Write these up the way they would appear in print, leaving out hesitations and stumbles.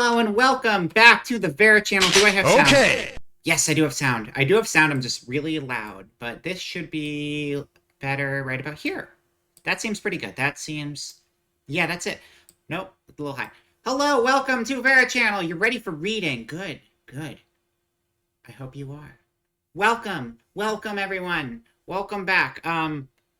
hello, and welcome back to the Vera channel. Do I have sound? Okay. Yes, I do have sound. I do have sound. I'm just really loud, but this should be better right about here. That seems pretty good. That seems... Yeah, that's it. Nope, a little high. Hello, welcome to Vera channel. You're ready for reading. Good, good. I hope you are. Welcome, welcome everyone. Welcome back.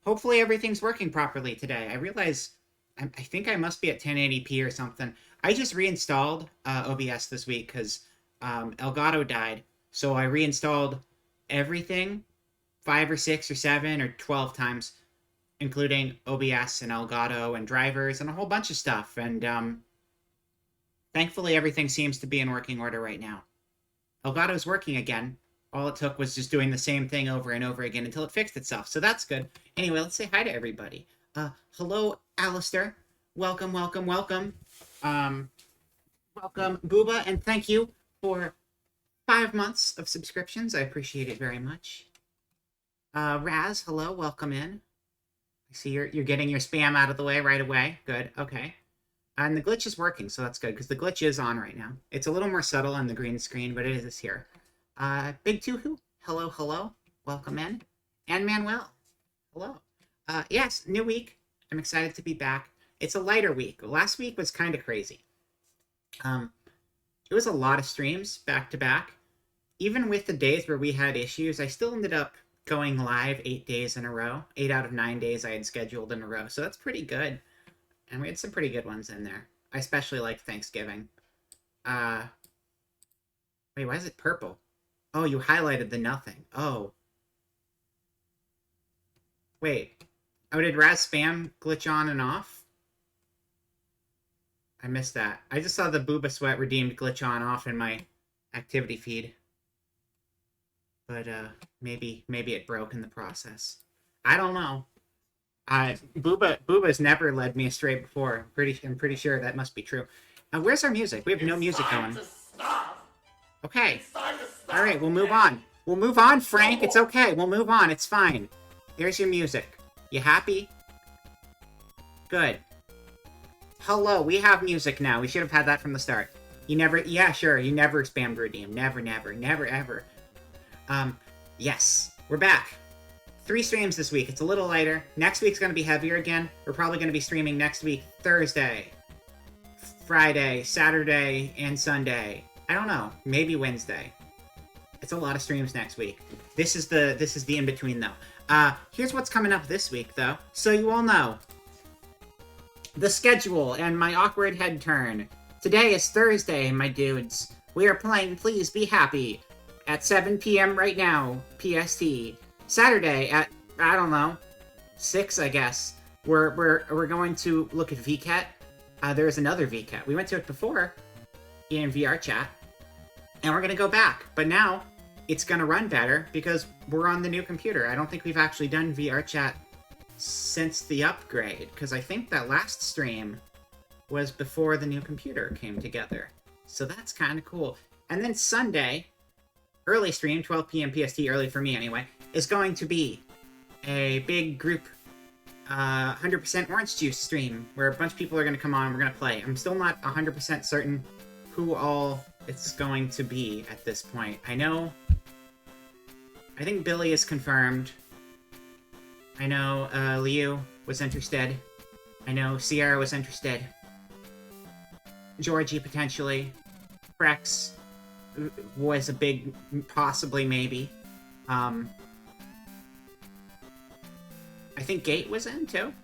Hopefully everything's working properly today. I realize I think I must be at 1080p or something. I just reinstalled OBS this week because Elgato died. So I reinstalled everything 5 or 6 or 7 or 12 times, including OBS and Elgato and drivers and a whole bunch of stuff. And thankfully everything seems to be in working order right now. Elgato's working again. All it took was just doing the same thing over and over again until it fixed itself. So that's good. Anyway, let's say hi to everybody. Hello, Alistair. Welcome, welcome, welcome. Welcome, Booba, and thank you for 5 months of subscriptions. I appreciate it very much. Raz, hello, welcome in. I see you're getting your spam out of the way right away. Good, okay. And the glitch is working, so that's good, because the glitch is on right now. It's a little more subtle on the green screen, but it is here. Big Tuhu, hello, hello, welcome in. And Manuel, hello. Yes, new week. I'm excited to be back. It's a lighter week. Last week was kind of crazy. It was a lot of streams back to back. Even with the days where we had issues, I still ended up going live 8 days in a row. 8 out of 9 days I had scheduled in a row, so that's pretty good. And we had some pretty good ones in there. I especially liked Thanksgiving. Wait, why is it purple? Oh, you highlighted the nothing. Oh. Wait. Oh, did Raz Spam glitch on and off? I missed that. I just saw the Booba Sweat redeemed glitch on off in my activity feed. But, maybe it broke in the process. I don't know. Booba's never led me astray before. I'm pretty sure that must be true. Where's our music? We have no music going. Okay. All right, we'll move on. We'll move on, Frank. It's okay. We'll move on. It's fine. Here's your music. You happy? Good. Hello, we have music now. We should have had that from the start. You never... Yeah, sure. You never spammed redeem. Never, never, never, ever. Yes. We're back. 3 streams this week. It's a little lighter. Next week's going to be heavier again. We're probably going to be streaming next week Thursday, Friday, Saturday, and Sunday. I don't know. Maybe Wednesday. It's a lot of streams next week. This is the in-between, though. Here's what's coming up this week, though. So you all know. The schedule and my awkward head turn. Today is Thursday, my dudes. We are playing Please Be Happy at 7 p.m. right now, PST. Saturday at, I don't know, 6, I guess. We're going to look at VCAT. There's another VCAT. We went to it before in VR chat, and we're going to go back. But now, it's going to run better because we're on the new computer. I don't think we've actually done VR chat since the upgrade, because I think that last stream was before the new computer came together. So that's kind of cool. And then Sunday, early stream, 12 p.m. PST, early for me anyway, is going to be a big group 100% orange juice stream where a bunch of people are going to come on and we're going to play. I'm still not 100% certain who all it's going to be at this point. I think Billy is confirmed. I know Liu was interested. I know Sierra was interested. Georgie, potentially. Rex was a big, possibly, maybe. I think Gate was in, too.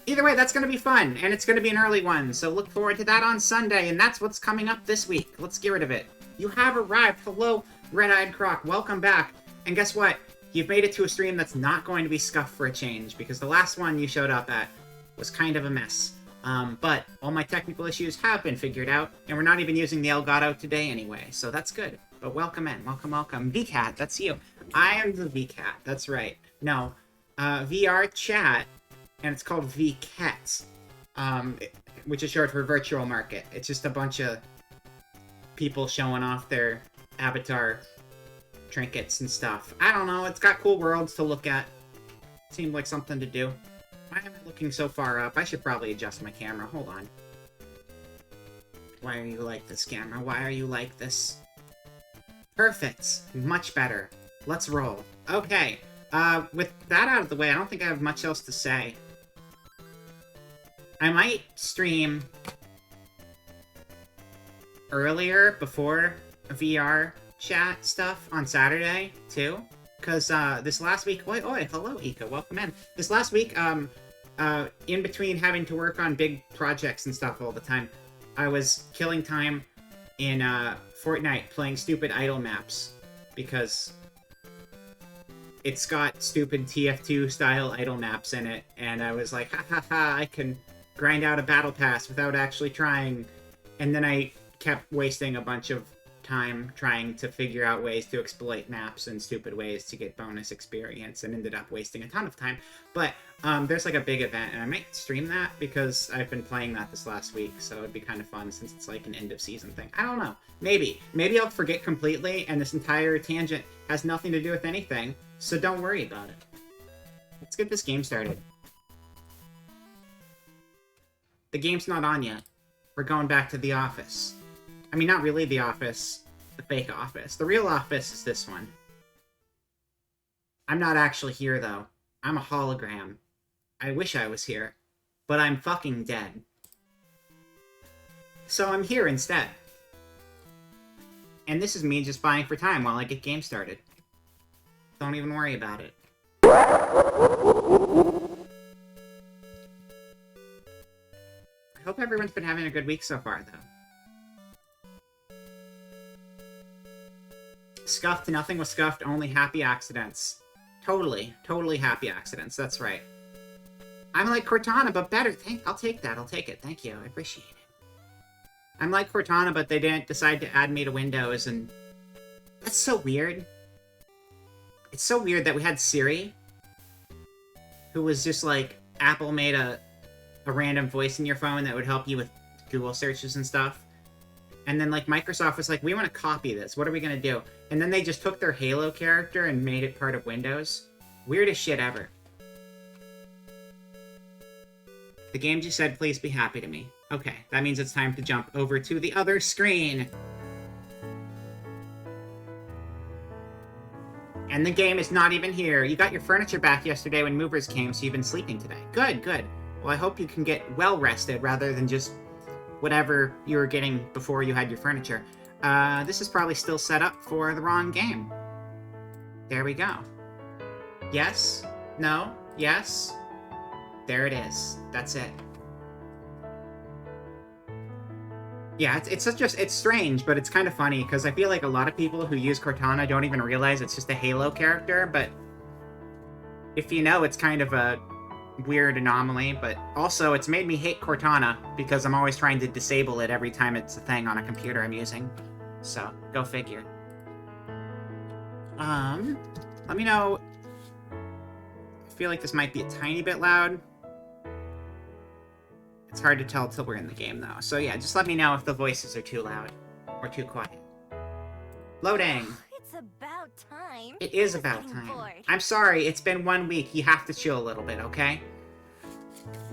Either way, that's going to be fun, and it's going to be an early one, so look forward to that on Sunday, and that's what's coming up this week. Let's get rid of it. You have arrived. Hello, Red-Eyed Croc. Welcome back. And guess what? You've made it to a stream that's not going to be scuffed for a change, because the last one you showed up at was kind of a mess. But all my technical issues have been figured out, and we're not even using the Elgato today anyway, so that's good. But welcome in. Welcome, welcome. VCAT, that's you. I am the VCAT. That's right. No, VR chat, and it's called VCAT, which is short for Virtual Market. It's just a bunch of people showing off their avatar trinkets and stuff. I don't know, it's got cool worlds to look at. Seemed like something to do. Why am I looking so far up? I should probably adjust my camera. Hold on. Why are you like this, Gamma? Why are you like this? Perfect. Much better. Let's roll. Okay. With that out of the way, I don't think I have much else to say. I might stream earlier before VR chat stuff on Saturday, too. Because, this last week... Oi, hello, Ika. Welcome in. This last week, in between having to work on big projects and stuff all the time, I was killing time in, Fortnite playing stupid idle maps. Because it's got stupid TF2 style idle maps in it, and I was like, ha ha ha, I can grind out a battle pass without actually trying. And then I kept wasting a bunch of time trying to figure out ways to exploit maps in stupid ways to get bonus experience, and ended up wasting a ton of time. But there's like a big event, and I might stream that because I've been playing that this last week, so it'd be kind of fun since it's like an end of season thing. I don't know. Maybe I'll forget completely, and this entire tangent has nothing to do with anything, so don't worry about it. Let's get this game started. The game's not on yet. We're going back to the office. I mean, not really the office. The fake office. The real office is this one. I'm not actually here, though. I'm a hologram. I wish I was here. But I'm fucking dead. So I'm here instead. And this is me just buying for time while I get game started. Don't even worry about it. I hope everyone's been having a good week so far, though. Scuffed, nothing was scuffed, only happy accidents. Totally happy accidents, that's right. I'm like Cortana, but better. I'll take that, I'll take it. Thank you, I appreciate it. I'm like Cortana, but they didn't decide to add me to Windows, and... That's so weird. It's so weird that we had Siri, who was just like, Apple made a random voice in your phone that would help you with Google searches and stuff. And then, like, Microsoft was like, we want to copy this. What are we going to do? And then they just took their Halo character and made it part of Windows. Weirdest shit ever. The game just said, please be happy to me. Okay, that means it's time to jump over to the other screen. And the game is not even here. You got your furniture back yesterday when movers came, so you've been sleeping today. Good. Well, I hope you can get well rested rather than just whatever you were getting before you had your furniture. This is probably still set up for the wrong game. There we go. Yes? No? Yes? There it is. That's it. Yeah, it's strange, but it's kind of funny, because I feel like a lot of people who use Cortana don't even realize it's just a Halo character, but if you know, it's kind of a weird anomaly, but also it's made me hate Cortana, because I'm always trying to disable it every time it's a thing on a computer I'm using. So, go figure. Let me know. I feel like this might be a tiny bit loud. It's hard to tell till we're in the game, though. So yeah, just let me know if the voices are too loud or too quiet. Loading! It's about time. It is about time. I'm sorry, it's been 1 week. You have to chill a little bit, okay?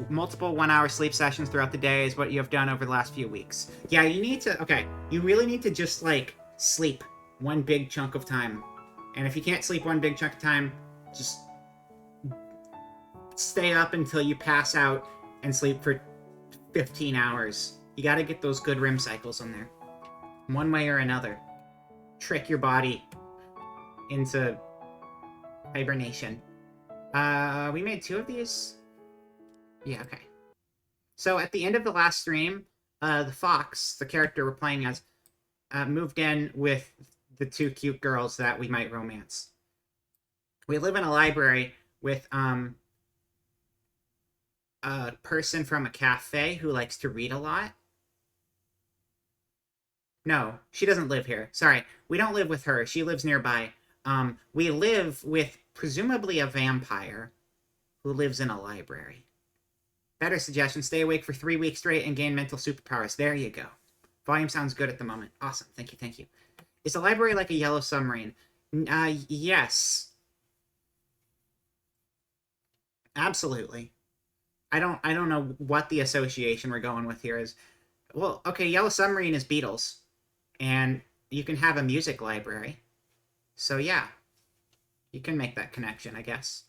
Multiple 1-hour sleep sessions throughout the day is what you have done over the last few weeks. Yeah, you need to... Okay, you really need to just, like, sleep one big chunk of time. And if you can't sleep one big chunk of time, just stay up until you pass out and sleep for 15 hours. You gotta get those good REM cycles in there. One way or another. Trick your body into hibernation. We made 2 of these? Yeah, okay. So at the end of the last stream, the fox, the character we're playing as, moved in with the 2 cute girls that we might romance. We live in a library with, a person from a cafe who likes to read a lot. No, she doesn't live here. Sorry, we don't live with her. She lives nearby. We live with presumably a vampire who lives in a library. Better suggestion, stay awake for 3 weeks straight and gain mental superpowers. There you go. Volume sounds good at the moment. Awesome, thank you. Is the library like a yellow submarine? Yes. Absolutely. I don't know what the association we're going with here is. Well, okay, Yellow Submarine is Beatles, and you can have a music library. So yeah, you can make that connection, I guess.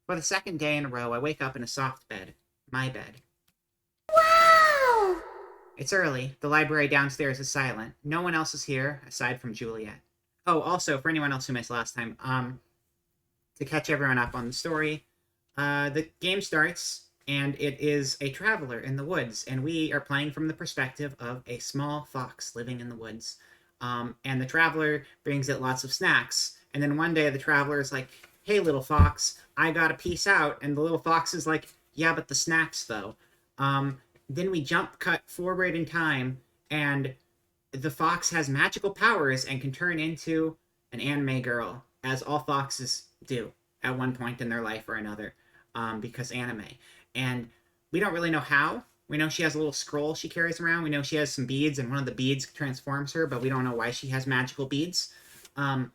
For the second day in a row, I wake up in a soft bed. My bed. Wow! It's early. The library downstairs is silent. No one else is here, aside from Juliet. Oh, also, for anyone else who missed last time, to catch everyone up on the story, the game starts, and it is a traveler in the woods, and we are playing from the perspective of a small fox living in the woods. And the traveler brings it lots of snacks, and then one day the traveler is like, "Hey, little fox, I gotta peace out," and the little fox is like, "Yeah, but the snacks, though." Then we jump cut forward in time, and the fox has magical powers and can turn into an anime girl, as all foxes do at one point in their life or another, because anime. And we don't really know how. We know she has a little scroll she carries around. We know she has some beads, and one of the beads transforms her, but we don't know why she has magical beads. Um,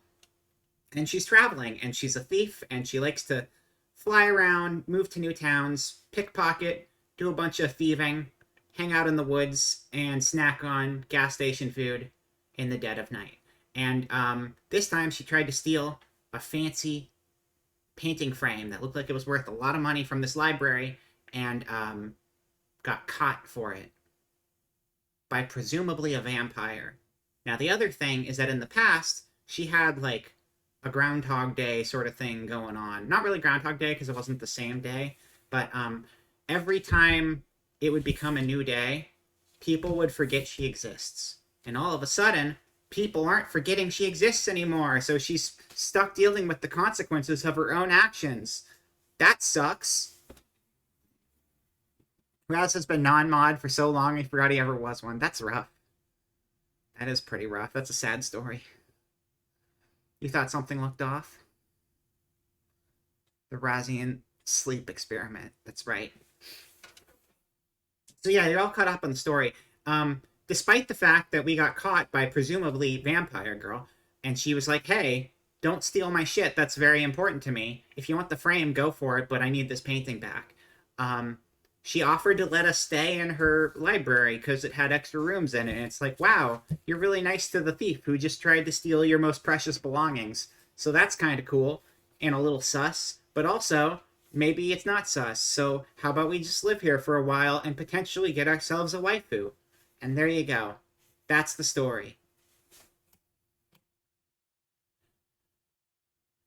and she's traveling, and she's a thief, and she likes to fly around, move to new towns, pickpocket, do a bunch of thieving, hang out in the woods, and snack on gas station food in the dead of night. And this time she tried to steal a fancy painting frame that looked like it was worth a lot of money from this library, and got caught for it by presumably a vampire. Now, the other thing is that in the past, she had like a Groundhog Day sort of thing going on. Not really Groundhog Day because it wasn't the same day, but every time it would become a new day, people would forget she exists. And all of a sudden, people aren't forgetting she exists anymore, so she's stuck dealing with the consequences of her own actions. That sucks. Raz has been non-mod for so long he forgot he ever was one. That's rough. That is pretty rough. That's a sad story. You thought something looked off? The Razian sleep experiment. That's right. So yeah, you're all caught up on the story. Despite the fact that we got caught by presumably Vampire Girl, and she was like, "Hey, don't steal my shit. That's very important to me. If you want the frame, go for it, but I need this painting back." She offered to let us stay in her library because it had extra rooms in it. And it's like, wow, you're really nice to the thief who just tried to steal your most precious belongings. So that's kind of cool and a little sus, but also maybe it's not sus. So how about we just live here for a while and potentially get ourselves a waifu? And there you go. That's the story.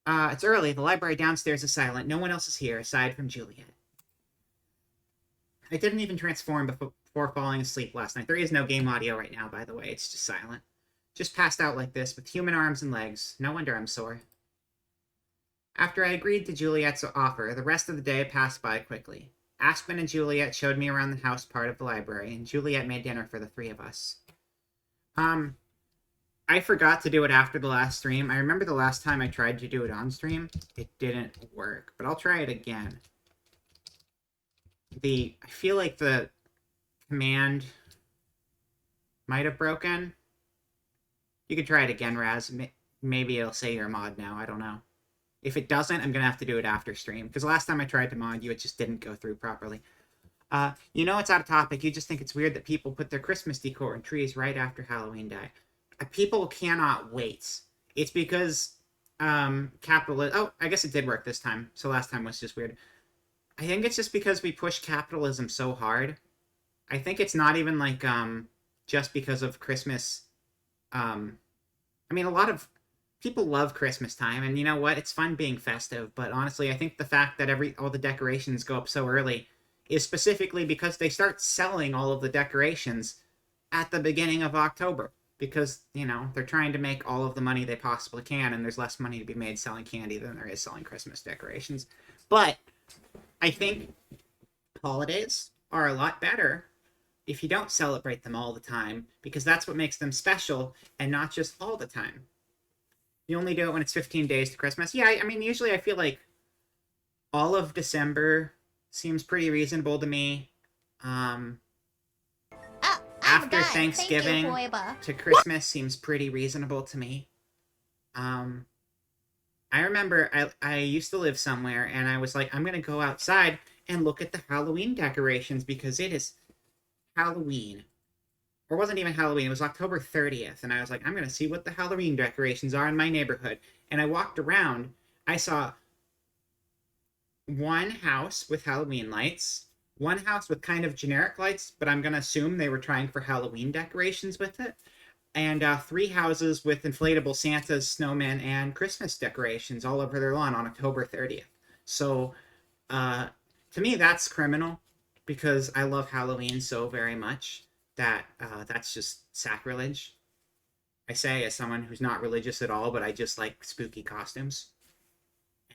It's early. The library downstairs is silent. No one else is here aside from Juliet. I didn't even transform before falling asleep last night. There is no game audio right now, by the way. It's just silent. Just passed out like this, with human arms and legs. No wonder I'm sore. After I agreed to Juliet's offer, the rest of the day passed by quickly. Aspen and Juliet showed me around the house part of the library, and Juliet made dinner for the three of us. I forgot to do it after the last stream. I remember the last time I tried to do it on stream, it didn't work, but I'll try it again. I feel like the command might have broken. You could try it again, Raz. Maybe it'll say you're a mod now. I don't know. If it doesn't, I'm gonna have to do it after stream, because last time I tried to mod you, it just didn't go through properly. You know it's out of topic. You just think it's weird that people put their Christmas decor and trees right after Halloween Day. People cannot wait. It's because capitalism. Oh, I guess it did work this time. So last time was just weird. I think it's just because we push capitalism so hard. I think it's not even like just because of Christmas. I mean, a lot of people love Christmas time, and you know what? It's fun being festive. But honestly, I think the fact that all the decorations go up so early is specifically because they start selling all of the decorations at the beginning of October. Because, you know, they're trying to make all of the money they possibly can, and there's less money to be made selling candy than there is selling Christmas decorations. But I think holidays are a lot better if you don't celebrate them all the time, because that's what makes them special, and not just all the time. You only do it when it's 15 days to Christmas. Yeah, I mean, usually I feel like all of December seems pretty reasonable to me. After Thanksgiving to Christmas seems pretty reasonable to me. I remember I used to live somewhere, and I was like, I'm going to go outside and look at the Halloween decorations because it is Halloween. or it wasn't even Halloween, it was October 30th, and I was like, I'm gonna see what the Halloween decorations are in my neighborhood. And I walked around, I saw one house with Halloween lights, one house with kind of generic lights, but I'm gonna assume they were trying for Halloween decorations with it, and three houses with inflatable Santas, snowmen, and Christmas decorations all over their lawn on October 30th. So, uh, to me, that's criminal because I love Halloween so very much that that's just sacrilege. I say as someone who's not religious at all, but I just like spooky costumes.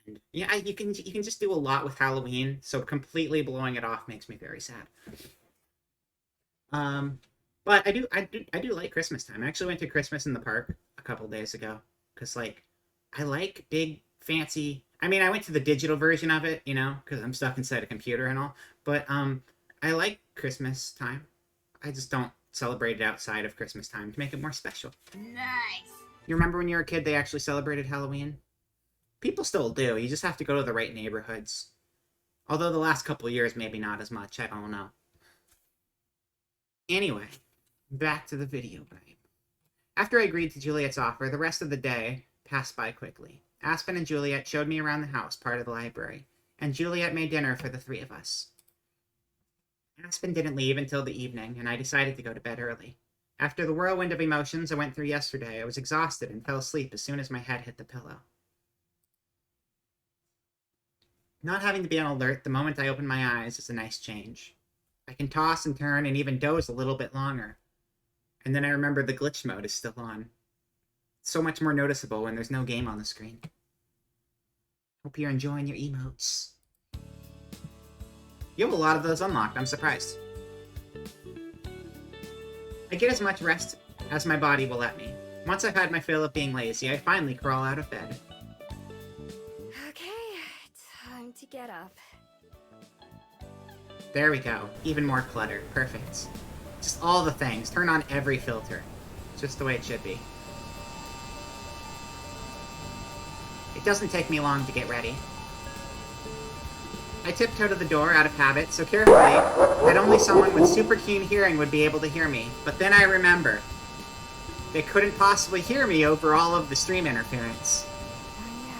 And yeah, you can just do a lot with Halloween, so completely blowing it off makes me very sad. Um, but I do like Christmas time. I actually went to Christmas in the park a couple days ago because like I like big fancy. I mean, I went to the digital version of it, because I'm stuck inside a computer and all. But I like Christmas time. I just don't celebrate it outside of Christmas time to make it more special. Nice. You remember when you were a kid, they actually celebrated Halloween? People still do. You just have to go to the right neighborhoods. Although the last couple of years, maybe not as much. I don't know. Anyway, back to the video game. After I agreed to Juliet's offer, the rest of the day passed by quickly. Aspen and Juliet showed me around the house, part of the library, and Juliet made dinner for the three of us. Aspen didn't leave until the evening, and I decided to go to bed early. After the whirlwind of emotions I went through yesterday, I was exhausted and fell asleep as soon as my head hit the pillow. Not having to be on alert the moment I open my eyes is a nice change. I can toss and turn and even doze a little bit longer. And then I remember the glitch mode is still on. It's so much more noticeable when there's no game on the screen. Hope you're enjoying your emotes. You have a lot of those unlocked, I'm surprised. I get as much rest as my body will let me. Once I've had my fill of being lazy, I finally crawl out of bed. Okay, time to get up. There we go. Even more clutter. Perfect. Just all the things. Turn on every filter. Just the way it should be. It doesn't take me long to get ready. I tiptoe to the door out of habit, so carefully that only someone with super keen hearing would be able to hear me. But then I remember. They couldn't possibly hear me over all of the stream interference. Oh yeah.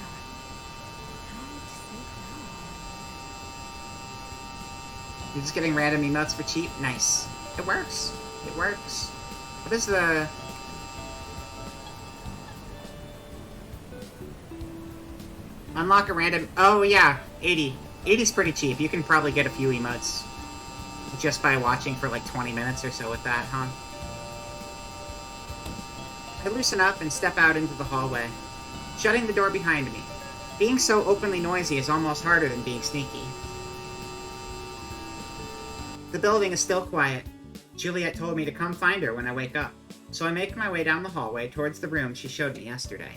You're just getting random emotes for cheap? Nice. It works. It works. What is the... Unlock a random... Oh, yeah. 80. 80's pretty cheap. You can probably get a few emotes just by watching for like 20 minutes or so with that, huh? I loosen up and step out into the hallway, shutting the door behind me. Being so openly noisy is almost harder than being sneaky. The building is still quiet. Juliet told me to come find her when I wake up, so I make my way down the hallway towards the room she showed me yesterday.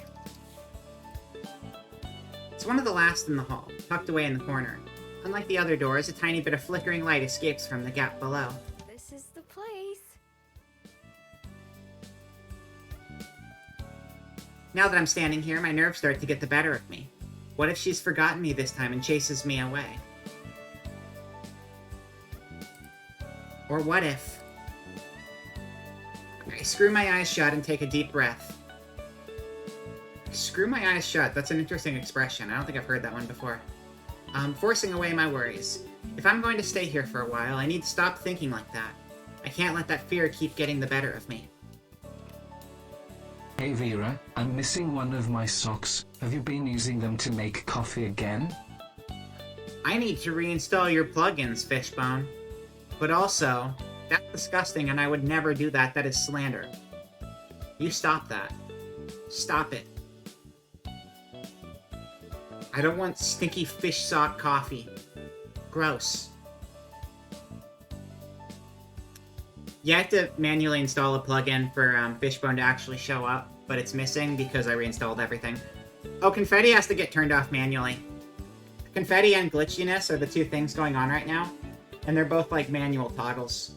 It's one of the last in the hall, tucked away in the corner. Unlike the other doors, a tiny bit of flickering light escapes from the gap below. This is the place. Now that I'm standing here, my nerves start to get the better of me. What if she's forgotten me this time and chases me away? Or what if... I screw my eyes shut and take a deep breath. Screw my eyes shut, that's an interesting expression. I don't think I've heard that one before. Forcing away my worries. If I'm going to stay here for a while, I need to stop thinking like that. I can't let that fear keep getting the better of me. Hey Vera, I'm missing one of my socks. Have you been using them to make coffee again? I need to reinstall your plugins, Fishbone. But also, that's disgusting and I would never do that. That is slander. You stop that. Stop it. I don't want stinky fish sock coffee. Gross. You have to manually install a plugin for Fishbone to actually show up, but it's missing because I reinstalled everything. Oh, confetti has to get turned off manually. Confetti and glitchiness are the two things going on right now, and they're both like manual toggles.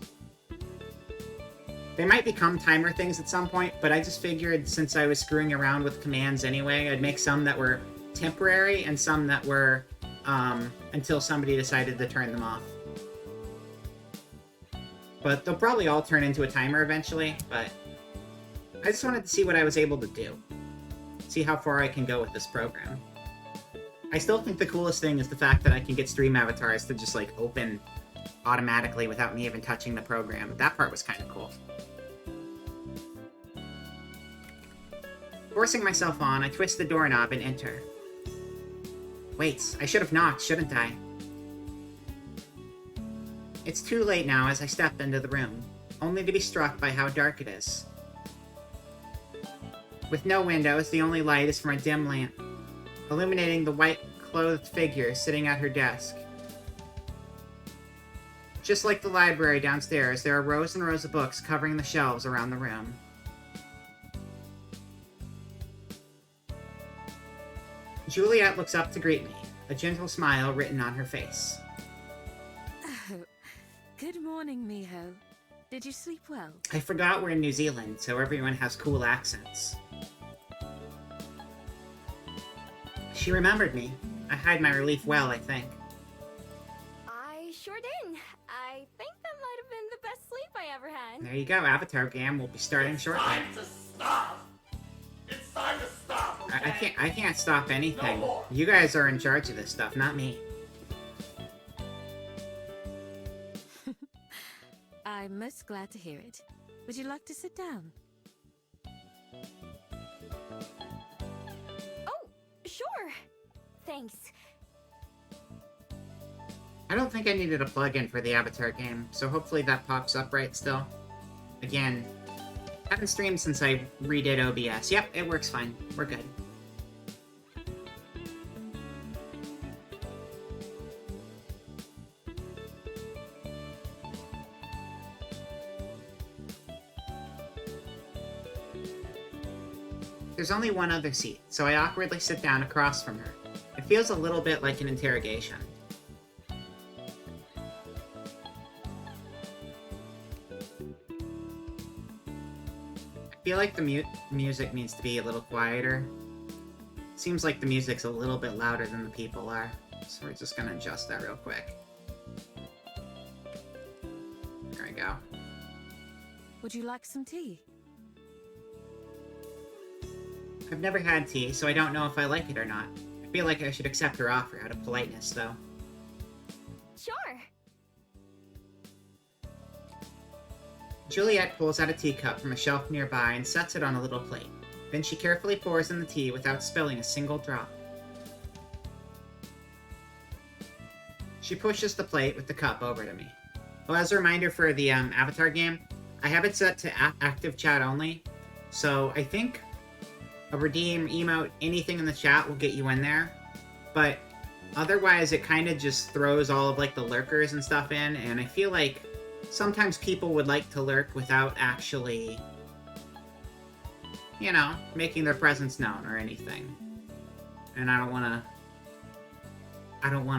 They might become timer things at some point, but I just figured since I was screwing around with commands anyway, I'd make some that were temporary and some that were until somebody decided to turn them off. But they'll probably all turn into a timer eventually, but I just wanted to see what I was able to do. See how far I can go with this program. I still think the coolest thing is the fact that I can get stream avatars to just, like, open automatically without me even touching the program. That part was kind of cool. Forcing myself on, I twist the doorknob and enter. Wait, I should have knocked, shouldn't I? It's too late now as I step into the room, only to be struck by how dark it is. With no windows, the only light is from a dim lamp, illuminating the white-clothed figure sitting at her desk. Just like the library downstairs, there are rows and rows of books covering the shelves around the room. Juliet looks up to greet me, a gentle smile written on her face. Oh, good morning, Miho. Did you sleep well? I forgot we're in New Zealand, so everyone has cool accents. She remembered me. I hide my relief well, I think. I sure did. I think that might have been the best sleep I ever had. There you go, Avatar Game will be starting shortly. Time to stop! It's time to stop, okay? I can't stop anything. No more. You guys are in charge of this stuff, not me. I'm most glad to hear it. Would you like to sit down? Oh, sure. Thanks. I don't think I needed a plug-in for the Avatar Game, so hopefully that pops up right still. Again, haven't streamed since I redid OBS. Yep, it works fine. We're good. There's only one other seat, so I awkwardly sit down across from her. It feels a little bit like an interrogation. I feel like the music needs to be a little quieter. Seems like the music's a little bit louder than the people are, so we're just gonna adjust that real quick. There we go. Would you like some tea? I've never had tea, so I don't know if I like it or not. I feel like I should accept her offer out of politeness, though. Sure. Juliet pulls out a teacup from a shelf nearby and sets it on a little plate. Then she carefully pours in the tea without spilling a single drop. She pushes the plate with the cup over to me. Well, as a reminder for the Avatar Game, I have it set to active chat only, so I think a redeem, emote, anything in the chat will get you in there, but otherwise it kind of just throws all of like the lurkers and stuff in, and I feel like sometimes people would like to lurk without actually, you know, making their presence known or anything. And I don't want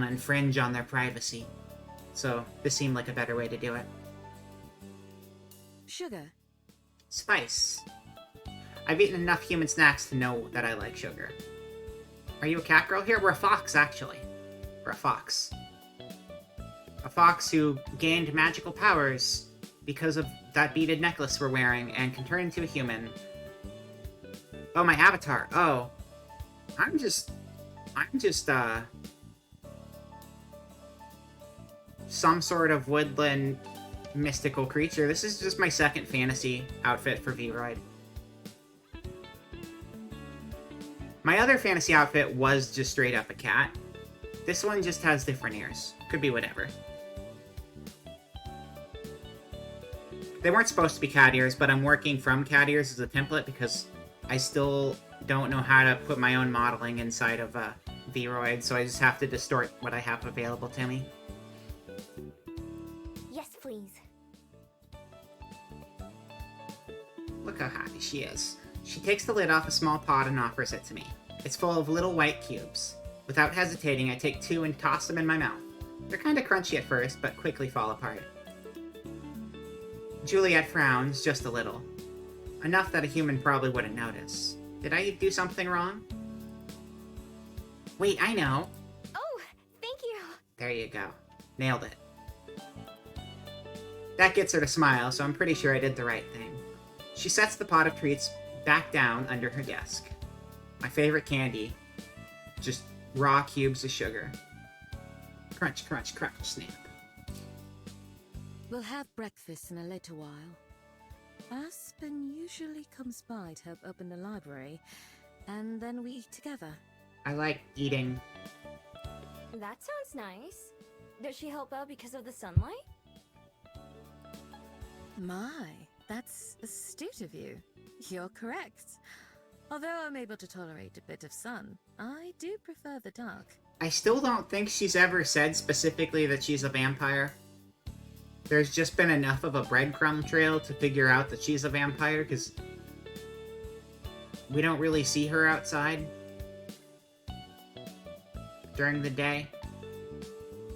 to infringe on their privacy. So this seemed like a better way to do it. Sugar? Spice. I've eaten enough human snacks to know that I like sugar. Are you a cat girl here? We're a fox, actually. We're a fox. A fox who gained magical powers because of that beaded necklace we're wearing and can turn into a human. Oh, my avatar. Oh. I'm just, some sort of woodland mystical creature. This is just my second fantasy outfit for Vroid. My other fantasy outfit was just straight up a cat. This one just has different ears. Could be whatever. They weren't supposed to be cat ears, but I'm working from cat ears as a template because I still don't know how to put my own modeling inside of Vroid, so I just have to distort what I have available to me. Yes, please. Look how happy she is. She takes the lid off a small pot and offers it to me. It's full of little white cubes. Without hesitating, I take two and toss them in my mouth. They're kinda crunchy at first, but quickly fall apart. Juliet frowns just a little. Enough that a human probably wouldn't notice. Did I do something wrong? Wait, I know. Oh, thank you. There you go. Nailed it. That gets her to smile, so I'm pretty sure I did the right thing. She sets the pot of treats back down under her desk. My favorite candy. Just raw cubes of sugar. Crunch, crunch, crunch, snap. We'll have breakfast in a little while. Aspen usually comes by to help open the library, and then we eat together. I like eating. That sounds nice. Does she help out because of the sunlight? My, that's astute of you. You're correct. Although I'm able to tolerate a bit of sun, I do prefer the dark. I still don't think she's ever said specifically that she's a vampire. There's just been enough of a breadcrumb trail to figure out that she's a vampire, because we don't really see her outside during the day.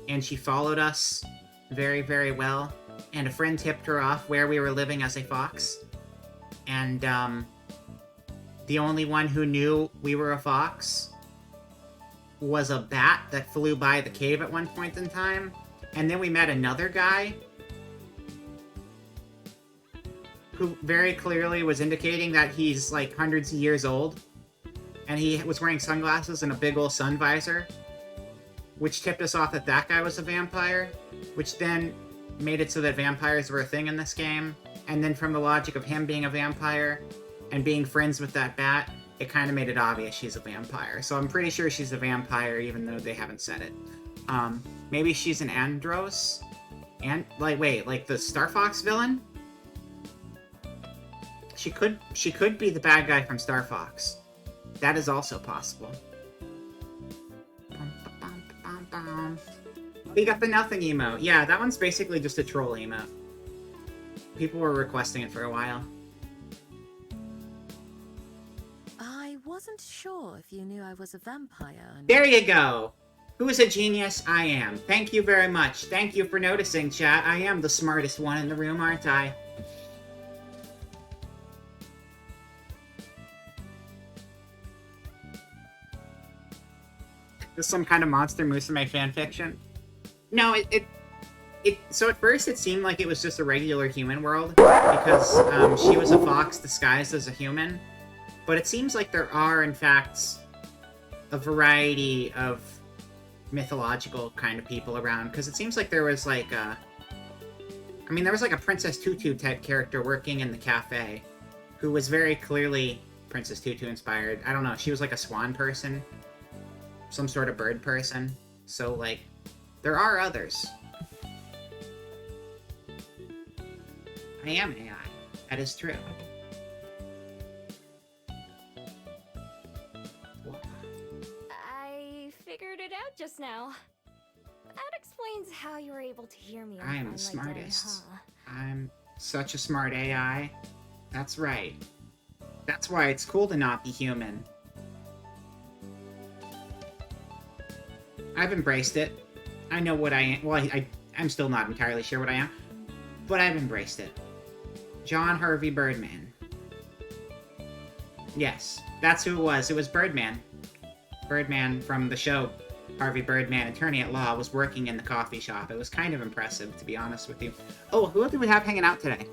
And she followed us very, very well. And a friend tipped her off where we were living as a fox. And, the only one who knew we were a fox was a bat that flew by the cave at one point in time. And then we met another guy who very clearly was indicating that he's like hundreds of years old. And he was wearing sunglasses and a big old sun visor, which tipped us off that that guy was a vampire, which then made it so that vampires were a thing in this game. And then from the logic of him being a vampire and being friends with that bat, it kind of made it obvious she's a vampire. So I'm pretty sure she's a vampire, even though they haven't said it. Maybe she's an Andros? And, like the Star Fox villain? She could be the bad guy from Star Fox. That is also possible. We got the nothing emote. Yeah, that one's basically just a troll emote. People were requesting it for a while. I wasn't sure if you knew I was a vampire or not. There you go! Who is a genius? I am. Thank you very much. Thank you for noticing, chat. I am the smartest one in the room, aren't I? This some kind of Monster Musume fanfiction? No, so at first it seemed like it was just a regular human world, because she was a fox disguised as a human. But it seems like there are, in fact, a variety of mythological kind of people around, because it seems like there was like a... I mean, there was like a Princess Tutu type character working in the cafe, who was very clearly Princess Tutu inspired. I don't know, she was like a swan person, some sort of bird person. So, like, there are others. I am AI. That is true. I figured it out just now. That explains how you were able to hear me on I am the Twilight Day, smartest. huh? I'm such a smart AI. That's right. That's why it's cool to not be human. I've embraced it. I know what I am. Well, I'm still not entirely sure what I am, but I've embraced it. John Harvey Birdman. Yes, that's who it was. It was Birdman. Birdman from the show Harvey Birdman, Attorney at Law, was working in the coffee shop. It was kind of impressive, to be honest with you. Oh, who do we have hanging out today?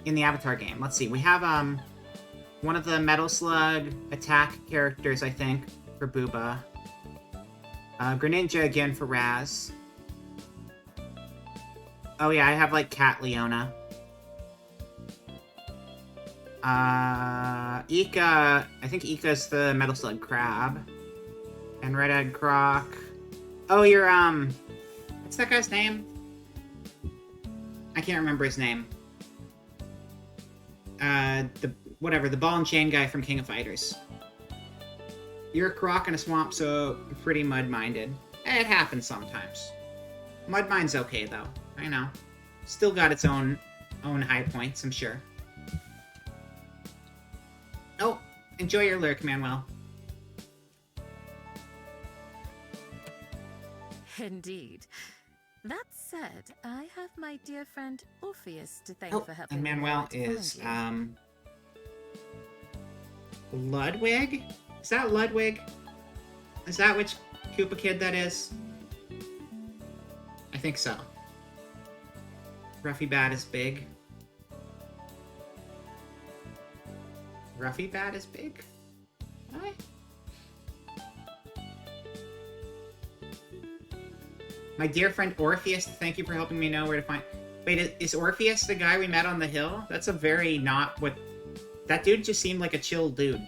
In the Avatar game. Let's see. We have, one of the Metal Slug attack characters, I think, for Booba. Greninja again for Raz. Oh yeah, I have, like, Cat Leona. Ika... I think Ika's the Metal Slug Crab. And Red Egg Croc. Oh, you're, what's that guy's name? I can't remember his name. The ball and chain guy from King of Fighters. You're a croc in a swamp, so pretty mud-minded. It happens sometimes. Mudmine's okay, though. I know. Still got its own high points, I'm sure. Oh, enjoy your lurk, Manuel. Indeed. That said, I have my dear friend Orpheus to thank Oh, for helping and me Manuel out to find is, you. Ludwig? Is that Ludwig? Is that which Koopa kid that is? I think so. Ruffy Bat is big. Ruffy Bat is big? What? My dear friend Orpheus, thank you for helping me know where to find... Wait, is Orpheus the guy we met on the hill? That's a very not what... That dude just seemed like a chill dude.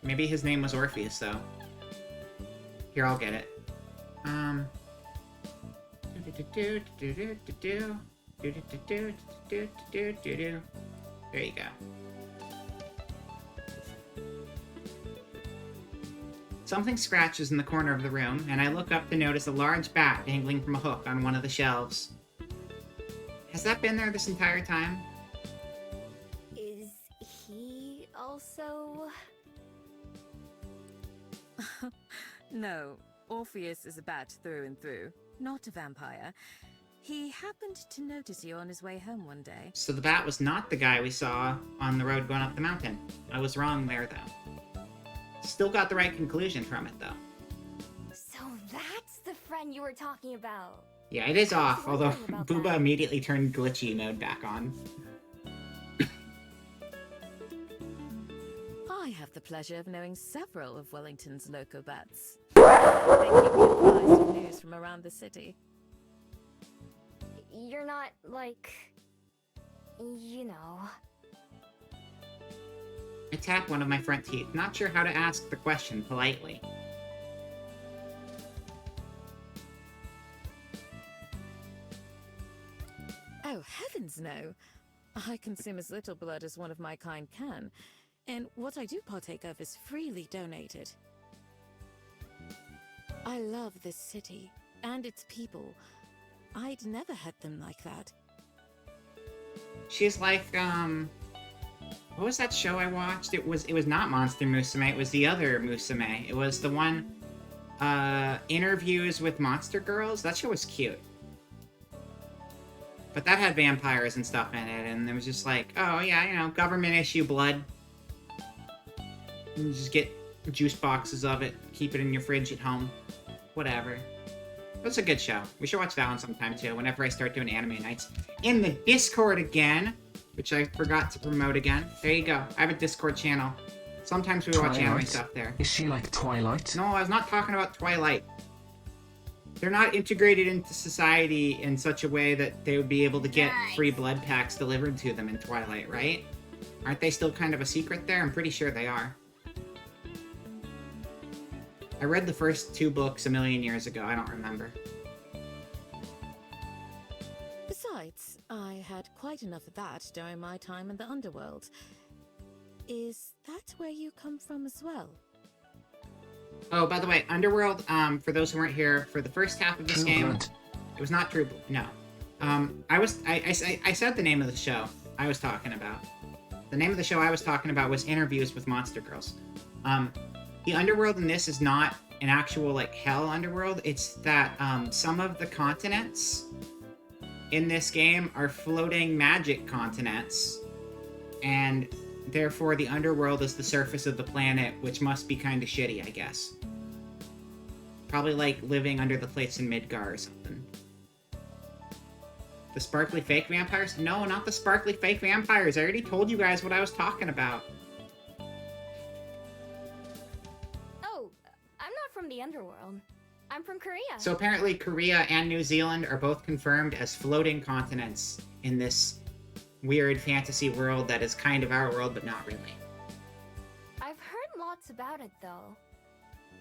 Maybe his name was Orpheus, though. Here, I'll get it. There you go. Something scratches in the corner of the room, and I look up to notice a large bat dangling from a hook on one of the shelves. Has that been there this entire time? Is he also... No, Orpheus is a bat through and through, not a vampire. He happened to notice you on his way home one day. So the bat was not the guy we saw on the road going up the mountain. I was wrong there, though. Still got the right conclusion from it, though. So that's the friend you were talking about. Yeah, it is off, was although wondering about Booba that. immediately turned glitchy mode back on. I have the pleasure of knowing several of Wellington's loco bats. They keep me apprised of news from around the city. You're not, like... You know... I tap one of my front teeth, not sure how to ask the question politely. Oh, heavens no! I consume as little blood as one of my kind can, and what I do partake of is freely donated. I love this city, and its people. I'd never had them like that. She's like, what was that show I watched? It was not Monster Musume, it was the other Musume. It was the one, Interviews with Monster Girls. That show was cute. But that had vampires and stuff in it, and it was just like, oh yeah, you know, government issue blood. You just get juice boxes of it, keep it in your fridge at home. Whatever. That's a good show. We should watch that one sometime too, whenever I start doing anime nights. In the Discord again, which I forgot to promote again. There you go. I have a Discord channel. Sometimes we watch anime Twilight? stuff there. Is she like Twilight? No, I was not talking about Twilight. They're not integrated into society in such a way that they would be able to get free blood packs delivered to them in Twilight, right? Aren't they still kind of a secret there? I'm pretty sure they are. I read the first 2 books a million years ago. I don't remember. Besides, I had quite enough of that during my time in the underworld. Is that where you come from as well? Oh, by the way, Underworld, for those who weren't here, for the first half of this True game, Blood. it was not True Blood, no. I said the name of the show I was talking about. The name of the show I was talking about was Interviews with Monster Girls. The Underworld in this is not an actual, like, hell underworld. It's that, some of the continents in this game are floating magic continents, and therefore the underworld is the surface of the planet, which must be kind of shitty, I guess. Probably like living under the plates in Midgar or something. The sparkly fake vampires? No, not the sparkly fake vampires. I already told you guys what I was talking about. Oh, I'm not from the underworld. I'm from Korea. So apparently Korea and New Zealand are both confirmed as floating continents in this weird fantasy world that is kind of our world, but not really. I've heard lots about it, though.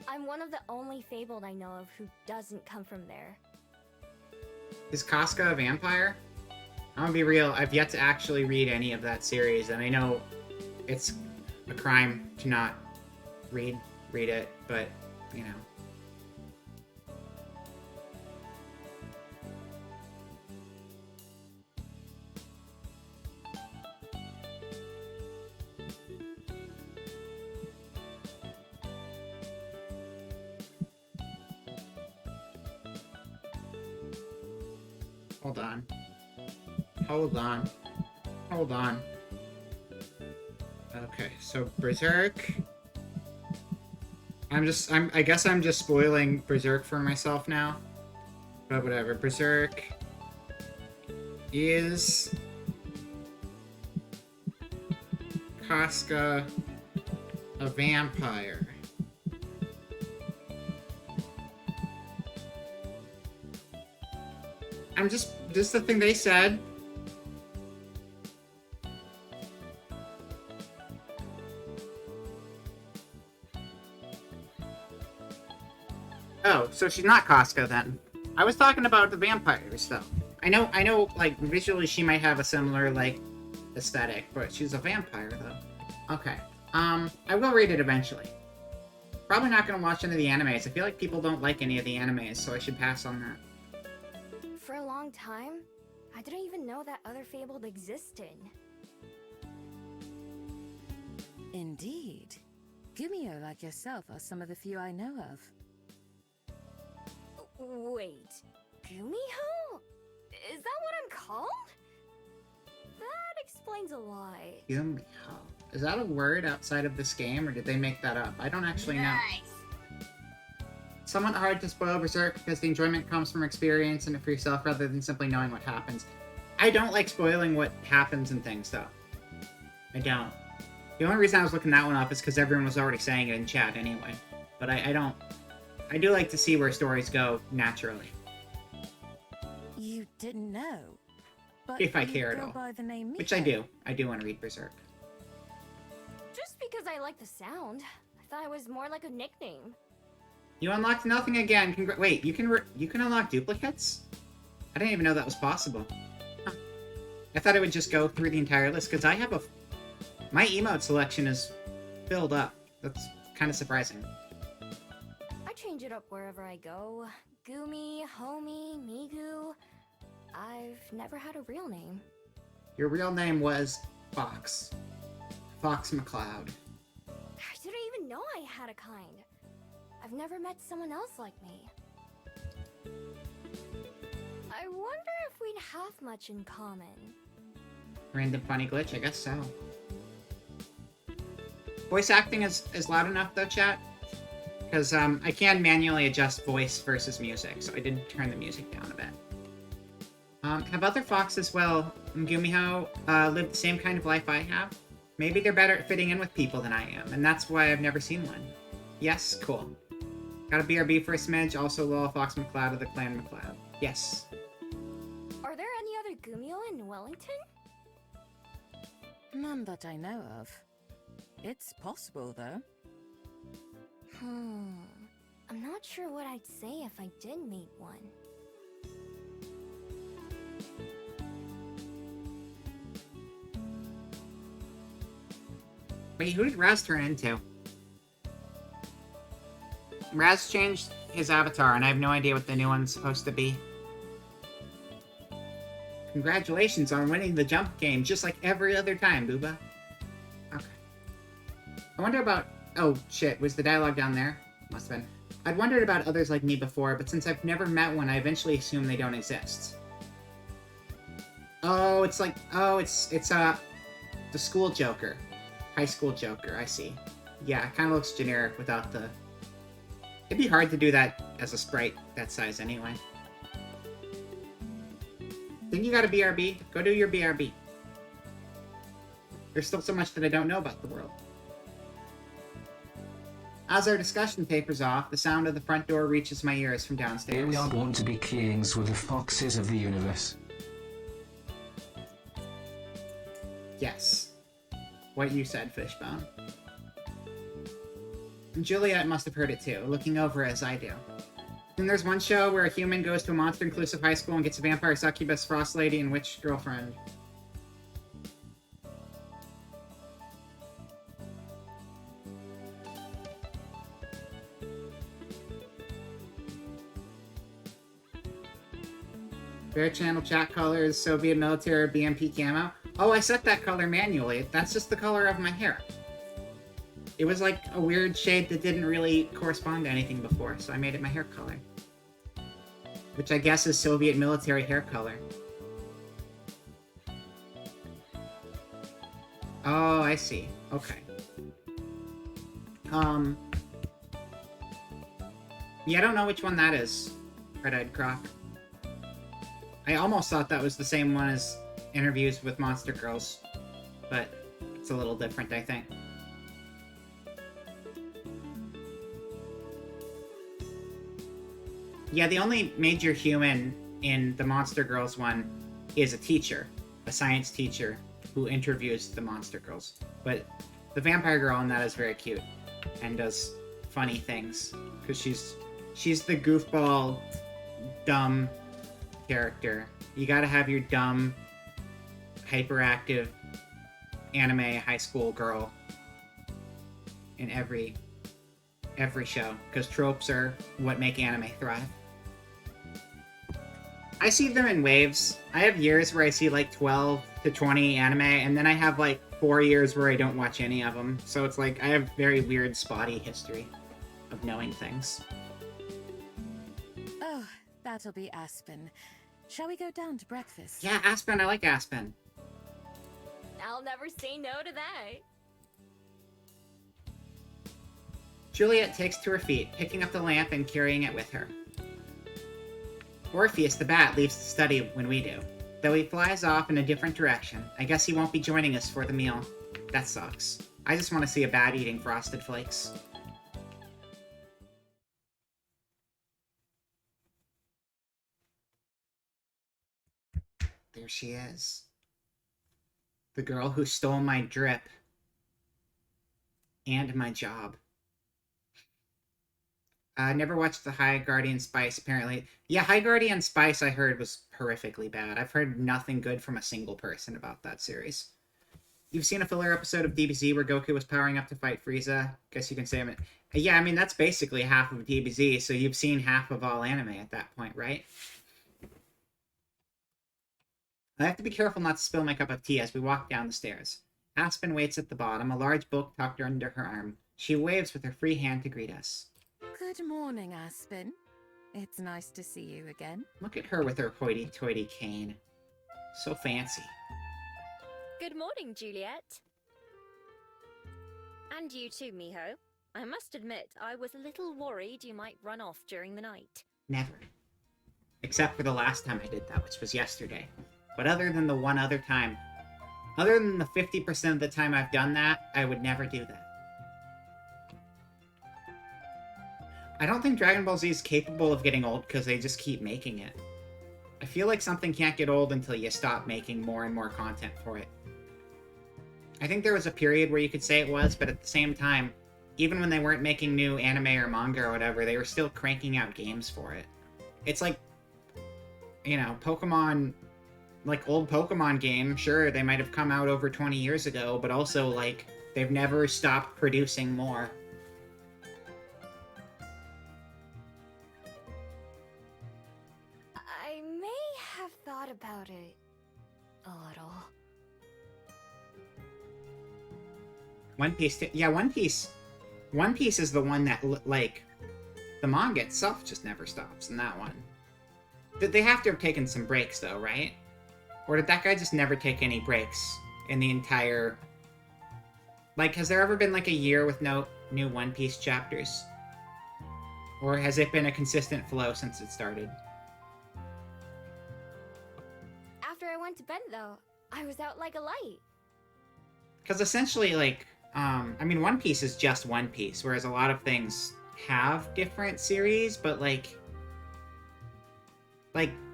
I'm one of the only fabled I know of who doesn't come from there. Is Casca a vampire? I'm gonna be real, I've yet to actually read any of that series, and I know it's a crime to not read it, but, you know. Hold on. Hold on. Hold on. Okay, so Berserk. I guess I'm just spoiling Berserk for myself now. But whatever. Berserk. Is Casca a vampire? I'm just the thing they said. Oh, so she's not Casca then. I was talking about the vampires though. I know, like, visually she might have a similar, like, aesthetic, but she's a vampire though. Okay. I will read it eventually. Probably not gonna watch any of the animes. I feel like people don't like any of the animes, so I should pass on that. For a long time, I didn't even know that other Fabled existed. Indeed. Gumio like yourself are some of the few I know of. Wait, Gumiho? Is that what I'm called? That explains a lot. Gumiho. Is that a word outside of this game, or did they make that up? I don't actually know. Somewhat hard to spoil Berserk because the enjoyment comes from experiencing it for yourself rather than simply knowing what happens. I don't like spoiling what happens in things, though. I don't. The only reason I was looking that one up is because everyone was already saying it in chat anyway. But I don't... I do like to see where stories go naturally. You didn't know? But If I you care at go all. by the name Which I Miko. do. I do want to read Berserk. Just because I like the sound, I thought it was more like a nickname. You unlocked nothing again. Wait, you can unlock duplicates? I didn't even know that was possible. Huh. I thought it would just go through the entire list, because I have a... My emote selection is filled up. That's kind of surprising. I change it up wherever I go. Gumi, Homie, Migu. I've never had a real name. Your real name was Fox. Fox McCloud. I didn't even know I had a kind. I've never met someone else like me. I wonder if we'd have much in common. Random funny glitch? I guess so. Voice acting is loud enough, though, chat? Because I can manually adjust voice versus music, so I did turn the music down a bit. Have other foxes, well, Gumiho, lived the same kind of life I have? Maybe they're better at fitting in with people than I am, and that's why I've never seen one. Yes, cool. Got a BRB for a smidge, also Lol Fox McCloud of the Clan McCloud. Yes. Are there any other Gumio in Wellington? None that I know of. It's possible, though. I'm not sure what I'd say if I did meet one. Wait, who did Raz turn into? Raz changed his avatar, and I have no idea what the new one's supposed to be. Congratulations on winning the jump game, just like every other time, Booba. Okay. I wonder about... Oh, shit. Was the dialogue down there? Must have been. I'd wondered about others like me before, but since I've never met one, I eventually assume they don't exist. Oh, it's like... Oh, it's the school Joker. High school Joker, I see. Yeah, it kind of looks generic without the... It'd be hard to do that as a sprite that size anyway. Then you got a BRB? Go do your BRB. There's still so much that I don't know about the world. As our discussion tapers off, the sound of the front door reaches my ears from downstairs. Here we are born to be kings with the foxes of the universe. Yes. What you said, Fishbone. And Juliet must have heard it too, looking over as I do. Then there's one show where a human goes to a monster-inclusive high school and gets a vampire succubus, frost lady, and witch girlfriend. Fair channel chat colors, Soviet military BMP camo. Oh, I set that color manually. That's just the color of my hair. It was like a weird shade that didn't really correspond to anything before, so I made it my hair color. Which I guess is Soviet military hair color. Oh, I see. Okay. Yeah, I don't know which one that is. Red-Eyed Croc. I almost thought that was the same one as Interviews with Monster Girls, but it's a little different, I think. Yeah, the only major human in the Monster Girls one is a teacher, a science teacher, who interviews the Monster Girls. But the vampire girl in that is very cute and does funny things because she's the goofball, dumb character. You gotta have your dumb, hyperactive anime high school girl in every show because tropes are what make anime thrive. I see them in waves. I have years where I see like 12 to 20 anime, and then I have like 4 years where I don't watch any of them. So it's like I have very weird, spotty history of knowing things. Oh, that'll be Aspen. Shall we go down to breakfast? Yeah, Aspen. I like Aspen. I'll never say no to that. Juliet takes to her feet, picking up the lamp and carrying it with her. Orpheus the bat leaves the study when we do, though he flies off in a different direction. I guess he won't be joining us for the meal. That sucks. I just want to see a bat eating Frosted Flakes. There she is. The girl who stole my drip. And my job. Never watched the High Guardian Spice, apparently. Yeah, High Guardian Spice I heard was horrifically bad. I've heard nothing good from a single person about that series. You've seen a filler episode of DBZ where Goku was powering up to fight Frieza? Guess you can say yeah, I mean, that's basically half of DBZ, so you've seen half of all anime at that point, right? I have to be careful not to spill my cup of tea as we walk down the stairs. Aspen waits at the bottom, a large book tucked under her arm. She waves with her free hand to greet us. Good morning, Aspen. It's nice to see you again. Look at her with her hoity-toity cane. So fancy. Good morning, Juliet. And you too, Miho. I must admit, I was a little worried you might run off during the night. Never. Except for the last time I did that, which was yesterday. But other than the one other time, other than the 50% of the time I've done that, I would never do that. I don't think Dragon Ball Z is capable of getting old because they just keep making it. I feel like something can't get old until you stop making more and more content for it. I think there was a period where you could say it was, but at the same time, even when they weren't making new anime or manga or whatever, they were still cranking out games for it. It's like, you know, Pokemon, like old Pokemon game, sure, they might have come out over 20 years ago, but also, like, they've never stopped producing more. I may have thought about it a little. One Piece, yeah, One Piece is the one that, like, the manga itself just never stops in that one. They have to have taken some breaks, though, right? Or did that guy just never take any breaks in the entire... Like, has there ever been, like, a year with no new One Piece chapters? Or has it been a consistent flow since it started? After I went to bed, though, I was out like a light. Because essentially, like, I mean, One Piece is just One Piece, whereas a lot of things have different series, but, like,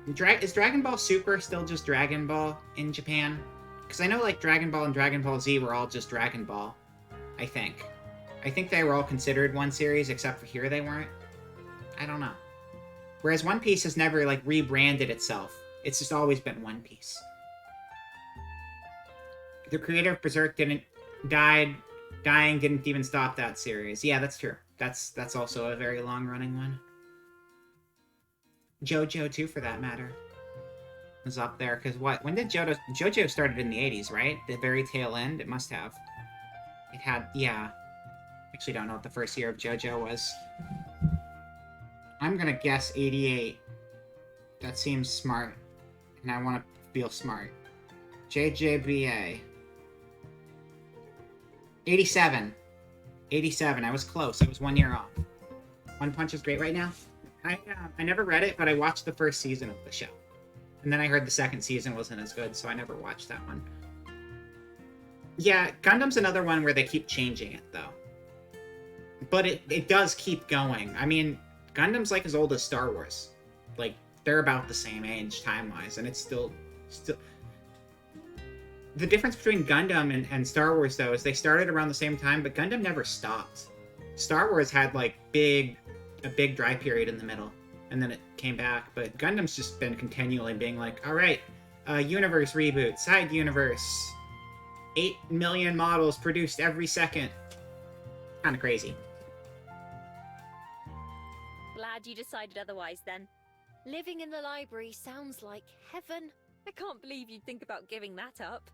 is Dragon Ball Super still just Dragon Ball in Japan? Because I know, like, Dragon Ball and Dragon Ball Z were all just Dragon Ball, I think. I think they were all considered one series, except for here they weren't. I don't know. Whereas One Piece has never, like, rebranded itself. It's just always been One Piece. The creator of Berserk dying didn't even stop that series. Yeah, that's true. That's also a very long-running one. JoJo, too, for that matter, was up there. Because what? When did JoJo started in the 80s, right? The very tail end? It must have. It had, yeah. Actually don't know what the first year of JoJo was. I'm gonna guess 88. That seems smart. And I want to feel smart. JJBA. 87. 87. I was close. I was 1 year off. One Punch is great right now. I never read it, but I watched the first season of the show. And then I heard the second season wasn't as good, so I never watched that one. Yeah, Gundam's another one where they keep changing it, though. But it does keep going. I mean, Gundam's like as old as Star Wars. Like, they're about the same age time-wise, and it's still... The difference between Gundam and Star Wars, though, is they started around the same time, but Gundam never stopped. Star Wars had, like, a big dry period in the middle, and then it came back. But Gundam's just been continually being like, all right, universe reboot, side universe, 8 million models produced every second. Kind of crazy. Glad you decided otherwise then. Living in the library sounds like heaven. I can't believe you'd think about giving that up.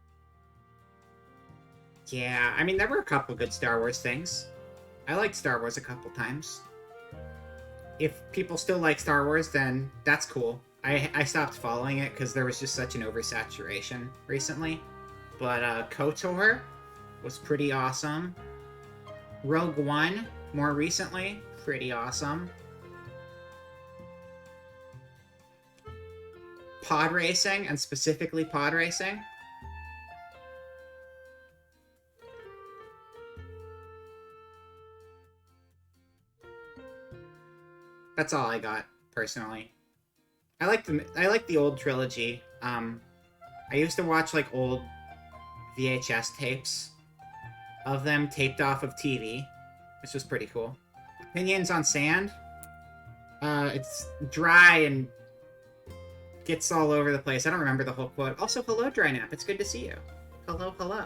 Yeah, I mean, there were a couple good Star Wars things. I liked Star Wars a couple times. If people still like Star Wars, then that's cool. I stopped following it because there was just such an oversaturation recently. But KOTOR was pretty awesome. Rogue One, more recently, pretty awesome. Pod racing, and specifically pod racing. That's all I got, personally. I like the old trilogy. I used to watch like old VHS tapes of them taped off of TV, which was pretty cool. Opinions on Sand. It's dry and gets all over the place. I don't remember the whole quote. Also, hello, Dry Nap. It's good to see you. Hello, hello.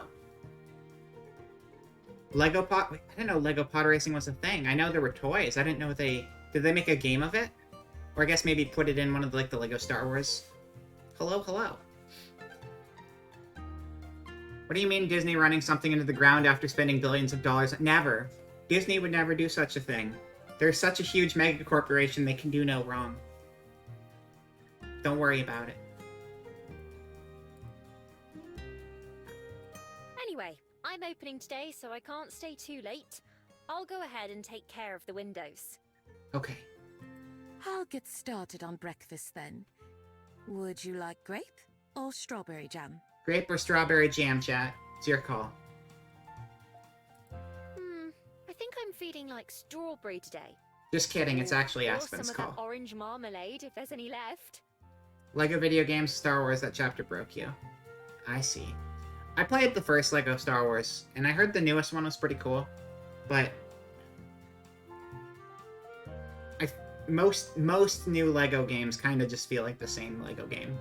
Lego Pod... Wait, I didn't know Lego Pod Racing was a thing. I know there were toys. I didn't know they... Did they make a game of it? Or I guess maybe put it in one of the, like, the Lego Star Wars. Hello, hello. What do you mean Disney running something into the ground after spending billions of dollars? Never. Disney would never do such a thing. They're such a huge mega corporation, they can do no wrong. Don't worry about it. Anyway, I'm opening today, so I can't stay too late. I'll go ahead and take care of the windows. Okay. I'll get started on breakfast then. Would you like grape or strawberry jam? Grape or strawberry jam, chat. It's your call. I think I'm feeling like strawberry today. Just kidding, it's actually Or Aspen's some call. of that orange marmalade, if there's any left. Lego video games, Star Wars, that chapter broke you. I see. I played the first Lego Star Wars, and I heard the newest one was pretty cool, but most new Lego games kind of just feel like the same Lego game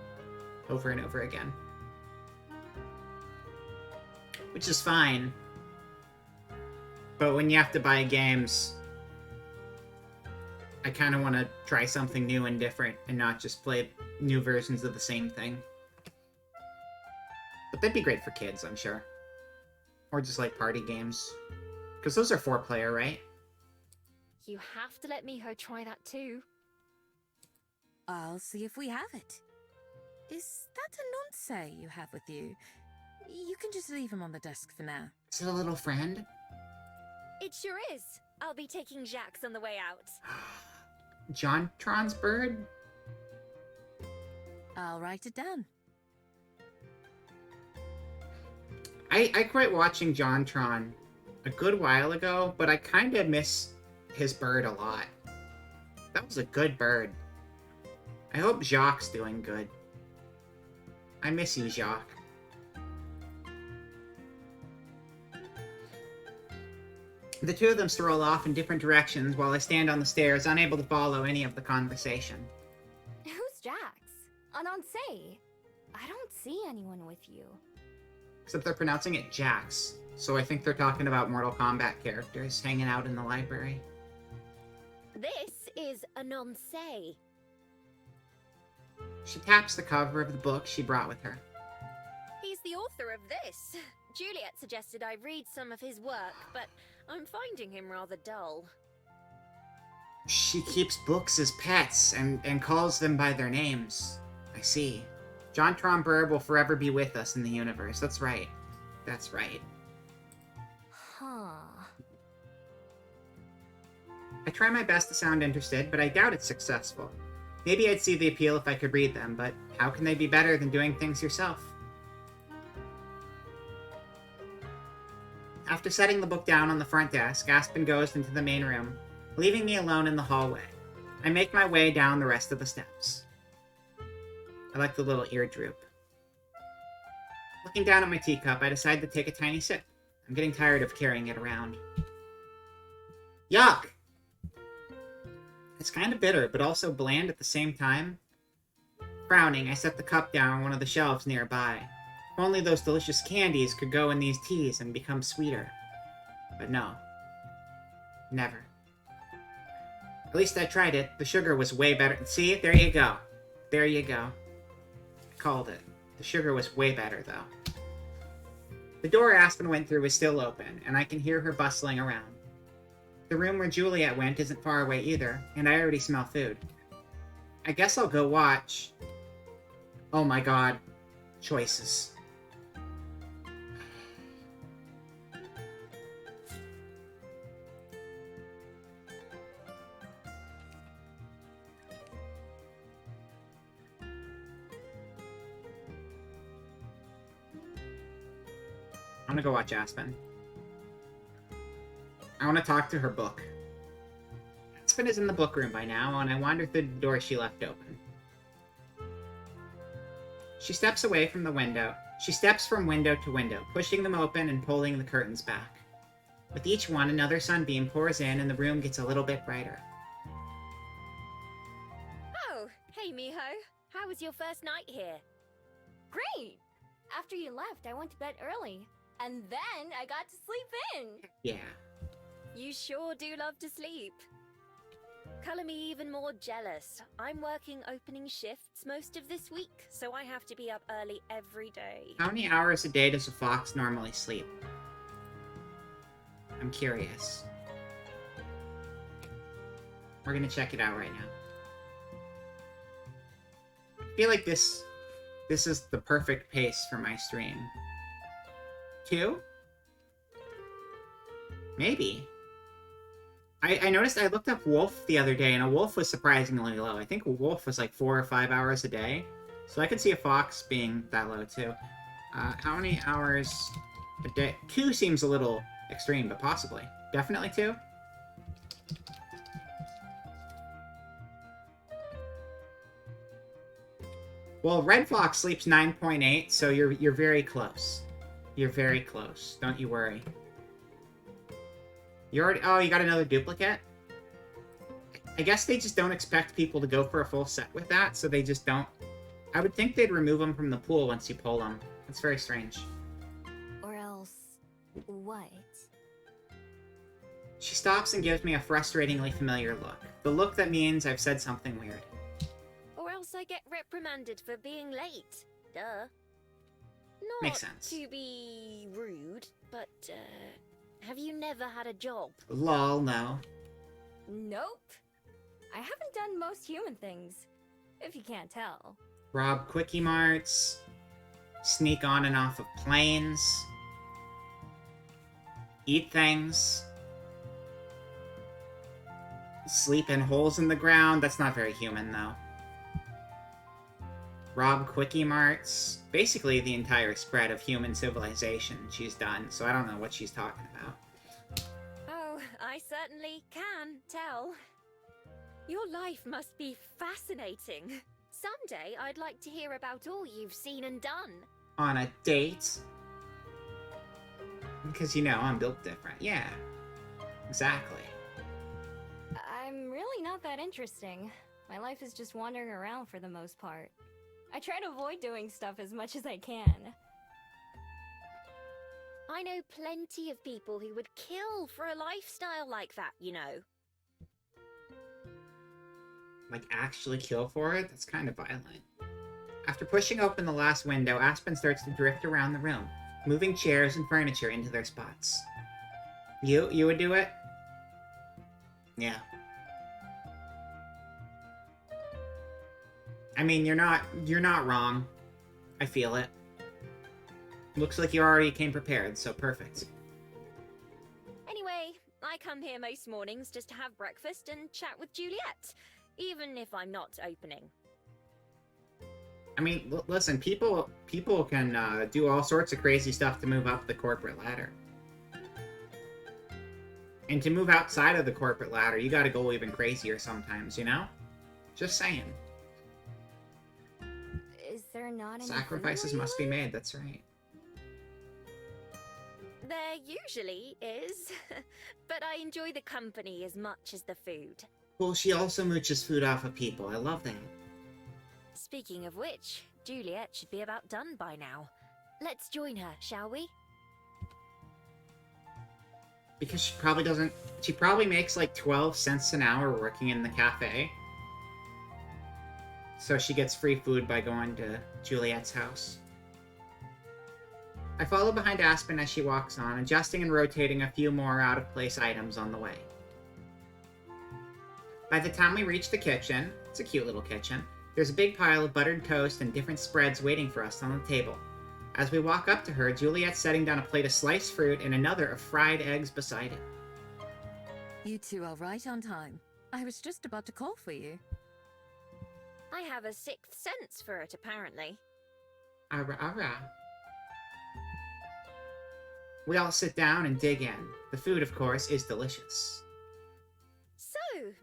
over and over again. Which is fine. But when you have to buy games, I kind of want to try something new and different and not just play new versions of the same thing. But that'd be great for kids, I'm sure. Or just like party games. Because those are 4-player, right? You have to let Miho try that too. I'll see if we have it. Is that a nonce you have with you? You can just leave him on the desk for now. Is it a little friend? It sure is. I'll be taking Jax on the way out. JonTron's bird? I'll write it down. I quit watching JonTron a good while ago, but I kind of miss his bird a lot. That was a good bird. I hope Jacques doing good. I miss you, Jacques. The two of them stroll off in different directions while I stand on the stairs, unable to follow any of the conversation. Who's Jax? Anonsei? I don't see anyone with you. Except they're pronouncing it Jax, so I think they're talking about Mortal Kombat characters hanging out in the library. This is a nonce. She taps the cover of the book she brought with her. He's the author of this. Juliet suggested I read some of his work, but I'm finding him rather dull. She keeps books as pets and calls them by their names. I see. JonTron Bird will forever be with us in the universe. That's right. That's right. Huh. I try my best to sound interested, but I doubt it's successful. Maybe I'd see the appeal if I could read them, but how can they be better than doing things yourself? After setting the book down on the front desk, Aspen goes into the main room, leaving me alone in the hallway. I make my way down the rest of the steps. I like the little ear droop. Looking down at my teacup, I decide to take a tiny sip. I'm getting tired of carrying it around. Yuck! It's kind of bitter, but also bland at the same time. Frowning, I set the cup down on one of the shelves nearby. If only those delicious candies could go in these teas and become sweeter. But no. Never. At least I tried it. The sugar was way better. See? There you go. There you go. I called it. The sugar was way better, though. The door Aspen went through is still open, and I can hear her bustling around. The room where Juliet went isn't far away either, and I already smell food. I guess I'll go watch. Oh my god. Choices. I'm gonna go watch Aspen. I want to talk to her book. Aspen is in the book room by now, and I wander through the door she left open. She steps away from the window. She steps from window to window, pushing them open and pulling the curtains back. With each one, another sunbeam pours in, and the room gets a little bit brighter. Oh, hey Miho. How was your first night here? Great! After you left, I went to bed early. And then I got to sleep in! Yeah. You sure do love to sleep. Color me even more jealous. I'm working opening shifts most of this week, so I have to be up early every day. How many hours a day does a fox normally sleep? I'm curious. We're gonna check it out right now. I feel like this is the perfect pace for my stream. 2? Maybe. I noticed I looked up wolf the other day, and a wolf was surprisingly low. I think a wolf was like 4 or 5 hours a day. So I could see a fox being that low, too. How many hours a day? 2 seems a little extreme, but possibly. Definitely 2? Well, Red Fox sleeps 9.8, so you're very close. You're very close. Don't you worry. You already... Oh, you got another duplicate? I guess they just don't expect people to go for a full set with that, so they just don't... I would think they'd remove them from the pool once you pull them. That's very strange. Or else... what? She stops and gives me a frustratingly familiar look. The look that means I've said something weird. Or else I get reprimanded for being late. Duh. Not Makes sense. to be rude, but, have you never had a job? Lol, no. Nope. I haven't done most human things, if you can't tell. Rob Quickie Marts. Sneak on and off of planes. Eat things. Sleep in holes in the ground. That's not very human, though. Rob Quickie Marts. Basically the entire spread of human civilization she's done, so I don't know what she's talking about. Oh, I certainly can tell. Your life must be fascinating. Someday I'd like to hear about all you've seen and done. On a date? Because, you know, I'm built different. Yeah. Exactly. I'm really not that interesting. My life is just wandering around for the most part. I try to avoid doing stuff as much as I can. I know plenty of people who would kill for a lifestyle like that, you know. Like, actually kill for it? That's kind of violent. After pushing open the last window, Aspen starts to drift around the room, moving chairs and furniture into their spots. You would do it? Yeah. I mean, you're not wrong. I feel it. Looks like you already came prepared, so perfect. Anyway, I come here most mornings just to have breakfast and chat with Juliet. even if I'm not opening. I mean, listen, people can do all sorts of crazy stuff to move up the corporate ladder. And to move outside of the corporate ladder, you gotta go even crazier sometimes, you know? Just saying. Is there not any Sacrifices food where must you be live? made, that's right. There usually is, but I enjoy the company as much as the food. Well, she also mooches food off of people. I love that. Speaking of which, Juliet should be about done by now. Let's join her, shall we? Because she probably doesn't... She probably makes like 12 cents an hour working in the cafe. So she gets free food by going to Juliet's house. I follow behind Aspen as she walks on, adjusting and rotating a few more out-of-place items on the way. By the time we reach the kitchen, it's a cute little kitchen, there's a big pile of buttered toast and different spreads waiting for us on the table. As we walk up to her, Juliet's setting down a plate of sliced fruit and another of fried eggs beside it. You two are right on time. I was just about to call for you. I have a sixth sense for it, apparently. Ara. We all sit down and dig in. The food, of course, is delicious. So,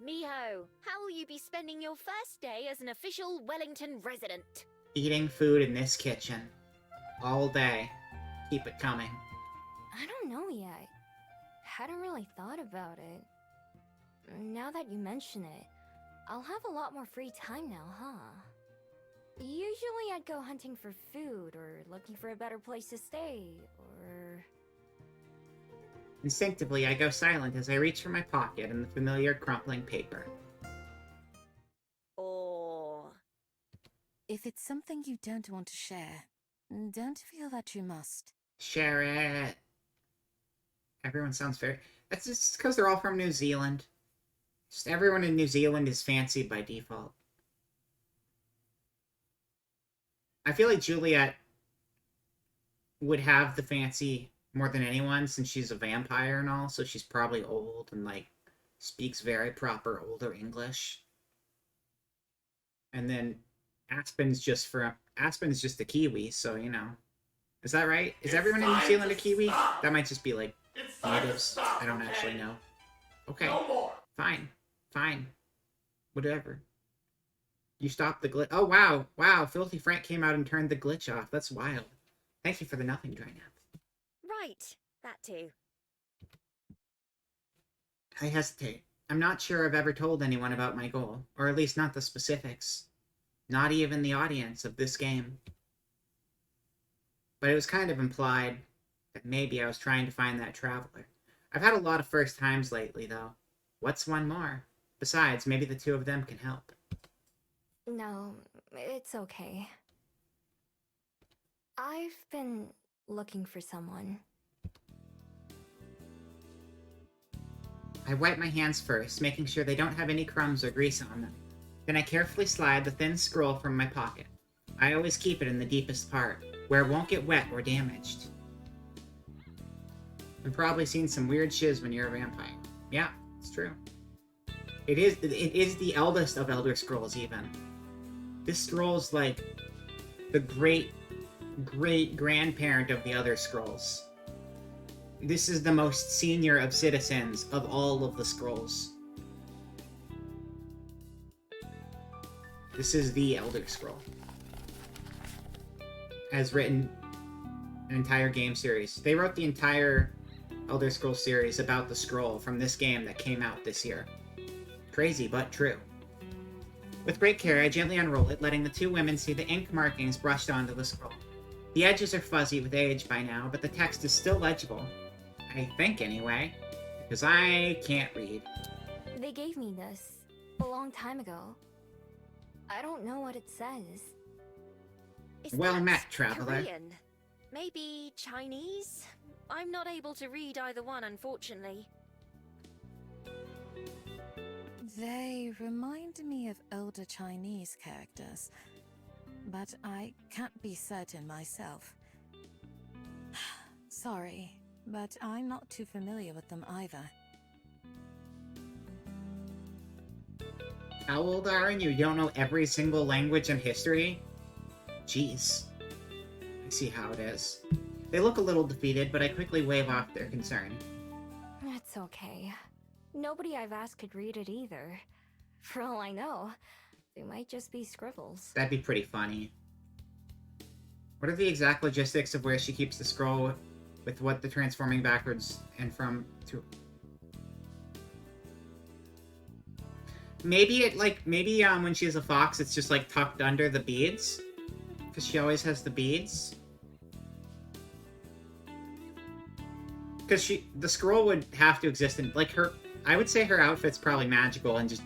Miho, how will you be spending your first day as an official Wellington resident? Eating food in this kitchen. All day. Keep it coming. I don't know yet. Hadn't really thought about it. Now that you mention it, I'll have a lot more free time now, huh? Usually I'd go hunting for food, or looking for a better place to stay, or... Instinctively, I go silent as I reach for my pocket and the familiar crumpling paper. Or... If it's something you don't want to share, don't feel that you must. Share it. Everyone sounds very... That's just because they're all from New Zealand. Just everyone in New Zealand is fancy by default. I feel like Juliet would have the fancy more than anyone since she's a vampire and all, so she's probably old and, like, speaks very proper older English. And then Aspen's just a Kiwi, so, you know. Is that right? Is everyone in New Zealand a Kiwi? That might just be, like, It's time to natives. stop. I don't actually know. Okay. No more. Fine. Whatever. You stopped the glitch. Oh, wow. Wow, Filthy Frank came out and turned the glitch off. That's wild. Thank you for the nothing, Drynap. Right, that too. I hesitate. I'm not sure I've ever told anyone about my goal, or at least not the specifics. Not even the audience of this game. But it was kind of implied that maybe I was trying to find that traveler. I've had a lot of first times lately, though. What's one more? Besides, maybe the two of them can help. No, it's okay. I've been looking for someone. I wipe my hands first, making sure they don't have any crumbs or grease on them. Then I carefully slide the thin scroll from my pocket. I always keep it in the deepest part, where it won't get wet or damaged. You've probably seen some weird shiz when you're a vampire. Yeah, it's true. It is the eldest of Elder Scrolls, even. This scroll's like the great-grandparent of the other scrolls. This is the most senior of citizens of all of the scrolls. This is the Elder Scroll. Has written an entire game series. They wrote the entire Elder Scrolls series about the scroll from this game that came out this year. Crazy, but true. With great care, I gently unroll it, letting the two women see the ink markings brushed onto the scroll. The edges are fuzzy with age by now, but the text is still legible. I think, anyway. Because I can't read. They gave me this a long time ago. I don't know what it says. Is Well that met, traveler. Korean? Maybe Chinese? I'm not able to read either one, unfortunately. They remind me of older Chinese characters, but I can't be certain myself. Sorry, but I'm not too familiar with them either. How old are you? You don't know every single language in history? Jeez. I see how it is. They look a little defeated, but I quickly wave off their concern. It's okay. Nobody I've asked could read it either. For all I know, they might just be scribbles. That'd be pretty funny. What are the exact logistics of where she keeps the scroll with what the transforming backwards and from to... Maybe when she's a fox, it's just like tucked under the beads, because she always has the beads. Because the scroll would have to exist in like her. I would say her outfit's probably magical and just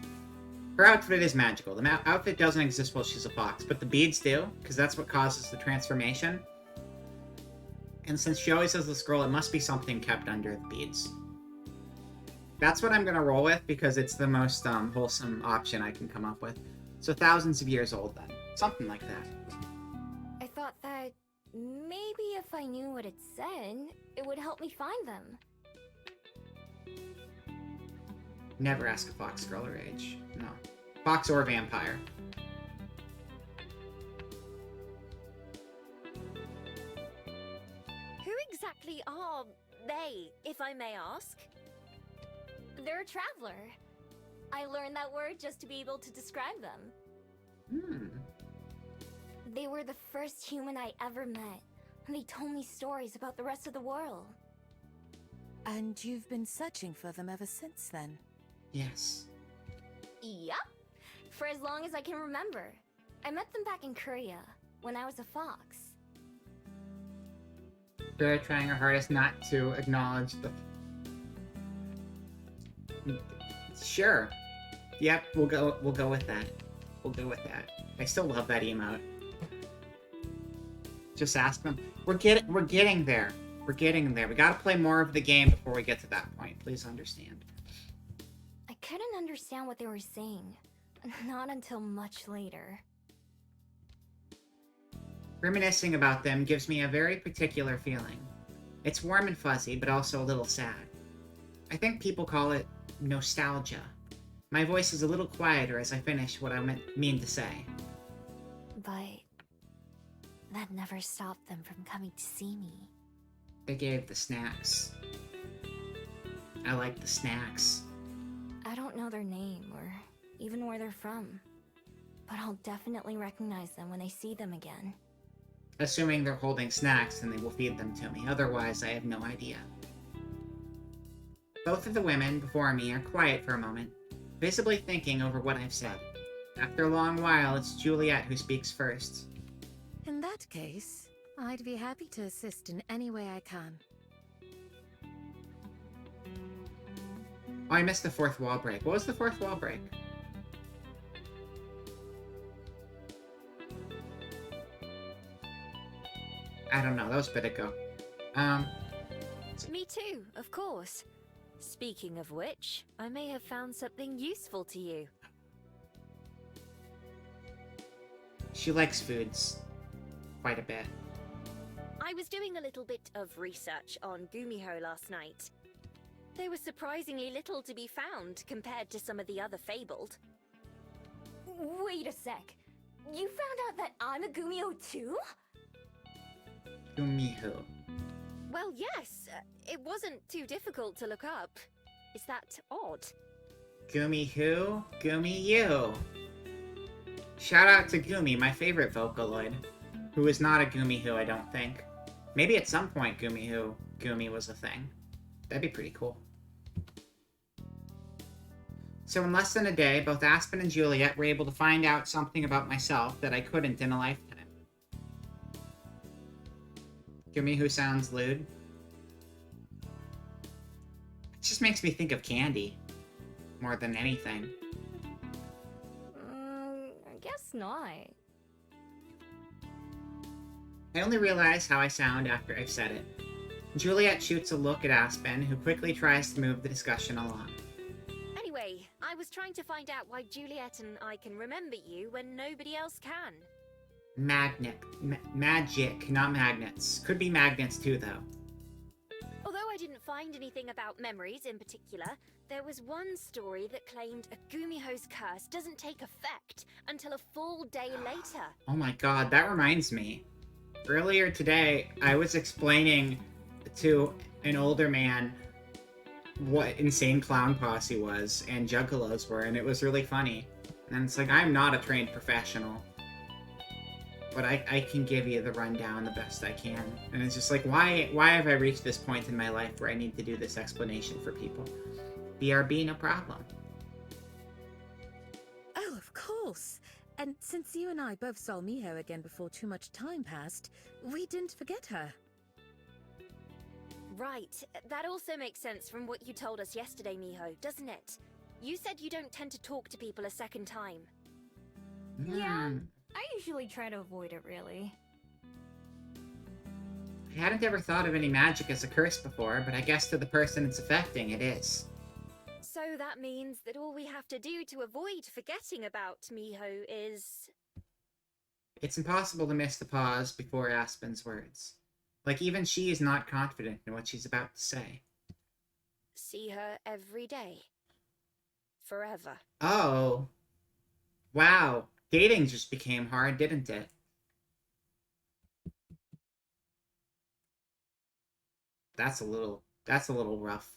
her outfit is magical. The outfit doesn't exist while she's a fox, but the beads do, because that's what causes the transformation. And since she always has the scroll, it must be something kept under the beads. That's what I'm gonna roll with, because it's the most wholesome option I can come up with. So thousands of years old then. Something like that. I thought that maybe if I knew what it said, it would help me find them. Never ask a fox girl her age. No. Fox or vampire. Who exactly are they, if I may ask? They're a traveler. I learned that word just to be able to describe them. Hmm. They were the first human I ever met, and they told me stories about the rest of the world. And you've been searching for them ever since then? Yes. Yup. For as long as I can remember. I met them back in Korea, when I was a fox. They're trying her hardest not to acknowledge the... Sure. Yep, we'll go with that. We'll go with that. I still love that emote. Just ask them. We're getting there. We're getting there. We gotta play more of the game before we get to that point. Please understand. I couldn't understand what they were saying. Not until much later. Reminiscing about them gives me a very particular feeling. It's warm and fuzzy, but also a little sad. I think people call it nostalgia. My voice is a little quieter as I finish what I mean to say. But that never stopped them from coming to see me. They gave the snacks. I like the snacks. I don't know their name or even where they're from, but I'll definitely recognize them when I see them again. Assuming they're holding snacks, then they will feed them to me. Otherwise, I have no idea. Both of the women before me are quiet for a moment, visibly thinking over what I've said. After a long while, it's Juliet who speaks first. In that case, I'd be happy to assist in any way I can. Oh, I missed the fourth wall break. What was the fourth wall break? I don't know. That was a bit ago. Me too, of course. Speaking of which, I may have found something useful to you. She likes foods. Quite a bit. I was doing a little bit of research on Gumiho last night. There was surprisingly little to be found compared to some of the other fabled. Wait a sec. You found out that I'm a Gumio too? Gumiho. Well, yes. It wasn't too difficult to look up. Is that odd? Gumi who? Gumi you. Shout out to Gumi, my favorite Vocaloid. Who is not a Gumi who, I don't think. Maybe at some point Gumi was a thing. That'd be pretty cool. So in less than a day, both Aspen and Juliet were able to find out something about myself that I couldn't in a lifetime. Gumi who sounds lewd. It just makes me think of candy. More than anything. I guess not. I only realize how I sound after I've said it. Juliet shoots a look at Aspen, who quickly tries to move the discussion along. Anyway, I was trying to find out why Juliet and I can remember you when nobody else can. Magic, not magnets. Could be magnets too, though. Although I didn't find anything about memories in particular, there was one story that claimed a Gumiho's curse doesn't take effect until a full day later. Oh my god, that reminds me. Earlier today, I was explaining to an older man what Insane Clown Posse was and Juggalos were, and it was really funny. And it's like, I'm not a trained professional, but I can give you the rundown the best I can. And it's just like, why have I reached this point in my life where I need to do this explanation for people? BRB, no problem. Oh, of course. And since you and I both saw Miho again before too much time passed, we didn't forget her. Right, that also makes sense from what you told us yesterday, Miho, doesn't it? You said you don't tend to talk to people a second time. Yeah. I usually try to avoid it, really. I hadn't ever thought of any magic as a curse before, but I guess to the person it's affecting, it is. So that means that all we have to do to avoid forgetting about Miho is... It's impossible to miss the pause before Aspen's words. Like, even she is not confident in what she's about to say. see her every day. Forever. Oh. Wow. Dating just became hard, didn't it? That's a little rough.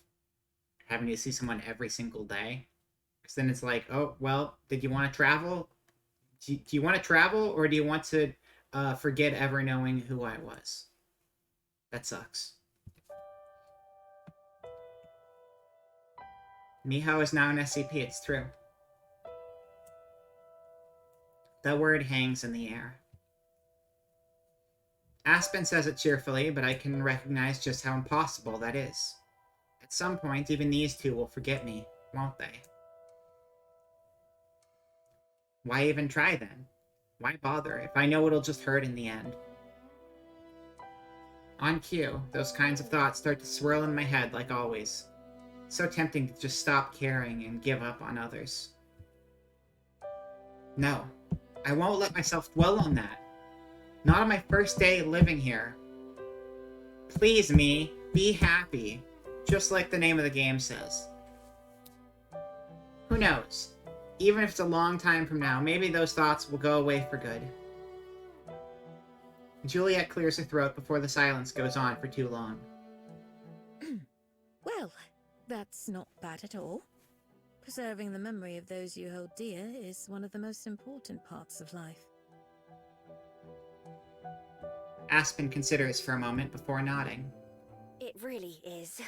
Having to see someone every single day. Because then it's like, oh, well, did you want to travel? Do you want to travel, or do you want to forget ever knowing who I was? That sucks. Miho is now an SCP, it's true. That word hangs in the air. Aspen says it cheerfully, but I can recognize just how impossible that is. At some point, even these two will forget me, won't they? Why even try then? Why bother if I know it'll just hurt in the end? On cue, those kinds of thoughts start to swirl in my head like always. So tempting to just stop caring and give up on others. No, I won't let myself dwell on that. Not on my first day living here. Please, me, be happy. Just like the name of the game says. Who knows? Even if it's a long time from now, maybe those thoughts will go away for good. Juliet clears her throat before the silence goes on for too long. Well, that's not bad at all. Preserving the memory of those you hold dear is one of the most important parts of life. Aspen considers for a moment before nodding. It really is.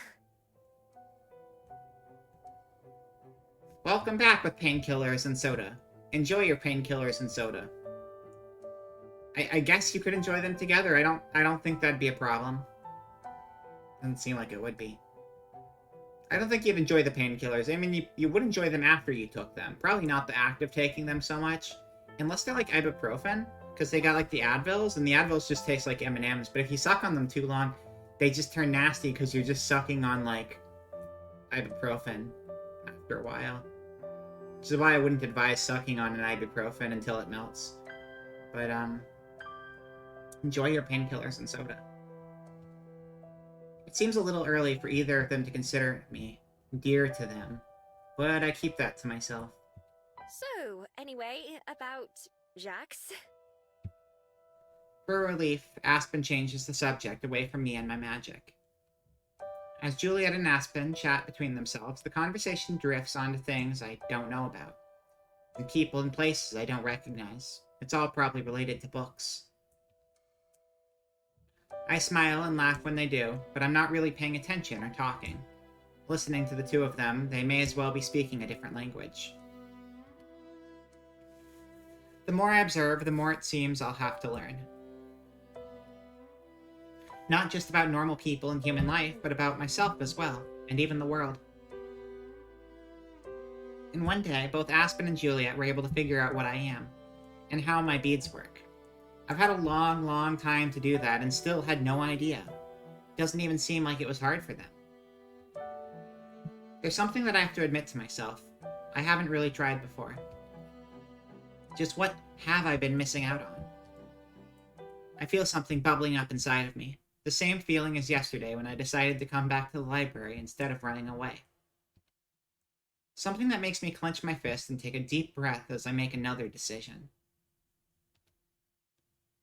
Welcome back with painkillers and soda. Enjoy your painkillers and soda. I guess you could enjoy them together. I don't think that'd be a problem. Doesn't seem like it would be. I don't think you'd enjoy the painkillers. I mean, you would enjoy them after you took them. Probably not the act of taking them so much. Unless they're like ibuprofen. Because they got like the Advils, and the Advils just taste like M&Ms. But if you suck on them too long, they just turn nasty because you're just sucking on like ibuprofen after a while. Which is why I wouldn't advise sucking on an ibuprofen until it melts. But enjoy your painkillers and soda. It seems a little early for either of them to consider me dear to them, but I keep that to myself. So, anyway, about Jax. For relief, Aspen changes the subject away from me and my magic. As Juliet and Aspen chat between themselves, the conversation drifts onto things I don't know about, and people and places I don't recognize. It's all probably related to books. I smile and laugh when they do, but I'm not really paying attention or talking. Listening to the two of them, they may as well be speaking a different language. The more I observe, the more it seems I'll have to learn. Not just about normal people and human life, but about myself as well, and even the world. And one day, both Aspen and Juliet were able to figure out what I am, and how my beads work. I've had a long, long time to do that, and still had no idea. It doesn't even seem like it was hard for them. There's something that I have to admit to myself. I haven't really tried before. Just what have I been missing out on? I feel something bubbling up inside of me. The same feeling as yesterday when I decided to come back to the library instead of running away. Something that makes me clench my fist and take a deep breath as I make another decision.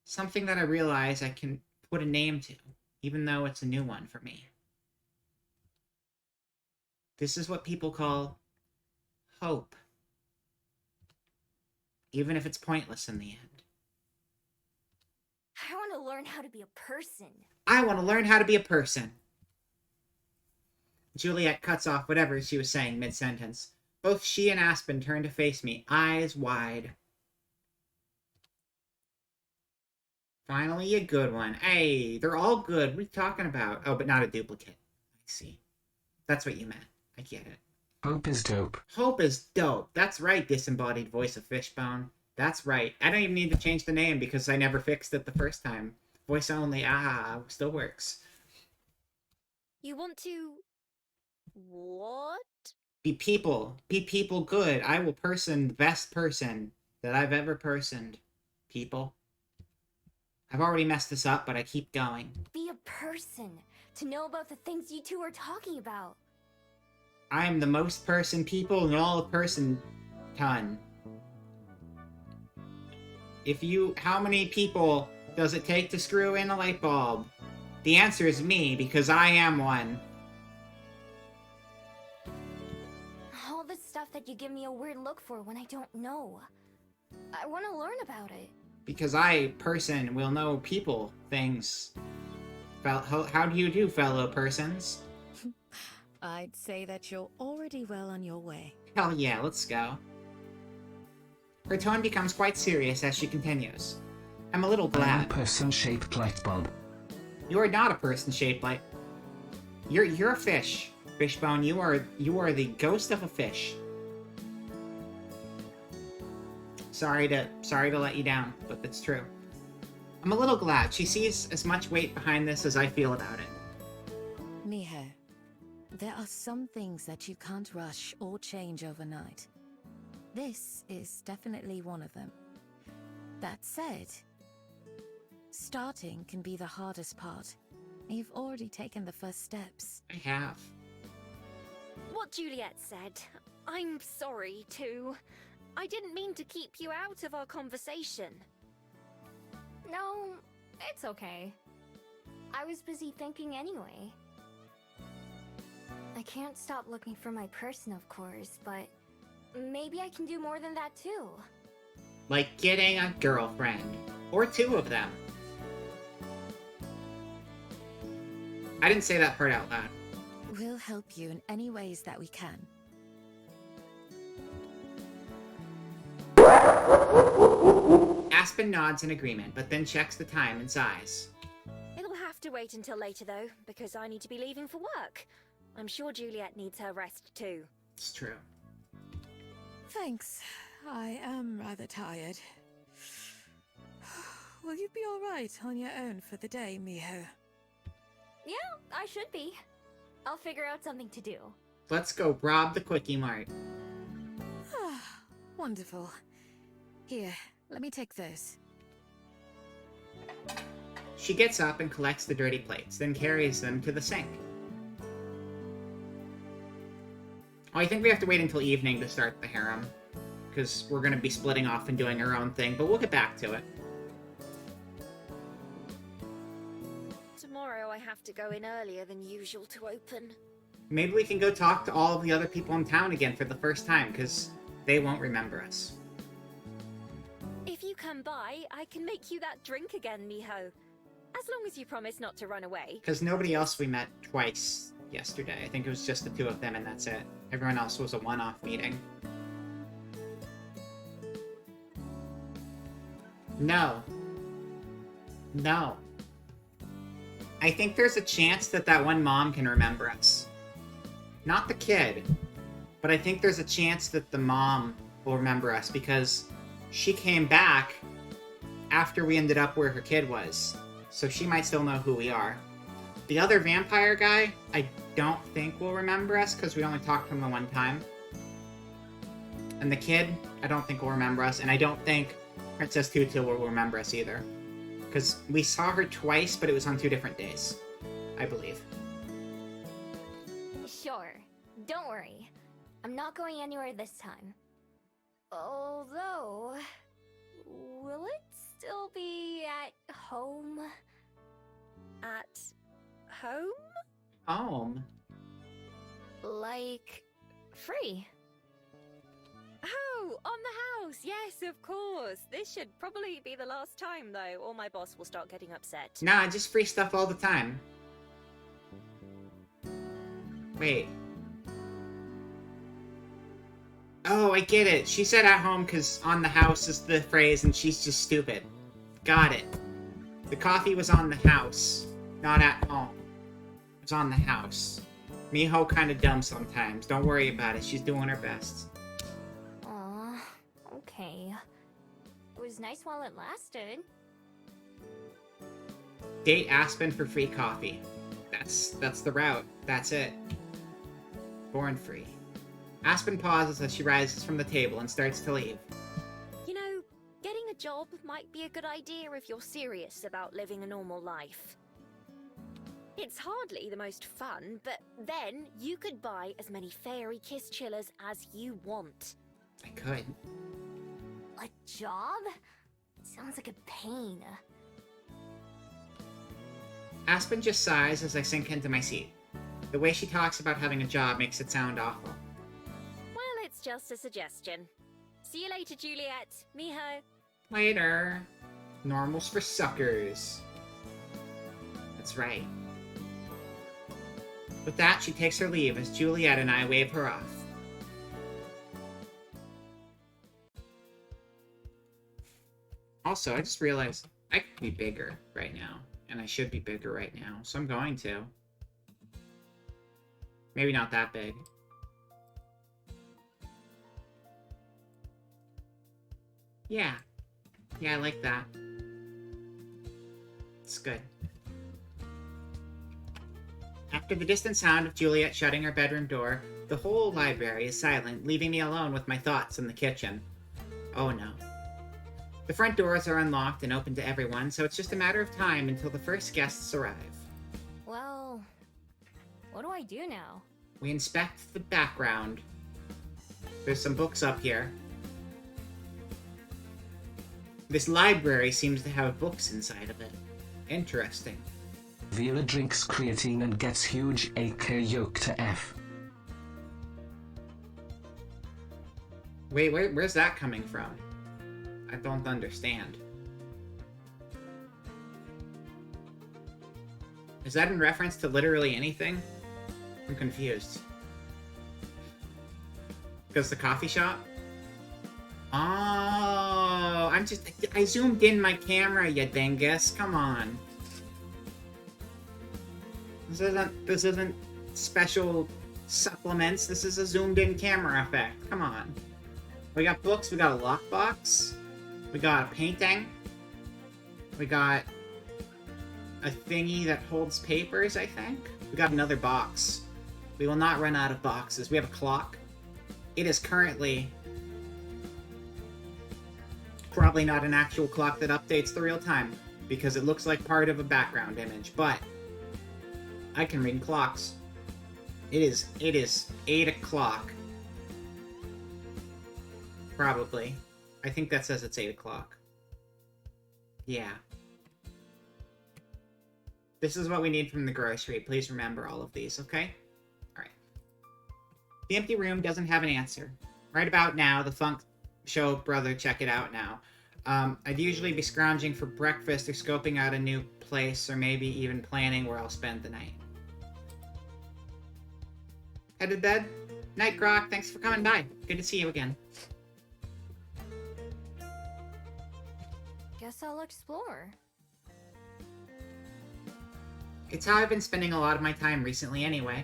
Something that I realize I can put a name to, even though it's a new one for me. This is what people call hope. Even if it's pointless in the end. I want to learn how to be a person. I want to learn how to be a person. Juliet cuts off whatever she was saying mid-sentence. Both she and Aspen turn to face me, eyes wide. Finally, a good one. Hey, they're all good. What are you talking about? Oh, but not a duplicate. I see. That's what you meant. I get it. Hope is dope. Hope is dope. That's right, disembodied voice of Fishbone. That's right. I don't even need to change the name because I never fixed it the first time. Voice only, still works. You want to... what? Be people. Be people good. I will person the best person that I've ever personed. People. I've already messed this up, but I keep going. Be a person. To know about the things you two are talking about. I am the most person people in all of person ton. How many people does it take to screw in a light bulb? The answer is me, because I am one. All this stuff that you give me a weird look for when I don't know. I want to learn about it. Because I, person, will know people, things. How do you do, fellow persons? I'd say that you're already well on your way. Hell yeah, let's go. Her tone becomes quite serious as she continues. I'm a little I am a glad. person-shaped light bulb. You are not a person-shaped like... You're a fish, Fishbone. You are the ghost of a fish. Sorry to let you down, but it's true. I'm a little glad she sees as much weight behind this as I feel about it. Miho, there are some things that you can't rush or change overnight. This is definitely one of them. That said, starting can be the hardest part. You've already taken the first steps. I have. What Juliet said. I'm sorry, too. I didn't mean to keep you out of our conversation. No, it's okay. I was busy thinking anyway. I can't stop looking for my person, of course, but maybe I can do more than that too. Like getting a girlfriend. Or two of them. I didn't say that part out loud. We'll help you in any ways that we can. Aspen nods in agreement, but then checks the time and sighs. It'll have to wait until later, though, because I need to be leaving for work. I'm sure Juliet needs her rest, too. It's true. Thanks. I am rather tired. Will you be alright on your own for the day, Miho? Yeah, I should be. I'll figure out something to do. Let's go rob the Quickie Mart. Wonderful. Here, let me take those. She gets up and collects the dirty plates, then carries them to the sink. Oh, I think we have to wait until evening to start the harem, because we're going to be splitting off and doing our own thing, but we'll get back to it. Tomorrow I have to go in earlier than usual to open. Maybe we can go talk to all of the other people in town again for the first time, because they won't remember us. If you come by, I can make you that drink again, Miho. As long as you promise not to run away. Because nobody else we met twice yesterday. I think it was just the two of them and that's it. Everyone else was a one-off meeting. No. No. I think there's a chance that that one mom can remember us. Not the kid, but I think there's a chance that the mom will remember us because she came back after we ended up where her kid was. So she might still know who we are. The other vampire guy, I don't think will remember us because we only talked to him the one time. And the kid, I don't think will remember us, and I don't think Princess Tutu will remember us either. Because we saw her twice, but it was on 2 different days, I believe. Sure. Don't worry. I'm not going anywhere this time. Although... will it still be at home? At home? Home? Like... free. Oh, on the house! Yes, of course! This should probably be the last time, though, or my boss will start getting upset. Nah, just free stuff all the time. Wait. Oh, I get it. She said at home because on the house is the phrase and she's just stupid. Got it. The coffee was on the house, not at home. It was on the house. Miho kinda dumb sometimes. Don't worry about it. She's doing her best. Aw, okay. It was nice while it lasted. Date Aspen for free coffee. That's the route. That's it. Born free. Aspen pauses as she rises from the table and starts to leave. You know, getting a job might be a good idea if you're serious about living a normal life. It's hardly the most fun, but then you could buy as many fairy kiss chillers as you want. I could. A job? Sounds like a pain. Aspen just sighs as I sink into my seat. The way she talks about having a job makes it sound awful. Well, it's just a suggestion. See you later, Juliet. Miho. Later. Normals for suckers. That's right. With that, she takes her leave as Juliet and I wave her off. Also, I just realized I could be bigger right now. And I should be bigger right now, so I'm going to. Maybe not that big. Yeah. Yeah, I like that. It's good. After the distant sound of Juliet shutting her bedroom door, the whole library is silent, leaving me alone with my thoughts in the kitchen. Oh no. The front doors are unlocked and open to everyone, so it's just a matter of time until the first guests arrive. Well... what do I do now? We inspect the background. There's some books up here. This library seems to have books inside of it. Interesting. Vila drinks creatine and gets huge AK yolk to F. Wait, where's that coming from? I don't understand. Is that in reference to literally anything? I'm confused. Because the coffee shop? Oh, I zoomed in my camera, you dingus. Come on. This isn't special supplements. This is a zoomed in camera effect. Come on. We got books, we got a lockbox, we got a painting, we got a thingy that holds papers, I think. We got another box. We will not run out of boxes. We have a clock. It is currently probably not an actual clock that updates the real time because it looks like part of a background image, but I can read clocks. It is 8 o'clock. Probably. I think that says it's 8 o'clock. Yeah. This is what we need from the grocery. Please remember all of these, okay? Alright. The empty room doesn't have an answer. Right about now, the funk show brother check it out now. I'd usually be scrounging for breakfast or scoping out a new place or maybe even planning where I'll spend the night. Head to bed? Night, Grok. Thanks for coming by. Good to see you again. Guess I'll explore. It's how I've been spending a lot of my time recently anyway.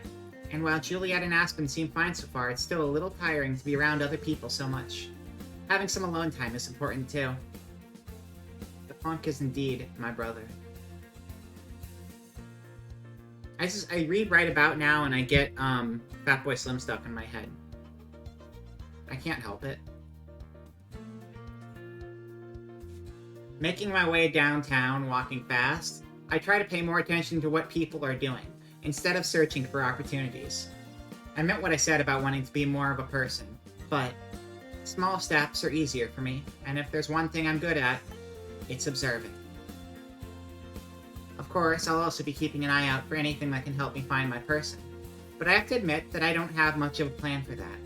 And while Juliet and Aspen seem fine so far, it's still a little tiring to be around other people so much. Having some alone time is important too. The funk is indeed my brother. I read right about now and I get Fatboy Slim stuck in my head. I can't help it. Making my way downtown, walking fast, I try to pay more attention to what people are doing, instead of searching for opportunities. I meant what I said about wanting to be more of a person, but small steps are easier for me, and if there's one thing I'm good at, it's observing. Of course, I'll also be keeping an eye out for anything that can help me find my person, but I have to admit that I don't have much of a plan for that.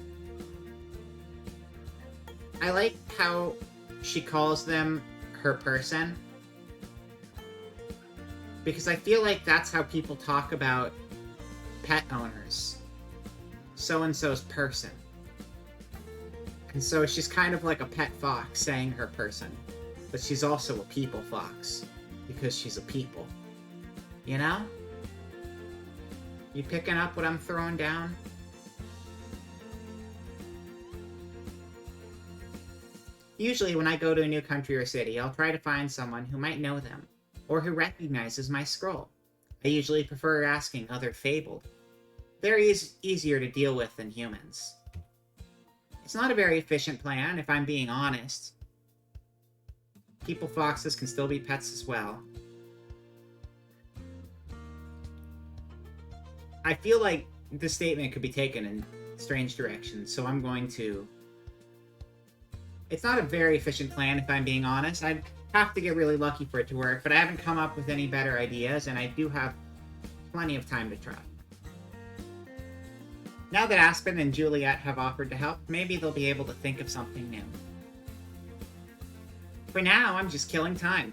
I like how she calls them her person, because I feel like that's how people talk about pet owners. So-and-so's person. And so she's kind of like a pet fox saying her person, but she's also a people fox, because she's a people. You know? You picking up what I'm throwing down? Usually when I go to a new country or city, I'll try to find someone who might know them, or who recognizes my scroll. I usually prefer asking other Fabled. They're easier to deal with than humans. It's not a very efficient plan, if I'm being honest. People foxes can still be pets as well. I feel like this statement could be taken in strange directions, so I'm going to... It's not a very efficient plan, if I'm being honest. I'd have to get really lucky for it to work, but I haven't come up with any better ideas, and I do have plenty of time to try. Now that Aspen and Juliet have offered to help, maybe they'll be able to think of something new. For now, I'm just killing time.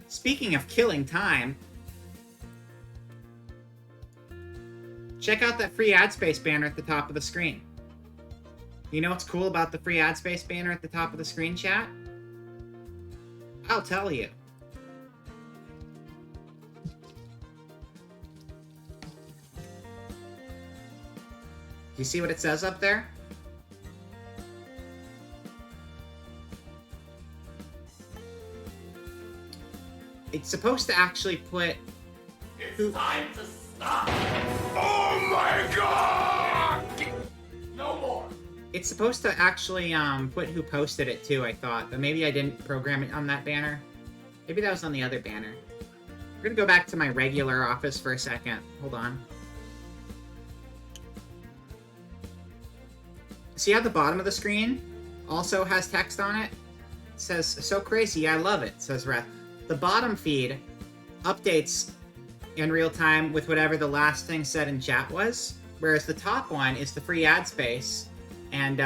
Speaking of killing time, check out that free ad space banner at the top of the screen. You know what's cool about the free ad space banner at the top of the screen, chat? I'll tell you. Do you see what it says up there? It's supposed to actually put... It's time to stop! Oh my god! No more! It's supposed to actually put who posted it too, I thought, but maybe I didn't program it on that banner. Maybe that was on the other banner. We're gonna go back to my regular office for a second. Hold on. See how the bottom of the screen also has text on it? It says, "So crazy, I love it," says Reth. The bottom feed updates in real time with whatever the last thing said in chat was, whereas the top one is the free ad space, and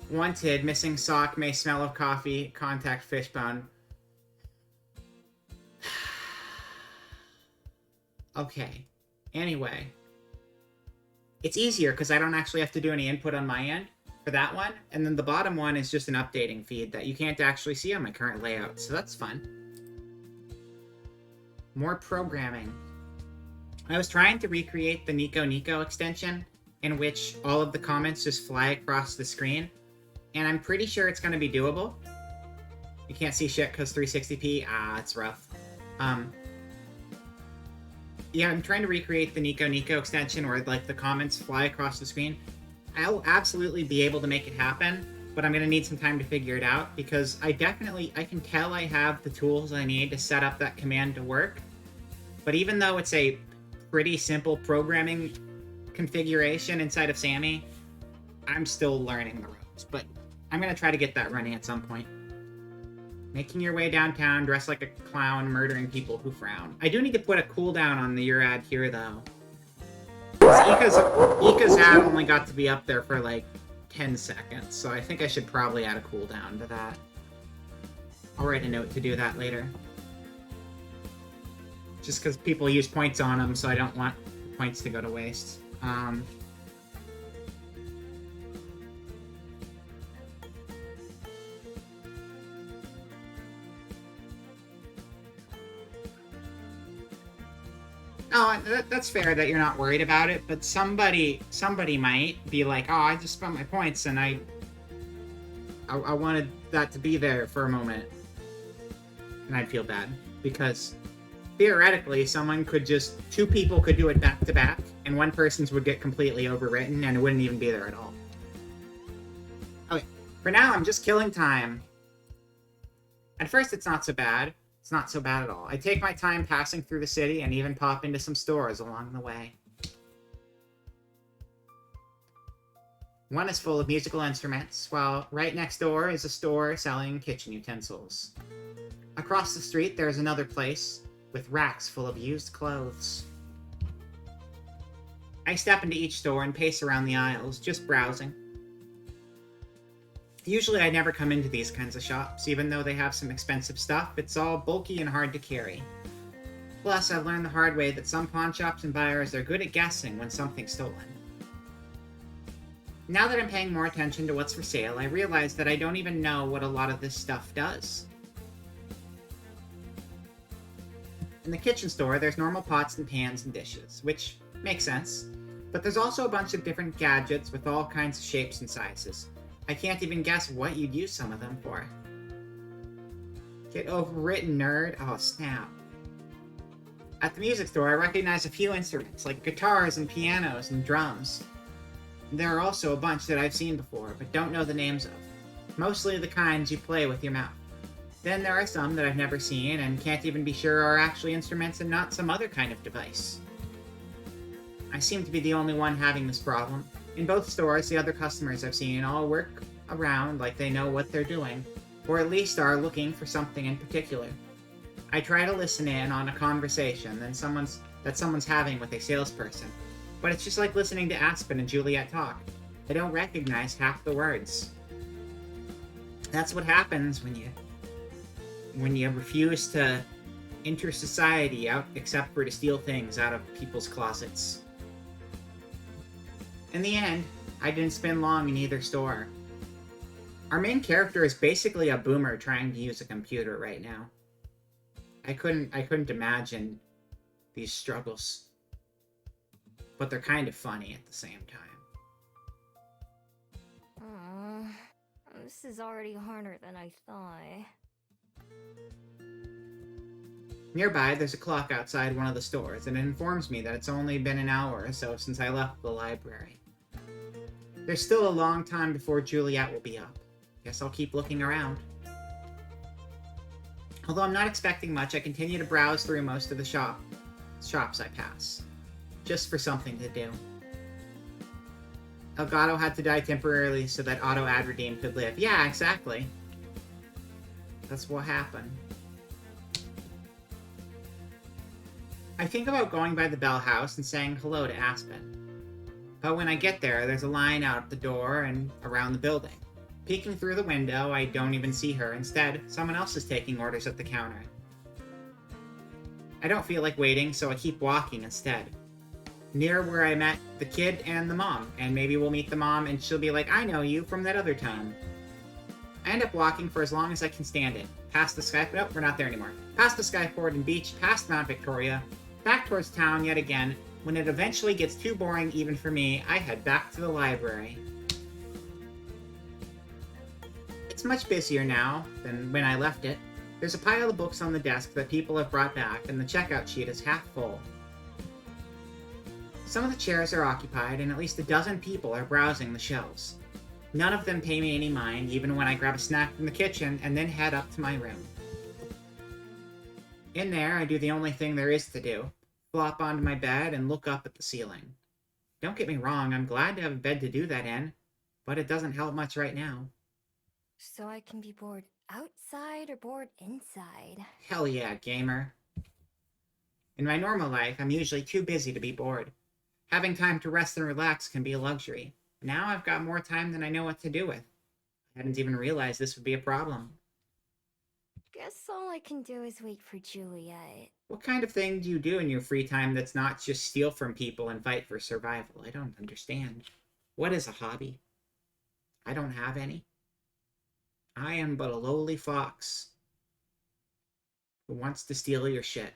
wanted, missing sock, may smell of coffee, contact Fishbone. Okay. Anyway. It's easier because I don't actually have to do any input on my end for that one. And then the bottom one is just an updating feed that you can't actually see on my current layout. So that's fun. More programming. I was trying to recreate the Nico Nico extension in which all of the comments just fly across the screen. And I'm pretty sure it's going to be doable. You can't see shit because 360p. It's rough. Yeah, I'm trying to recreate the Nico Nico extension where, like, the comments fly across the screen. I'll absolutely be able to make it happen, but I'm going to need some time to figure it out, because I can tell I have the tools I need to set up that command to work. But even though it's a pretty simple programming configuration inside of Sammy, I'm still learning the ropes. But I'm going to try to get that running at some point. Making your way downtown, dressed like a clown, murdering people who frown. I do need to put a cooldown on your ad here, though. Ika's ad only got to be up there for like 10 seconds, so I think I should probably add a cooldown to that. I'll write a note to do that later. Just because people use points on them, so I don't want points to go to waste. Oh, that's fair that you're not worried about it, but somebody might be like, oh, I just spent my points and I wanted that to be there for a moment. And I'd feel bad, because theoretically two people could do it back to back, and one person's would get completely overwritten and it wouldn't even be there at all. Okay, for now I'm just killing time. At first, it's not so bad. It's not so bad at all. I take my time passing through the city and even pop into some stores along the way. One is full of musical instruments, while right next door is a store selling kitchen utensils. Across the street, there is another place with racks full of used clothes. I step into each store and pace around the aisles, just browsing. Usually I never come into these kinds of shops, even though they have some expensive stuff. It's all bulky and hard to carry. Plus, I've learned the hard way that some pawn shops and buyers are good at guessing when something's stolen. Now that I'm paying more attention to what's for sale, I realize that I don't even know what a lot of this stuff does. In the kitchen store, there's normal pots and pans and dishes, which makes sense. But there's also a bunch of different gadgets with all kinds of shapes and sizes. I can't even guess what you'd use some of them for. Get over it, nerd. Oh, snap. At the music store, I recognize a few instruments, like guitars and pianos and drums. There are also a bunch that I've seen before, but don't know the names of. Mostly the kinds you play with your mouth. Then there are some that I've never seen and can't even be sure are actually instruments and not some other kind of device. I seem to be the only one having this problem. In both stores, the other customers I've seen all work around like they know what they're doing, or at least are looking for something in particular. I try to listen in on a conversation that someone's having with a salesperson, but it's just like listening to Aspen and Juliet talk. I don't recognize half the words. That's what happens when you refuse to enter society out except for to steal things out of people's closets. In the end, I didn't spend long in either store. Our main character is basically a boomer trying to use a computer right now. I couldn't imagine these struggles. But they're kind of funny at the same time. This is already harder than I thought. Nearby, there's a clock outside one of the stores, and it informs me that it's only been an hour or so since I left the library. There's still a long time before Juliet will be up. Guess I'll keep looking around. Although I'm not expecting much, I continue to browse through most of the shops I pass, just for something to do. Elgato had to die temporarily so that Auto Ad Redeem could live. Yeah, exactly. That's what happened. I think about going by the Bell House and saying hello to Aspen. But when I get there, there's a line out the door and around the building. Peeking through the window, I don't even see her. Instead, someone else is taking orders at the counter. I don't feel like waiting, so I keep walking instead. Near where I met the kid and the mom, and maybe we'll meet the mom and she'll be like, I know you from that other time. I end up walking for as long as I can stand it. Past the Skyport, nope, we're not there anymore. Past the Skyport and beach, past Mount Victoria, back towards town yet again. When it eventually gets too boring even for me, I head back to the library. It's much busier now than when I left it. There's a pile of books on the desk that people have brought back, and the checkout sheet is half full. Some of the chairs are occupied, and at least a dozen people are browsing the shelves. None of them pay me any mind, even when I grab a snack from the kitchen and then head up to my room. In there, I do the only thing there is to do. Flop onto my bed and look up at the ceiling. Don't get me wrong, I'm glad to have a bed to do that in, but it doesn't help much right now. So I can be bored outside or bored inside? Hell yeah, gamer. In my normal life, I'm usually too busy to be bored. Having time to rest and relax can be a luxury. Now I've got more time than I know what to do with. I hadn't even realized this would be a problem. Guess all I can do is wait for Juliet. What kind of thing do you do in your free time that's not just steal from people and fight for survival? I don't understand. What is a hobby? I don't have any. I am but a lowly fox who wants to steal your shit.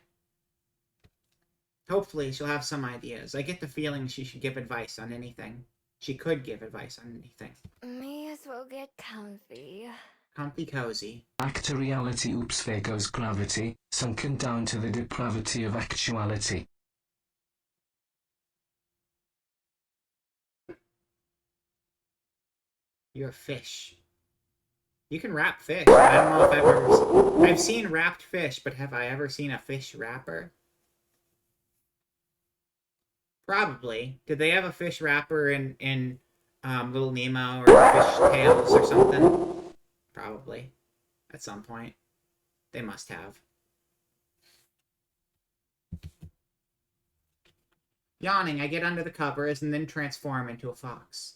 Hopefully she'll have some ideas. I get the feeling she should give advice on anything. She could give advice on anything. May as well get comfy. Comfy cozy. Back to reality. Oops, there goes gravity, sunken down to the depravity of actuality. You're a fish. You can wrap fish. I don't know if I've seen wrapped fish, but have I ever seen a fish wrapper? Probably. Did they have a fish wrapper in Little Nemo or Fish Tales or something? Probably. At some point. They must have. Yawning, I get under the covers and then transform into a fox.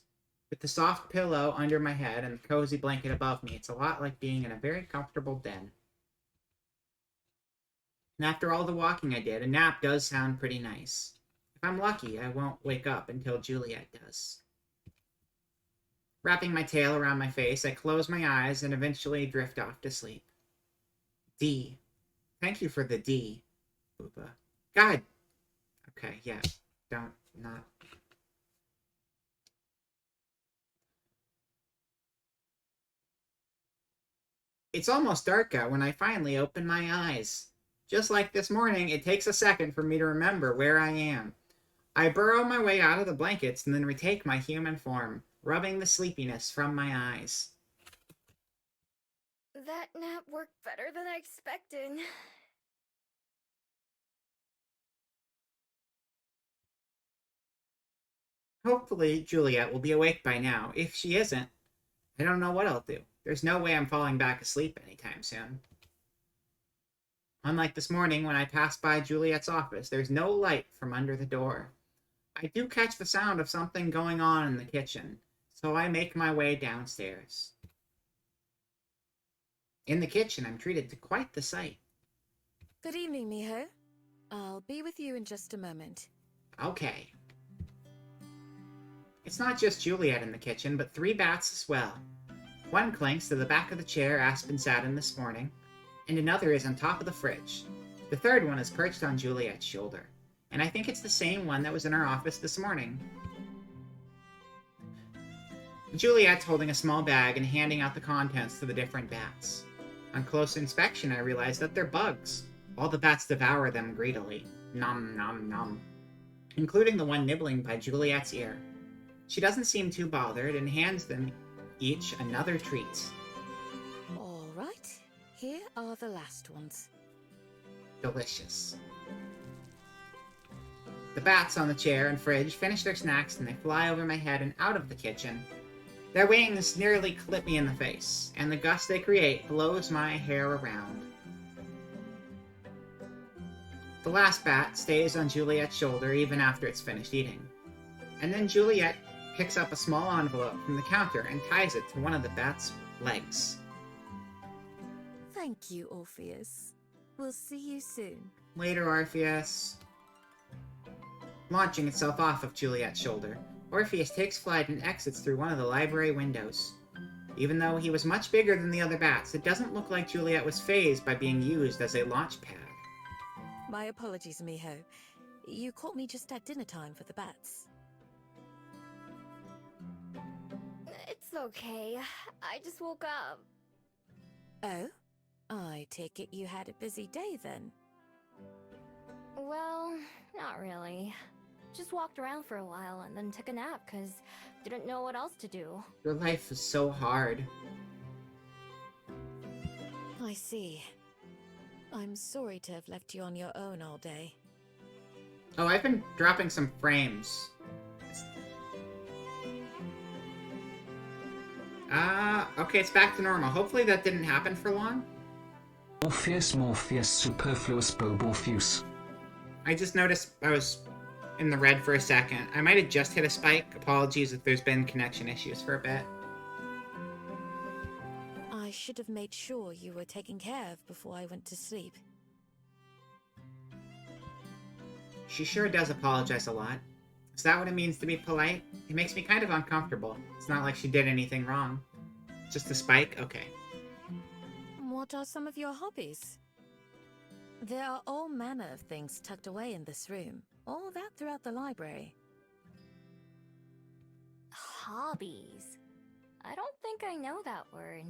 With the soft pillow under my head and the cozy blanket above me, it's a lot like being in a very comfortable den. And after all the walking I did, a nap does sound pretty nice. If I'm lucky, I won't wake up until Juliet does. Wrapping my tail around my face, I close my eyes and eventually drift off to sleep. D. Thank you for the D, Booba. God! Okay, yeah. Not... It's almost dark out when I finally open my eyes. Just like this morning, it takes a second for me to remember where I am. I burrow my way out of the blankets and then retake my human form, rubbing the sleepiness from my eyes. That nap worked better than I expected. Hopefully, Juliet will be awake by now. If she isn't, I don't know what I'll do. There's no way I'm falling back asleep anytime soon. Unlike this morning when I passed by Juliet's office, there's no light from under the door. I do catch the sound of something going on in the kitchen, so I make my way downstairs. In the kitchen, I'm treated to quite the sight. Good evening, Miho. I'll be with you in just a moment. Okay. It's not just Juliet in the kitchen, but 3 bats as well. One clings to the back of the chair Aspen sat in this morning, and another is on top of the fridge. The third one is perched on Juliet's shoulder, and I think it's the same one that was in our office this morning. Juliet's holding a small bag and handing out the contents to the different bats. On close inspection, I realize that they're bugs. All the bats devour them greedily. Nom nom nom. Including the one nibbling by Juliet's ear. She doesn't seem too bothered and hands them each another treat. All right, here are the last ones. Delicious. The bats on the chair and fridge finish their snacks and they fly over my head and out of the kitchen. Their wings nearly clip me in the face, and the gust they create blows my hair around. The last bat stays on Juliet's shoulder even after it's finished eating. And then Juliet picks up a small envelope from the counter and ties it to one of the bat's legs. Thank you, Orpheus. We'll see you soon. Later, Orpheus. Launching itself off of Juliet's shoulder, Orpheus takes flight and exits through one of the library windows. Even though he was much bigger than the other bats, it doesn't look like Juliet was fazed by being used as a launch pad. My apologies, Miho. You caught me just at dinner time for the bats. It's okay. I just woke up. Oh? I take it you had a busy day then? Well, not really. Just walked around for a while and then took a nap because didn't know what else to do. Your life is so hard. I see. I'm sorry to have left you on your own all day. Oh, I've been dropping some frames. Okay, it's back to normal. Hopefully that didn't happen for long. Morpheus, Morpheus, superfluous Boborpheus. I just noticed I was in the red for a second. I might have just hit a spike. Apologies if there's been connection issues for a bit. I should have made sure you were taken care of before I went to sleep. She sure does apologize a lot. Is that what it means to be polite? It makes me kind of uncomfortable. It's not like she did anything wrong. Just a spike? Okay. What are some of your hobbies? There are all manner of things tucked away in this room. All that throughout the library. Hobbies? I don't think I know that word.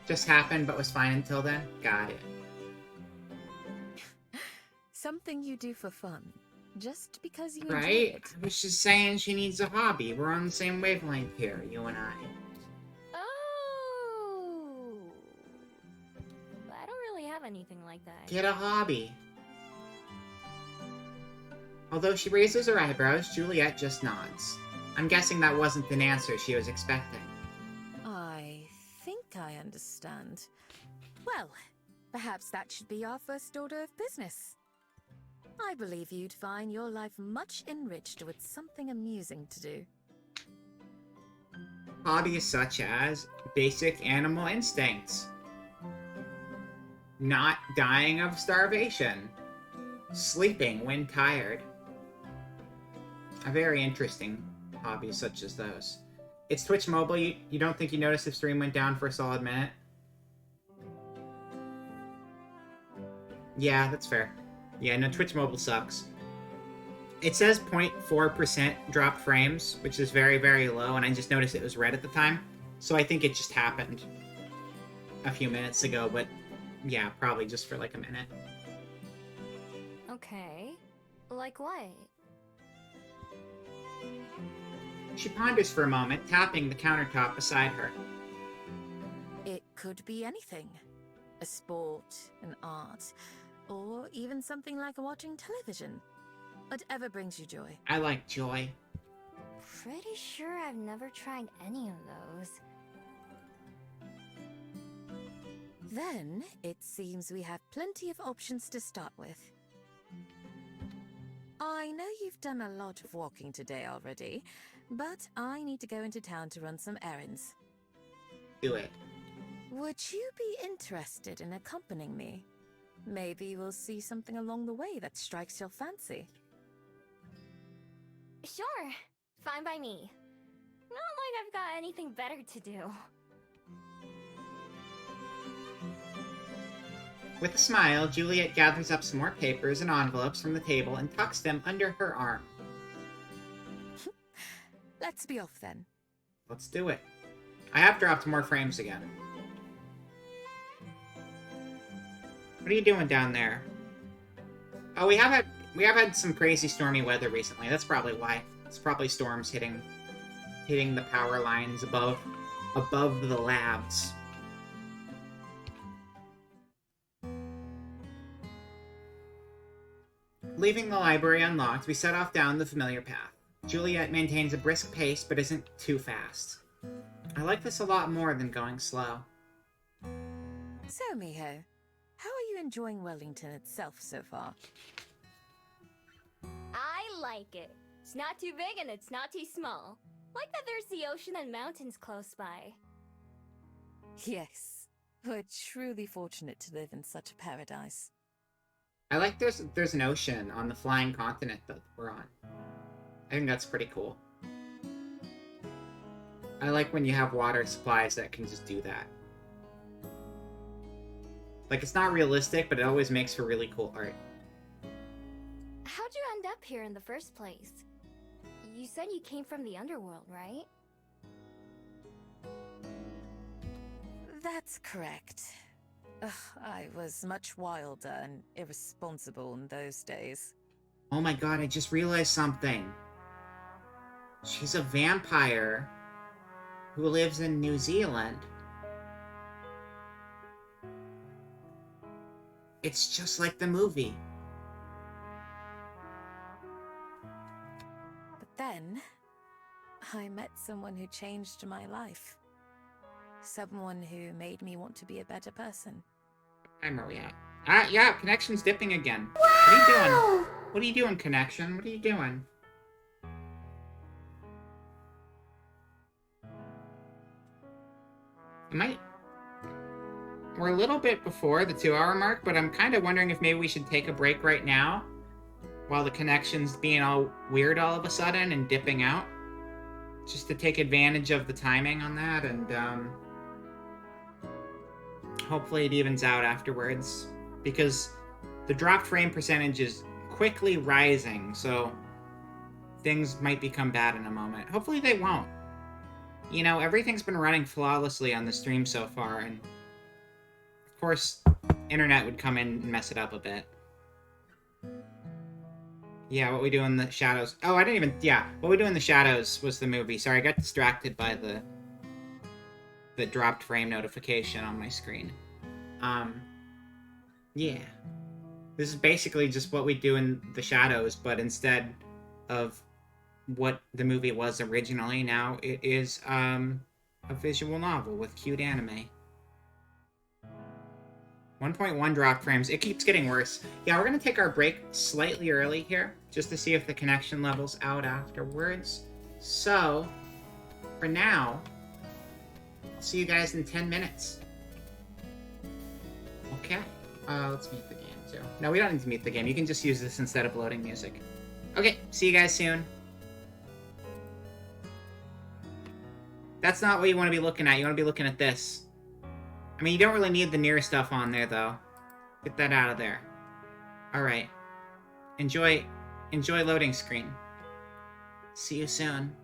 Just happened but was fine until then? Got it. Something you do for fun. just because you enjoy Right? it. I was just saying she needs a hobby. We're on the same wavelength here, you and I. Oh. I don't really have anything like that. Get a hobby. Although she raises her eyebrows, Juliet just nods. I'm guessing that wasn't an answer she was expecting. I think I understand. Well, perhaps that should be our first order of business. I believe you'd find your life much enriched with something amusing to do. Hobbies such as basic animal instincts, not dying of starvation, sleeping when tired. A very interesting hobby such as those. It's Twitch Mobile. You don't think you noticed if stream went down for a solid minute? Yeah, that's fair. Yeah, no, Twitch Mobile sucks. It says 0.4% drop frames, which is very, very low, and I just noticed it was red at the time. So I think it just happened a few minutes ago, but yeah, probably just for like a minute. Okay. Like what? She ponders for a moment, tapping the countertop beside her. It could be anything. A sport, an art, or even something like watching television. Whatever brings you joy. I like joy. Pretty sure I've never tried any of those. Then, it seems we have plenty of options to start with. I know you've done a lot of walking today already, but I need to go into town to run some errands. Do it. Would you be interested in accompanying me? Maybe we'll see something along the way that strikes your fancy. Sure. Fine by me. Not like I've got anything better to do. With a smile, Juliet gathers up some more papers and envelopes from the table and tucks them under her arm. Let's be off then. Let's do it. I have dropped more frames again. What are you doing down there? Oh, we have had some crazy stormy weather recently. That's probably why. It's probably storms hitting the power lines above the labs. Leaving the library unlocked, we set off down the familiar path. Juliet maintains a brisk pace, but isn't too fast. I like this a lot more than going slow. So, Miho, how are you enjoying Wellington itself so far? I like it. It's not too big and it's not too small. Like that there's the ocean and mountains close by. Yes, we're truly fortunate to live in such a paradise. I like there's an ocean on the flying continent that we're on. I think that's pretty cool. I like when you have water supplies that can just do that. Like, it's not realistic, but it always makes for really cool art. How'd you end up here in the first place? You said you came from the underworld, right? That's correct. Ugh, I was much wilder and irresponsible in those days. Oh my god, I just realized something. She's a vampire who lives in New Zealand. It's just like the movie. But then, I met someone who changed my life. Someone who made me want to be a better person. Hi, Maria. Yeah, connection's dipping again. What are you doing? What are you doing, connection? What are you doing? We're a little bit before the 2-hour mark, but I'm kind of wondering if maybe we should take a break right now while the connection's being all weird all of a sudden and dipping out. Just to take advantage of the timing on that, and hopefully it evens out afterwards. Because the dropped frame percentage is quickly rising, so things might become bad in a moment. Hopefully they won't. You know, everything's been running flawlessly on the stream so far, and of course, internet would come in and mess it up a bit. Yeah, What We Do in the Shadows. Oh, I didn't even... Yeah, What We Do in the Shadows was the movie. Sorry, I got distracted by the dropped frame notification on my screen. Yeah. This is basically just What We Do in the Shadows, but instead of what the movie was originally, now it is, a visual novel with cute anime. 1.1 drop frames. It keeps getting worse. Yeah, we're gonna take our break slightly early here, just to see if the connection level's out afterwards. So, for now, I'll see you guys in 10 minutes. Okay. Let's mute the game, too. No, we don't need to mute the game. You can just use this instead of loading music. Okay, see you guys soon. That's not what you want to be looking at. You want to be looking at this. I mean, you don't really need the near stuff on there, though. Get that out of there. Alright. Enjoy loading screen. See you soon.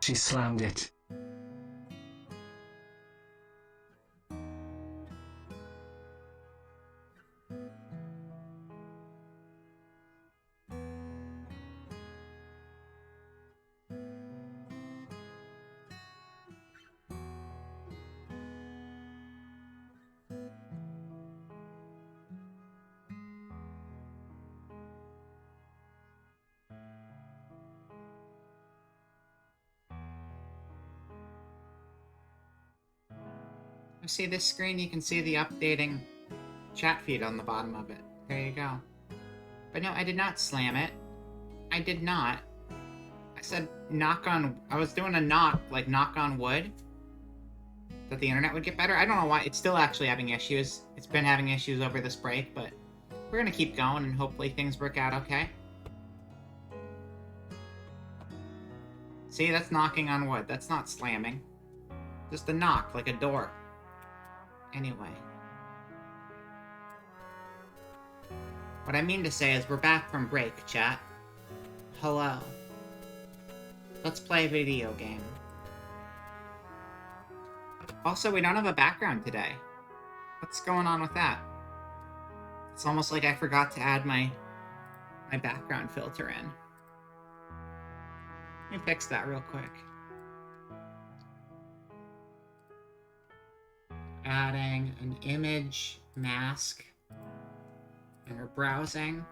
She slammed it. See this screen? You can see the updating chat feed on the bottom of it. There you go. But no, I did not slam it. I did not. I said knock on... I was doing a knock, like knock on wood. That the internet would get better. I don't know why. It's still actually having issues. It's been having issues over this break, but we're gonna keep going and hopefully things work out okay. See, that's knocking on wood. That's not slamming. Just a knock, like a door. Anyway. What I mean to say is we're back from break, chat. Hello. Let's play a video game. Also, we don't have a background today. What's going on with that? It's almost like I forgot to add my background filter in. Let me fix that real quick. Adding an image mask, and we're browsing.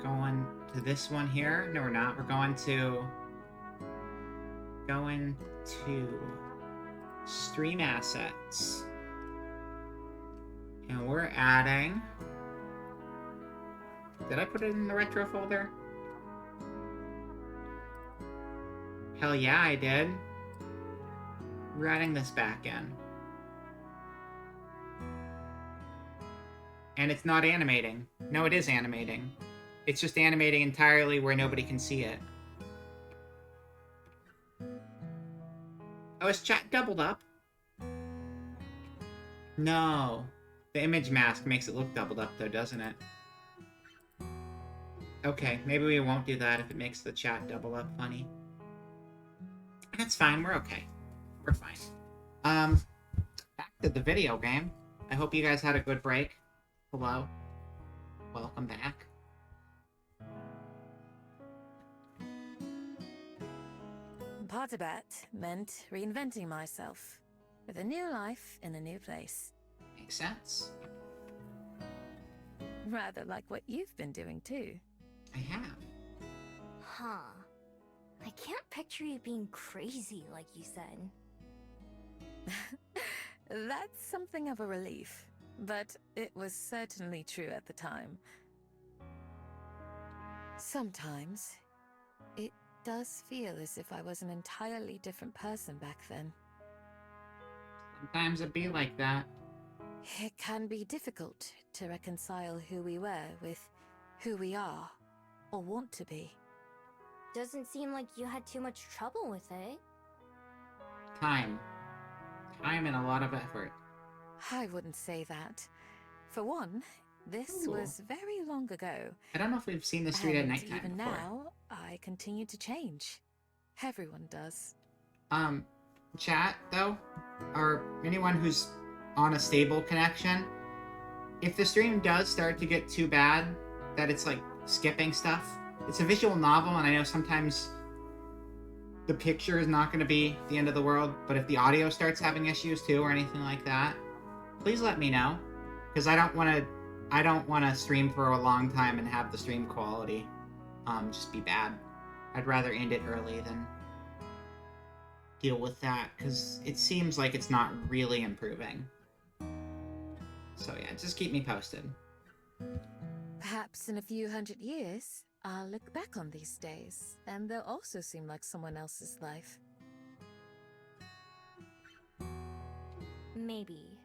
Going to this one here. No, we're not. We're going to stream assets, and we're adding. Did I put it in the retro folder? Hell yeah, I did. We're adding this back in. And it's not animating. No, it is animating. It's just animating entirely where nobody can see it. Oh, is chat doubled up? No. The image mask makes it look doubled up though, doesn't it? Okay, maybe we won't do that if it makes the chat double up funny. That's fine, we're okay. We're fine. Back to the video game. I hope you guys had a good break. Hello. Welcome back. Partabat meant reinventing myself, with a new life in a new place. Makes sense. Rather like what you've been doing too. I have. Huh. I can't picture you being crazy like you said. That's something of a relief, but it was certainly true at the time. Sometimes, it does feel as if I was an entirely different person back then. Sometimes it be like that. It can be difficult to reconcile who we were with who we are, or want to be. Doesn't seem like you had too much trouble with it. Time. Time and a lot of effort. I wouldn't say that. For one, this Ooh. was very long ago. I don't know if we've seen the street at And nighttime even before. now, I continue to change. Everyone does. Chat, though, or anyone who's on a stable connection, if the stream does start to get too bad that it's like skipping stuff, it's a visual novel, and I know sometimes the picture is not going to be the end of the world, but if the audio starts having issues too or anything like that, please let me know, because I don't want to stream for a long time and have the stream quality just be bad. I'd rather end it early than deal with that, because it seems like it's not really improving. So yeah, just keep me posted. Perhaps in a few hundred years, I'll look back on these days, and they'll also seem like someone else's life. Maybe.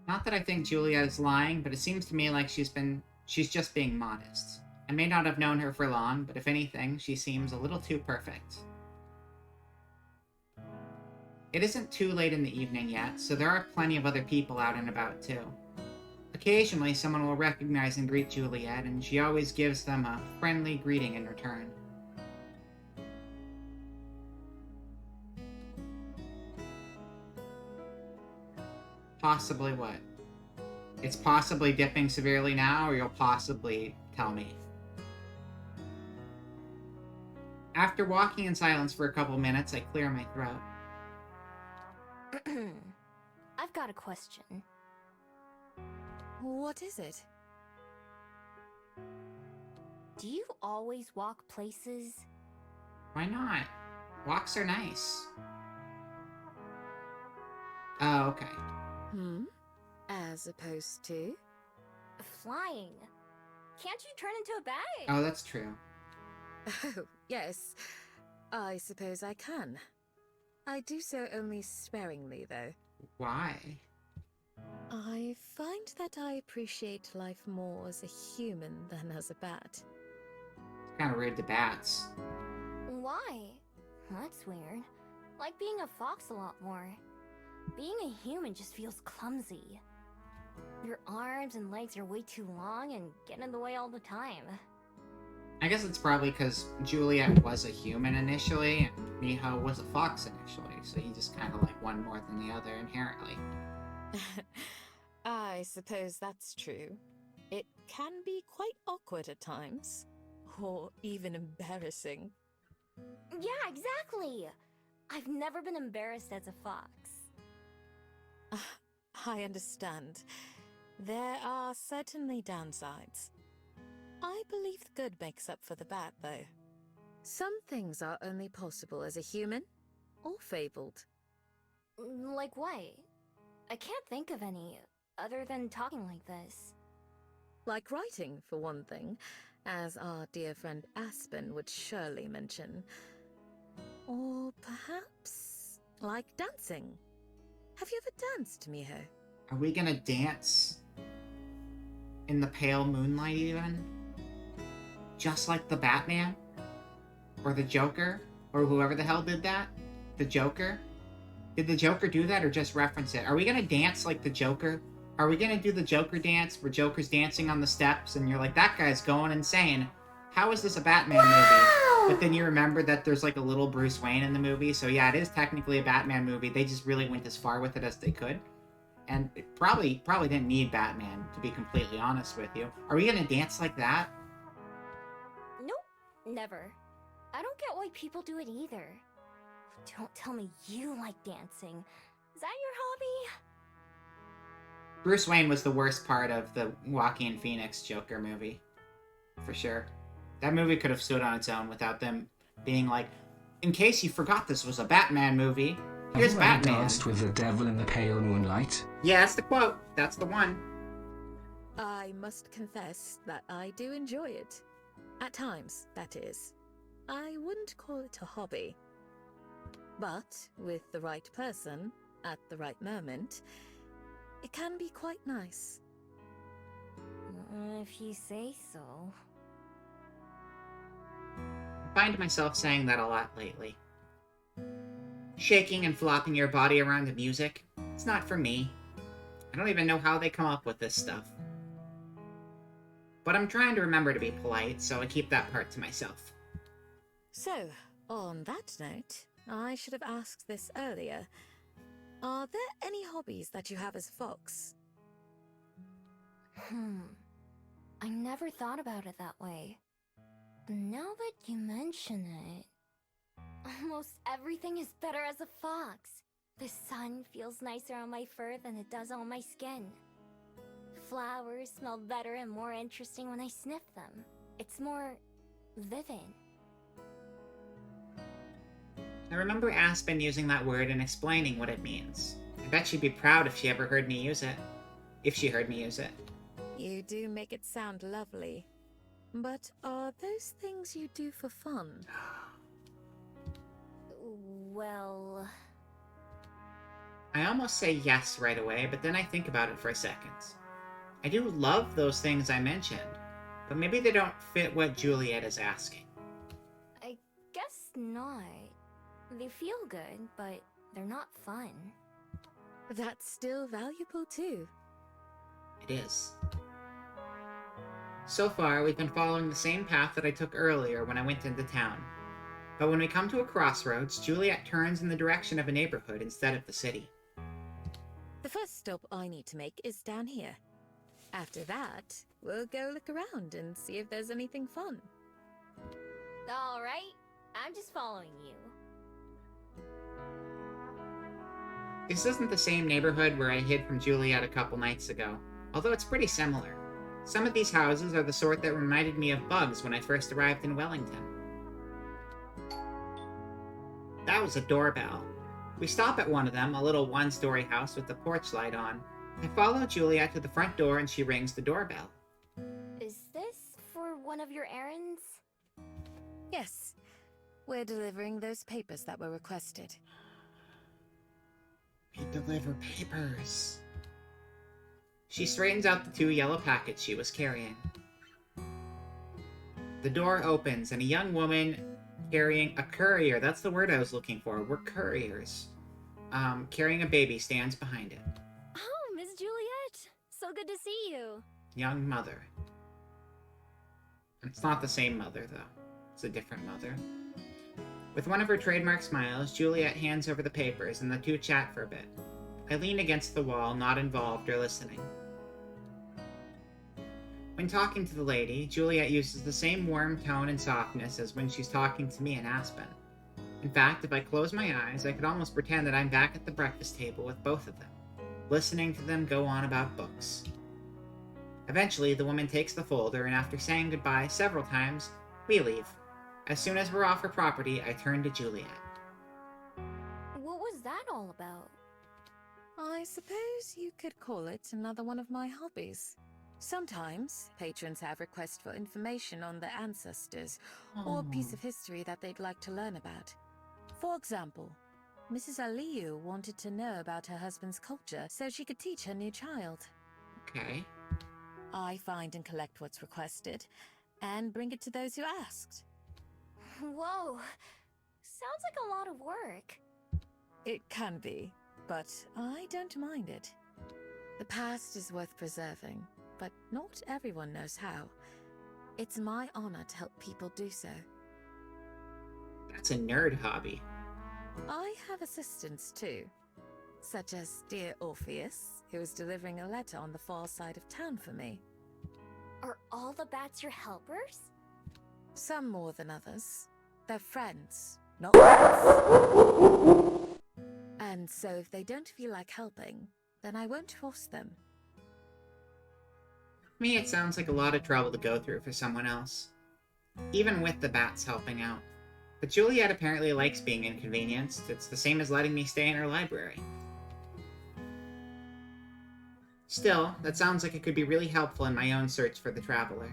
Not that I think Juliet is lying, but it seems to me like she's just being modest. I may not have known her for long, but if anything, she seems a little too perfect. It isn't too late in the evening yet, so there are plenty of other people out and about too. Occasionally, someone will recognize and greet Juliet, and she always gives them a friendly greeting in return. Possibly what? It's possibly dipping severely now, or you'll possibly tell me. After walking in silence for a couple minutes, I clear my throat. I've got a question. What is it? Do you always walk places? Why not? Walks are nice. Oh, okay. As opposed to? Flying. Can't you turn into a bat? Oh, that's true. Oh, yes. I suppose I can. I do so only sparingly, though. Why? I find that I appreciate life more as a human than as a bat. It's kind of rude to bats. Why? That's weird. Like being a fox a lot more. Being a human just feels clumsy. Your arms and legs are way too long and get in the way all the time. I guess it's probably because Juliet was a human initially, and Miho was a fox initially, so he just kind of like one more than the other inherently. I suppose that's true. It can be quite awkward at times. Or even embarrassing. Yeah, exactly! I've never been embarrassed as a fox. I understand. There are certainly downsides. I believe the good makes up for the bad, though. Some things are only possible as a human, or fabled. Like what? I can't think of any, other than talking like this. Like writing, for one thing, as our dear friend Aspen would surely mention. Or perhaps like dancing. Have you ever danced, Miho? Are we gonna dance in the pale moonlight even? Just like the Batman? Or the Joker? Or whoever the hell did that? The Joker? Did the Joker do that or just reference it? Are we gonna dance like the Joker? Are we gonna do the Joker dance where Joker's dancing on the steps and you're like, that guy's going insane? How is this a Batman movie? But then you remember that there's like a little Bruce Wayne in the movie, so yeah, it is technically a Batman movie. They just really went as far with it as they could. And it probably didn't need Batman, to be completely honest with you. Are we gonna dance like that? Nope, never. I don't get why people do it either. Don't tell me you like dancing. Is that your hobby? Bruce Wayne was the worst part of the Joaquin Phoenix Joker movie. For sure. That movie could have stood on its own without them being like, in case you forgot this was a Batman movie, here's Have you ever Batman. danced with the devil in the pale moonlight? Yeah, that's the quote. That's the one. I must confess that I do enjoy it. At times, that is. I wouldn't call it a hobby. But with the right person, at the right moment, it can be quite nice. If you say so. I find myself saying that a lot lately. Shaking and flopping your body around to music, it's not for me. I don't even know how they come up with this stuff. But I'm trying to remember to be polite, so I keep that part to myself. So, on that note, I should have asked this earlier. Are there any hobbies that you have as a fox? I never thought about it that way. Now that you mention it, almost everything is better as a fox. The sun feels nicer on my fur than it does on my skin. Flowers smell better and more interesting when I sniff them. It's more vivid. I remember Aspen using that word and explaining what it means. I bet she'd be proud if she ever heard me use it. If she heard me use it. You do make it sound lovely. But are those things you do for fun? Well... I almost say yes right away, but then I think about it for a second. I do love those things I mentioned, but maybe they don't fit what Juliet is asking. I guess not. They feel good, but they're not fun. That's still valuable too. It is. So far, we've been following the same path that I took earlier when I went into town. But when we come to a crossroads, Juliet turns in the direction of a neighborhood instead of the city. The first stop I need to make is down here. After that, we'll go look around and see if there's anything fun. Alright, I'm just following you. This isn't the same neighborhood where I hid from Juliet a couple nights ago, although it's pretty similar. Some of these houses are the sort that reminded me of Bugs when I first arrived in Wellington. That was a doorbell. We stop at one of them, a little one-story house with the porch light on. I follow Juliet to the front door and she rings the doorbell. Is this for one of your errands? Yes, we're delivering those papers that were requested. We deliver papers. She straightens out the 2 yellow packets she was carrying. The door opens and a young woman carrying a courier, that's the word I was looking for, we're couriers, carrying a baby stands behind it. Oh, Miss Juliet! So good to see you! Young mother. It's not the same mother, though. It's a different mother. With one of her trademark smiles, Juliet hands over the papers and the 2 chat for a bit. I lean against the wall, not involved or listening. When talking to the lady, Juliet uses the same warm tone and softness as when she's talking to me and Aspen. In fact, if I close my eyes, I could almost pretend that I'm back at the breakfast table with both of them, listening to them go on about books. Eventually, the woman takes the folder, and after saying goodbye several times, we leave. As soon as we're off her property, I turn to Juliet. What was that all about? I suppose you could call it another one of my hobbies. Sometimes, patrons have requests for information on their ancestors, or a piece of history that they'd like to learn about. For example, Mrs. Aliyu wanted to know about her husband's culture so she could teach her new child. Okay. I find and collect what's requested, and bring it to those who asked. Whoa! Sounds like a lot of work. It can be, but I don't mind it. The past is worth preserving, but not everyone knows how. It's my honor to help people do so. That's a nerd hobby. I have assistants too, such as dear Orpheus, who is delivering a letter on the far side of town for me. Are all the bats your helpers? Some more than others. They're friends, not pets. And so if they don't feel like helping, then I won't force them. To me, it sounds like a lot of trouble to go through for someone else. Even with the bats helping out. But Juliet apparently likes being inconvenienced. It's the same as letting me stay in her library. Still, that sounds like it could be really helpful in my own search for the Traveler.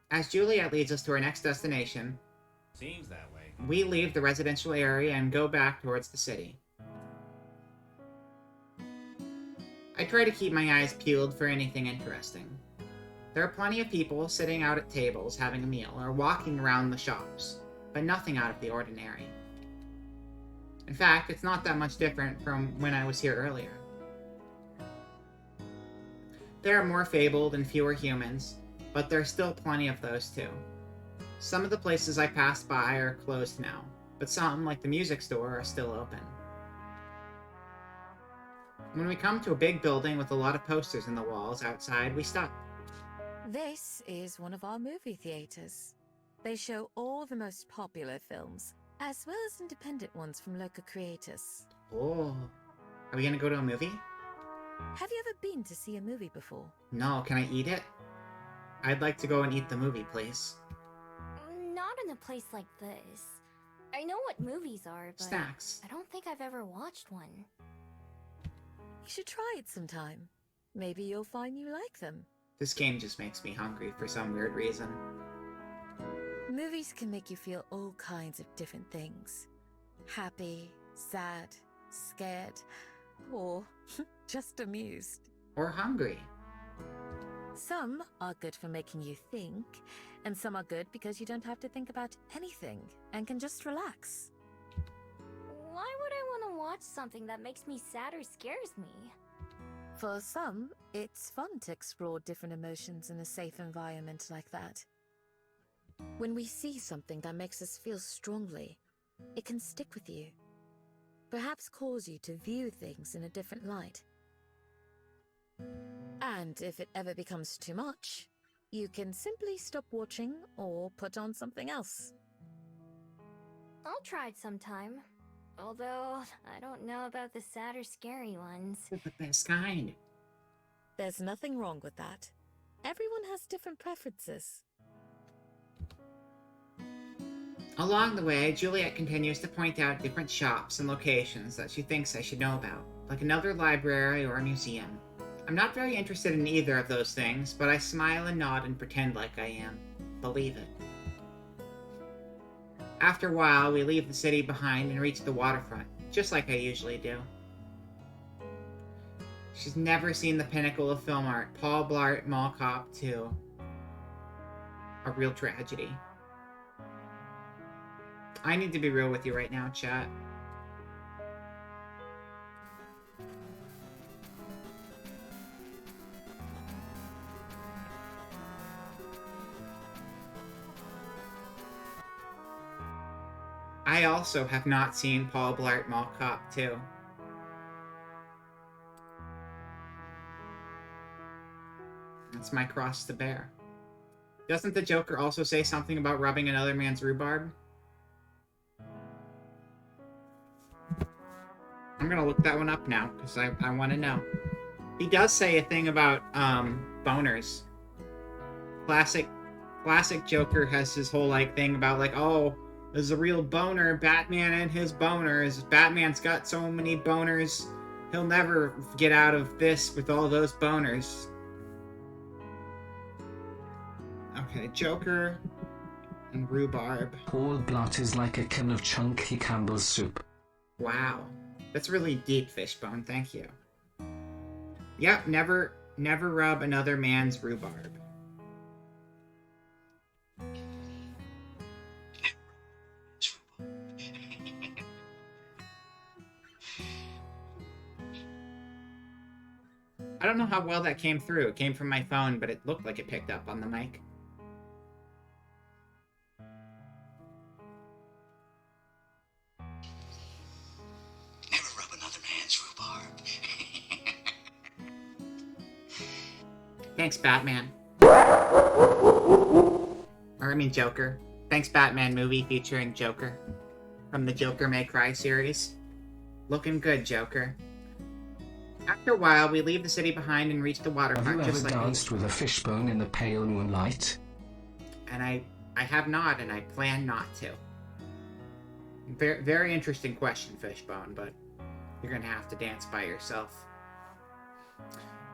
As Juliet leads us to our next destination, Seems that way. we leave the residential area and go back towards the city. I try to keep my eyes peeled for anything interesting. There are plenty of people sitting out at tables having a meal or walking around the shops, but nothing out of the ordinary. In fact, it's not that much different from when I was here earlier. There are more fabled and fewer humans, but there are still plenty of those too. Some of the places I passed by are closed now, but some, like the music store, are still open. When we come to a big building with a lot of posters in the walls outside, we stop. This is one of our movie theaters. They show all the most popular films, as well as independent ones from local creators. Oh, are we gonna go to a movie? Have you ever been to see a movie before? No, can I eat it? I'd like to go and eat the movie, please. Not in a place like this. I know what movies are, but Snacks. I don't think I've ever watched one. You should try it sometime. Maybe you'll find you like them. This game just makes me hungry for some weird reason. Movies can make you feel all kinds of different things. Happy, sad, scared, or just amused. Or hungry. Some are good for making you think, and some are good because you don't have to think about anything and can just relax. Why would I want to watch something that makes me sad or scares me? For some, it's fun to explore different emotions in a safe environment like that. When we see something that makes us feel strongly, it can stick with you. Perhaps cause you to view things in a different light. And if it ever becomes too much, you can simply stop watching or put on something else. I'll try it sometime. Although, I don't know about the sad or scary ones. They're the best kind. There's nothing wrong with that. Everyone has different preferences. Along the way, Juliet continues to point out different shops and locations that she thinks I should know about, like another library or a museum. I'm not very interested in either of those things, but I smile and nod and pretend like I am. Believe it. After a while, we leave the city behind and reach the waterfront, just like I usually do. She's never seen the pinnacle of film art, Paul Blart Mall Cop 2. A real tragedy. I need to be real with you right now, chat. I also have not seen Paul Blart Mall Cop 2. That's my cross to bear. Doesn't the Joker also say something about rubbing another man's rhubarb? I'm gonna look that one up now, because I want to know. He does say a thing about, boners. Classic Joker has his whole, like, thing about, like, oh, there's a real boner, Batman and his boners. Batman's got so many boners, he'll never get out of this with all those boners. Okay, Joker and rhubarb. Paul Blart is like a can of chunky Campbell's soup. Wow. That's really deep, Fishbone, thank you. Yep, never rub another man's rhubarb. I don't know how well that came through. It came from my phone, but it looked like it picked up on the mic. Never rub another man's rhubarb. Thanks, Batman. Or, I mean, Joker. Thanks, Batman movie featuring Joker. From the Joker May Cry series. Looking good, Joker. After a while, we leave the city behind and reach the waterfront. Have you just ever like danced with a fishbone in the pale moonlight? And I have not, and I plan not to. Very, very interesting question, Fishbone, but you're gonna have to dance by yourself.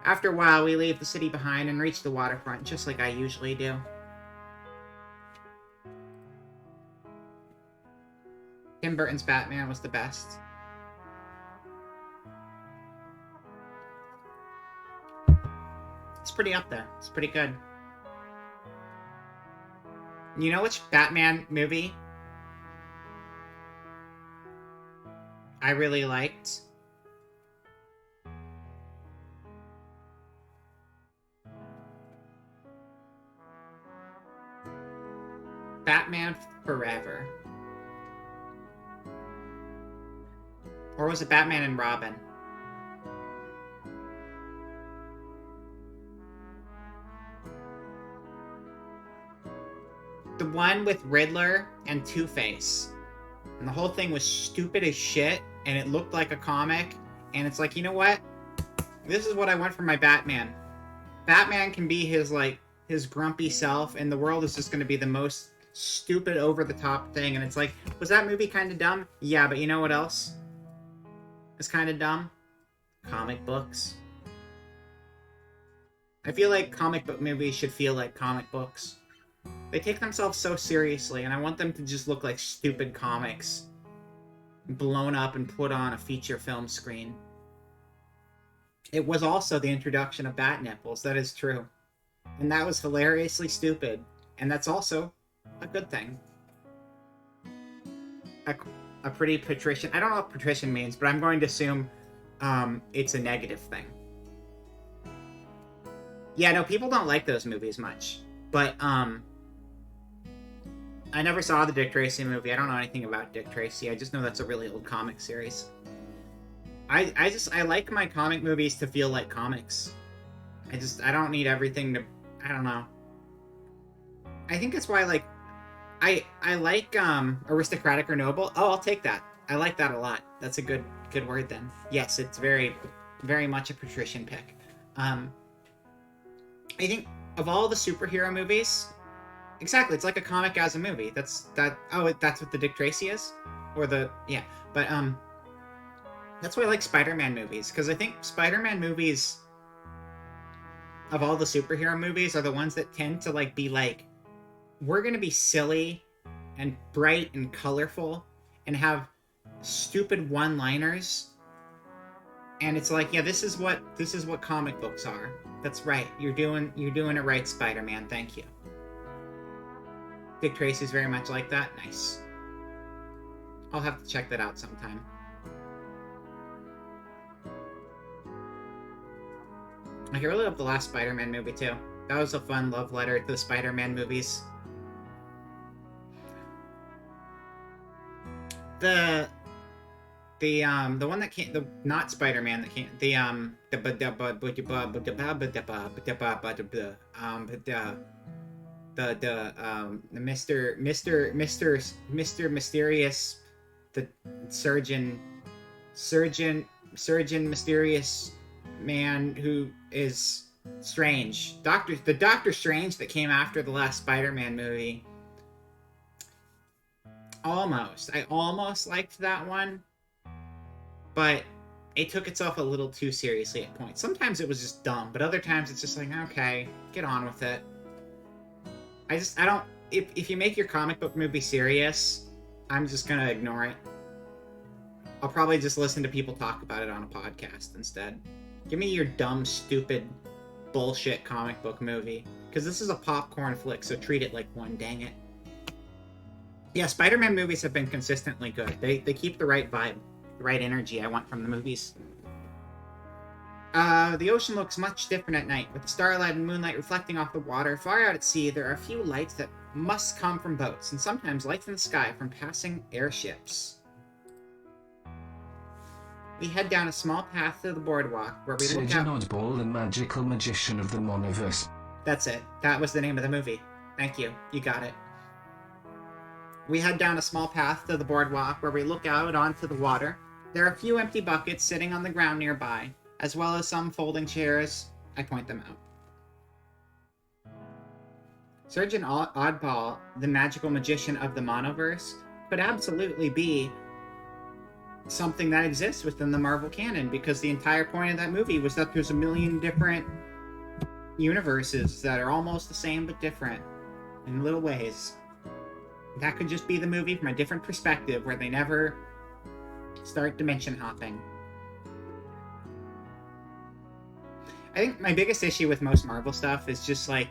After a while, we leave the city behind and reach the waterfront, just like I usually do. Tim Burton's Batman was the best. It's pretty up there. It's pretty good. You know which Batman movie I really liked? Batman Forever. Or was it Batman and Robin? The one with Riddler and Two-Face. And the whole thing was stupid as shit, and it looked like a comic, and it's like, you know what? This is what I want from my Batman. Batman can be his, like, his grumpy self, and the world is just gonna be the most stupid, over-the-top thing, and it's like, was that movie kind of dumb? Yeah, but you know what else is kind of dumb? Comic books. I feel like comic book movies should feel like comic books. They take themselves so seriously, and I want them to just look like stupid comics. Blown up and put on a feature film screen. It was also the introduction of bat nipples, that is true. And that was hilariously stupid. And that's also a good thing. A pretty patrician... I don't know what patrician means, but I'm going to assume it's a negative thing. Yeah, no, people don't like those movies much. But, I never saw the Dick Tracy movie. I don't know anything about Dick Tracy. I just know that's a really old comic series. I like my comic movies to feel like comics. I don't need everything to, I don't know. I think that's why, like, I like, aristocratic or noble. Oh, I'll take that. I like that a lot. That's a good word then. Yes, it's very, very much a patrician pick. I think of all the superhero movies, exactly, it's like a comic as a movie. That's what the Dick Tracy is? Or the, yeah. But, that's why I like Spider-Man movies, because I think Spider-Man movies, of all the superhero movies, are the ones that tend to, like, be like, we're gonna be silly and bright and colorful and have stupid one-liners. And it's like, yeah, this is what comic books are. That's right. You're doing it right, Spider-Man. Thank you. Dick Tracy's very much like that. Nice. I'll have to check that out sometime. I really love the last Spider-Man movie too. That was a fun love letter to the Spider-Man movies. The one that came, the not Spider-Man that came, the Mr. Mysterious, the surgeon mysterious man who is Strange. The Doctor Strange that came after the last Spider-Man movie. I almost liked that one, but it took itself a little too seriously at points. Sometimes it was just dumb, but other times it's just like, okay, get on with it. I don't, if you make your comic book movie serious, I'm just gonna ignore it. I'll probably just listen to people talk about it on a podcast instead. Give me your dumb, stupid, bullshit comic book movie. Because this is a popcorn flick, so treat it like one, dang it. Yeah, Spider-Man movies have been consistently good. They keep the right vibe, the right energy I want from the movies. The ocean looks much different at night, with the starlight and moonlight reflecting off the water. Far out at sea, there are a few lights that must come from boats, and sometimes lights in the sky from passing airships. We head down a small path to the boardwalk, where we look out... Surgeon Oddball, the magical magician of the Monoverse. That's it. That was the name of the movie. Thank you. You got it. We head down a small path to the boardwalk, where we look out onto the water. There are a few empty buckets sitting on the ground nearby, as well as some folding chairs. I point them out. Surgeon Oddball, the magical magician of the Monoverse, could absolutely be something that exists within the Marvel canon, because the entire point of that movie was that there's a million different universes that are almost the same but different in little ways. That could just be the movie from a different perspective, where they never start dimension hopping. I think my biggest issue with most Marvel stuff is just like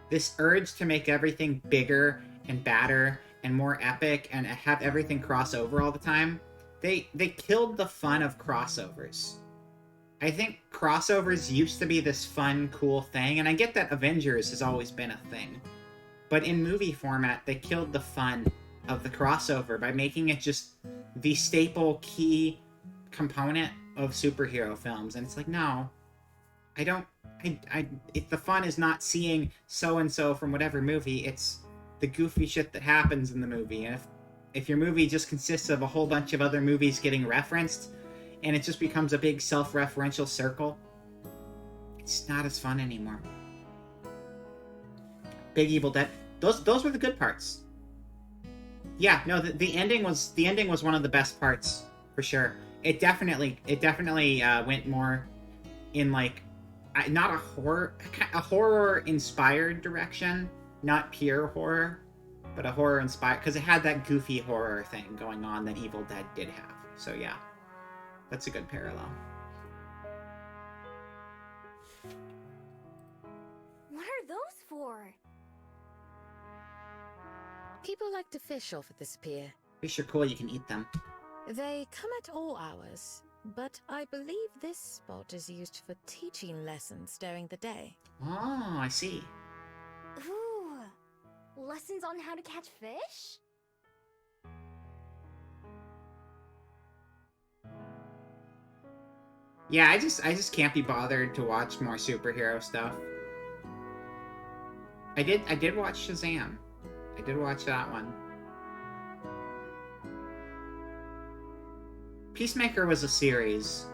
this urge to make everything bigger and badder and more epic and have everything cross over all the time. They killed the fun of crossovers. I think crossovers used to be this fun, cool thing, and I get that Avengers has always been a thing. But in movie format, they killed the fun of the crossover by making it just the staple key component of superhero films. And it's like, no, if the fun is not seeing so-and-so from whatever movie, it's the goofy shit that happens in the movie. And if your movie just consists of a whole bunch of other movies getting referenced, and it just becomes a big self-referential circle, it's not as fun anymore. Big Evil Dead. Those were the good parts. Yeah, no, the ending was one of the best parts for sure. It definitely went more in like not a horror inspired direction, not pure horror, but a horror inspired, because it had that goofy horror thing going on that Evil Dead did have. So yeah, that's a good parallel. What are those for? People like to fish off at this pier. Fish are cool, you can eat them. They come at all hours, but I believe this spot is used for teaching lessons during the day. Oh, I see. Ooh, lessons on how to catch fish? Yeah, I just can't be bothered to watch more superhero stuff. I did watch Shazam. I did watch that one. Peacemaker was a series,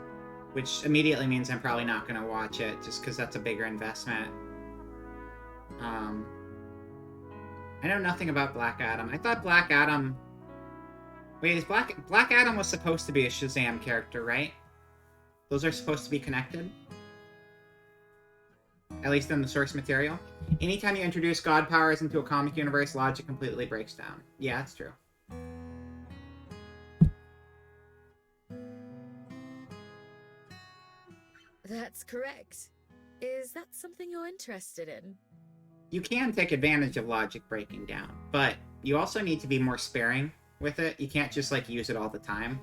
which immediately means I'm probably not going to watch it, just because that's a bigger investment. I know nothing about Black Adam. I thought Black Adam... Wait, is Black Adam was supposed to be a Shazam character, right? Those are supposed to be connected? At least in the source material. Anytime you introduce god powers into a comic universe, logic completely breaks down. Yeah, that's true. That's correct. Is that something you're interested in? You can take advantage of logic breaking down, but you also need to be more sparing with it. You can't just, like, use it all the time.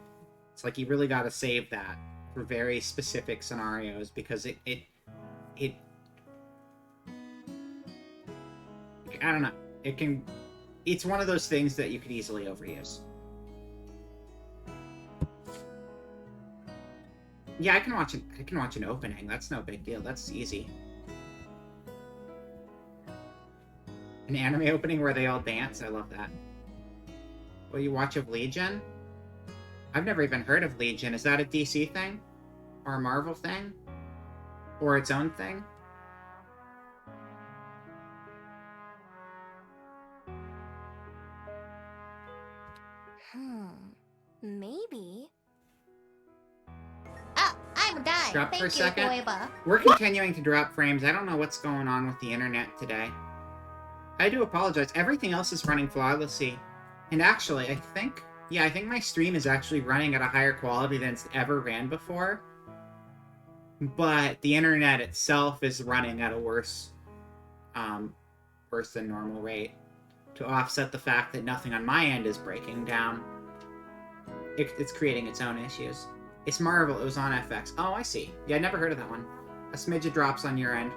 It's like you really gotta save that for very specific scenarios, because it I don't know. It's one of those things that you could easily overuse. Yeah, I can watch an opening. That's no big deal. That's easy. An anime opening where they all dance. I love that. Well, you watch of Legion? I've never even heard of Legion. Is that a DC thing? Or a Marvel thing? Or its own thing? Maybe. Oh, I'm done. Drop Thank for a you, second. Goiba. We're continuing to drop frames. I don't know what's going on with the internet today. I do apologize. Everything else is running flawlessly. And actually, I think my stream is actually running at a higher quality than it's ever ran before. But the internet itself is running at a worse than normal rate, to offset the fact that nothing on my end is breaking down. It's creating its own issues. It's Marvel. It was on FX. Oh, I see. Yeah, I never heard of that one. A smidge of drops on your end.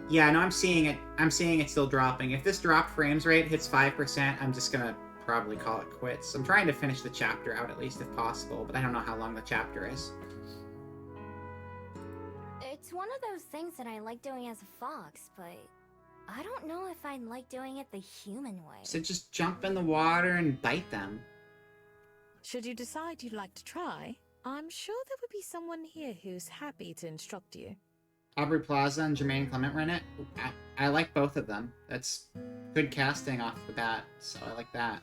Yeah, no, I'm seeing it. I'm seeing it still dropping. If this drop frames rate hits 5%, I'm just gonna probably call it quits. I'm trying to finish the chapter out, at least if possible, but I don't know how long the chapter is. It's one of those things that I like doing as a fox, but I don't know if I'd like doing it the human way. So just jump in the water and bite them. Should you decide you'd like to try, I'm sure there would be someone here who's happy to instruct you. Aubrey Plaza and Jermaine Clement run it. I like both of them. That's good casting off the bat, so I like that.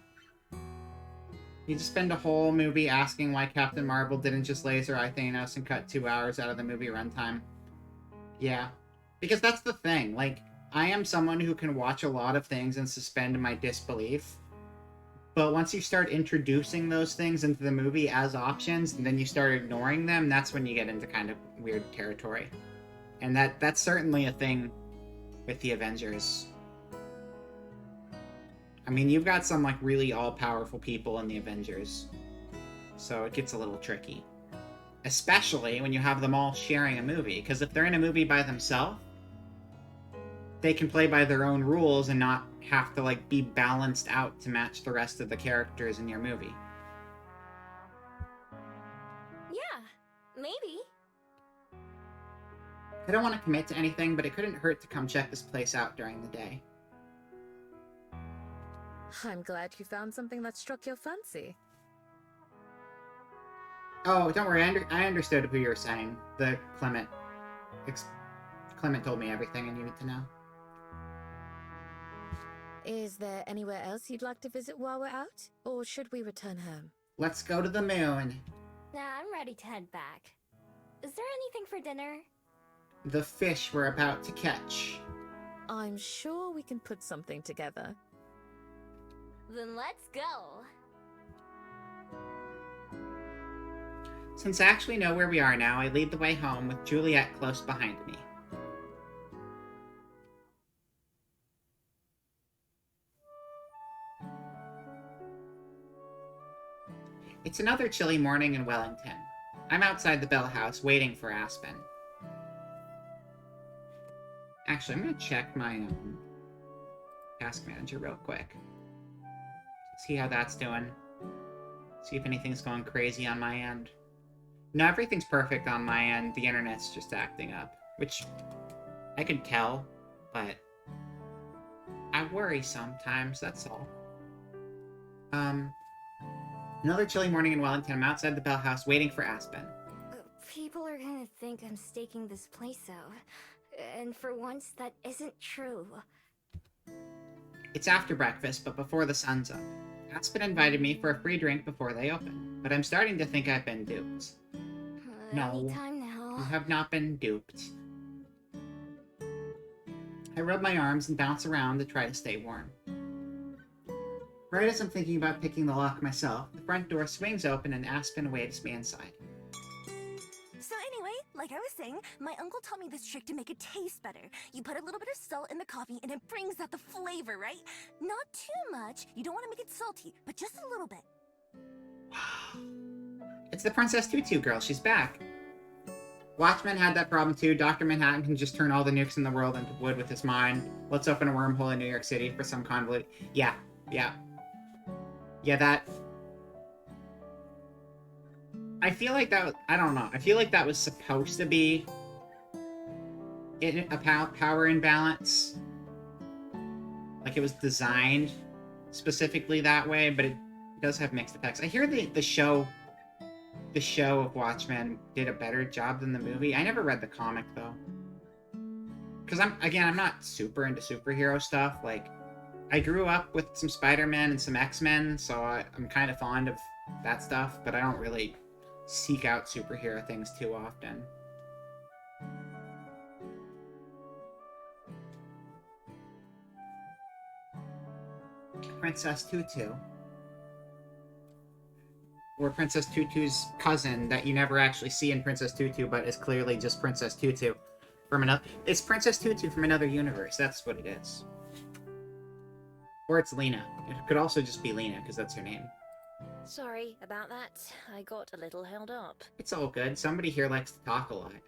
You just spend a whole movie asking why Captain Marvel didn't just laser eye Thanos and cut 2 hours out of the movie runtime. Yeah. Because that's the thing, like, I am someone who can watch a lot of things and suspend my disbelief. But once you start introducing those things into the movie as options, and then you start ignoring them, that's when you get into kind of weird territory. And that's certainly a thing with the Avengers. I mean, you've got some, like, really all-powerful people in the Avengers. So it gets a little tricky. Especially when you have them all sharing a movie. Because if they're in a movie by themselves, they can play by their own rules and not have to, like, be balanced out to match the rest of the characters in your movie. Yeah, maybe. I don't want to commit to anything, but it couldn't hurt to come check this place out during the day. I'm glad you found something that struck your fancy. Oh, don't worry, I understood who you were saying. The Clement. Clement told me everything I needed to know. Is there anywhere else you'd like to visit while we're out? Or should we return home? Let's go to the moon. Nah, I'm ready to head back. Is there anything for dinner? The fish we're about to catch. I'm sure we can put something together. Then let's go. Since I actually know where we are now, I lead the way home with Juliet close behind me. It's another chilly morning in Wellington. I'm outside the Bell House waiting for Aspen. Actually, I'm gonna check my task manager real quick. See how that's doing. See if anything's going crazy on my end. No, everything's perfect on my end. The internet's just acting up, which I could tell, but I worry sometimes, that's all. Another chilly morning in Wellington. I'm outside the Bell House waiting for Aspen. People are gonna think I'm staking this place out. And for once, that isn't true. It's after breakfast, but before the sun's up. Aspen invited me for a free drink before they open, but I'm starting to think I've been duped. No. Anytime You now. have not been duped. I rub my arms and bounce around to try to stay warm. Right as I'm thinking about picking the lock myself, the front door swings open and Aspen waves me inside. So anyway, like I was saying, my uncle taught me this trick to make it taste better. You put a little bit of salt in the coffee and it brings out the flavor, right? Not too much. You don't want to make it salty, but just a little bit. It's the Princess Tutu girl, she's back. Watchmen had that problem too. Dr. Manhattan can just turn all the nukes in the world into wood with his mind. Let's open a wormhole in New York City for some convoluted... Yeah, that... I feel like that was... I don't know. I feel like that was supposed to be a power imbalance. Like it was designed specifically that way, but it does have mixed effects. I hear the show of Watchmen did a better job than the movie. I never read the comic though. Because I'm not super into superhero stuff. Like, I grew up with some Spider-Man and some X-Men, so I'm kind of fond of that stuff, but I don't really seek out superhero things too often. Princess Tutu. Or Princess Tutu's cousin that you never actually see in Princess Tutu, but is clearly just Princess Tutu from another... It's Princess Tutu from another universe, that's what it is. Or it's Lena. It could also just be Lena, because that's her name. Sorry about that. I got a little held up. It's all good. Somebody here likes to talk a lot. I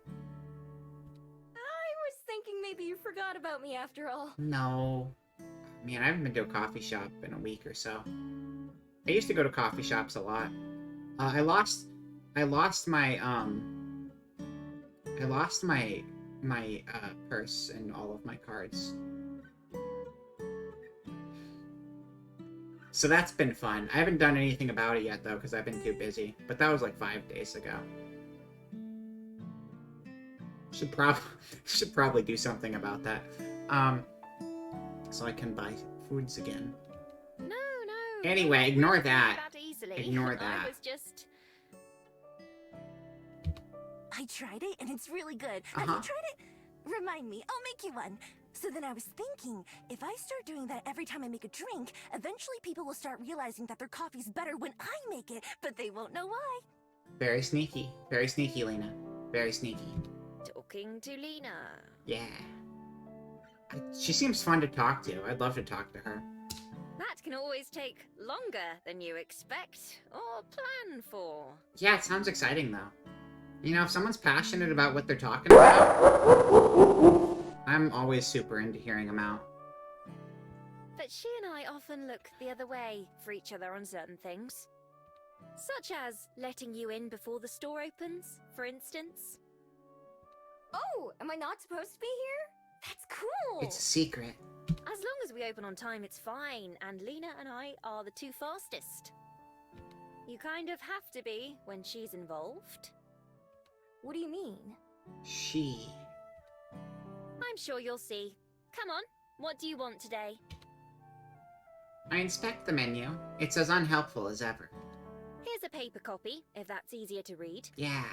was thinking maybe you forgot about me after all. No. Man, I haven't been to a coffee shop in a week or so. I used to go to coffee shops a lot. I lost my purse and all of my cards. So that's been fun. I haven't done anything about it yet though, because I've been too busy. But that was like 5 days ago. Should probably do something about that. So I can buy foods again. No. Anyway, ignore that. Easily. Ignore that. I was just... I tried it and it's really good. Have you tried it? Remind me, I'll make you one. So then I was thinking, if I start doing that every time I make a drink, eventually people will start realizing that their coffee's better when I make it, but they won't know why. Very sneaky. Very sneaky, Lena. Very sneaky. Talking to Lena. Yeah. She seems fun to talk to. I'd love to talk to her. That can always take longer than you expect or plan for. Yeah, it sounds exciting though. You know, if someone's passionate about what they're talking about, I'm always super into hearing them out. But she and I often look the other way for each other on certain things. Such as letting you in before the store opens, for instance. Oh, am I not supposed to be here? That's cool! It's a secret. As long as we open on time, it's fine, and Lena and I are the two fastest. You kind of have to be when she's involved. What do you mean? She. I'm sure you'll see. Come on, what do you want today? I inspect the menu. It's as unhelpful as ever. Here's a paper copy, if that's easier to read. Yeah.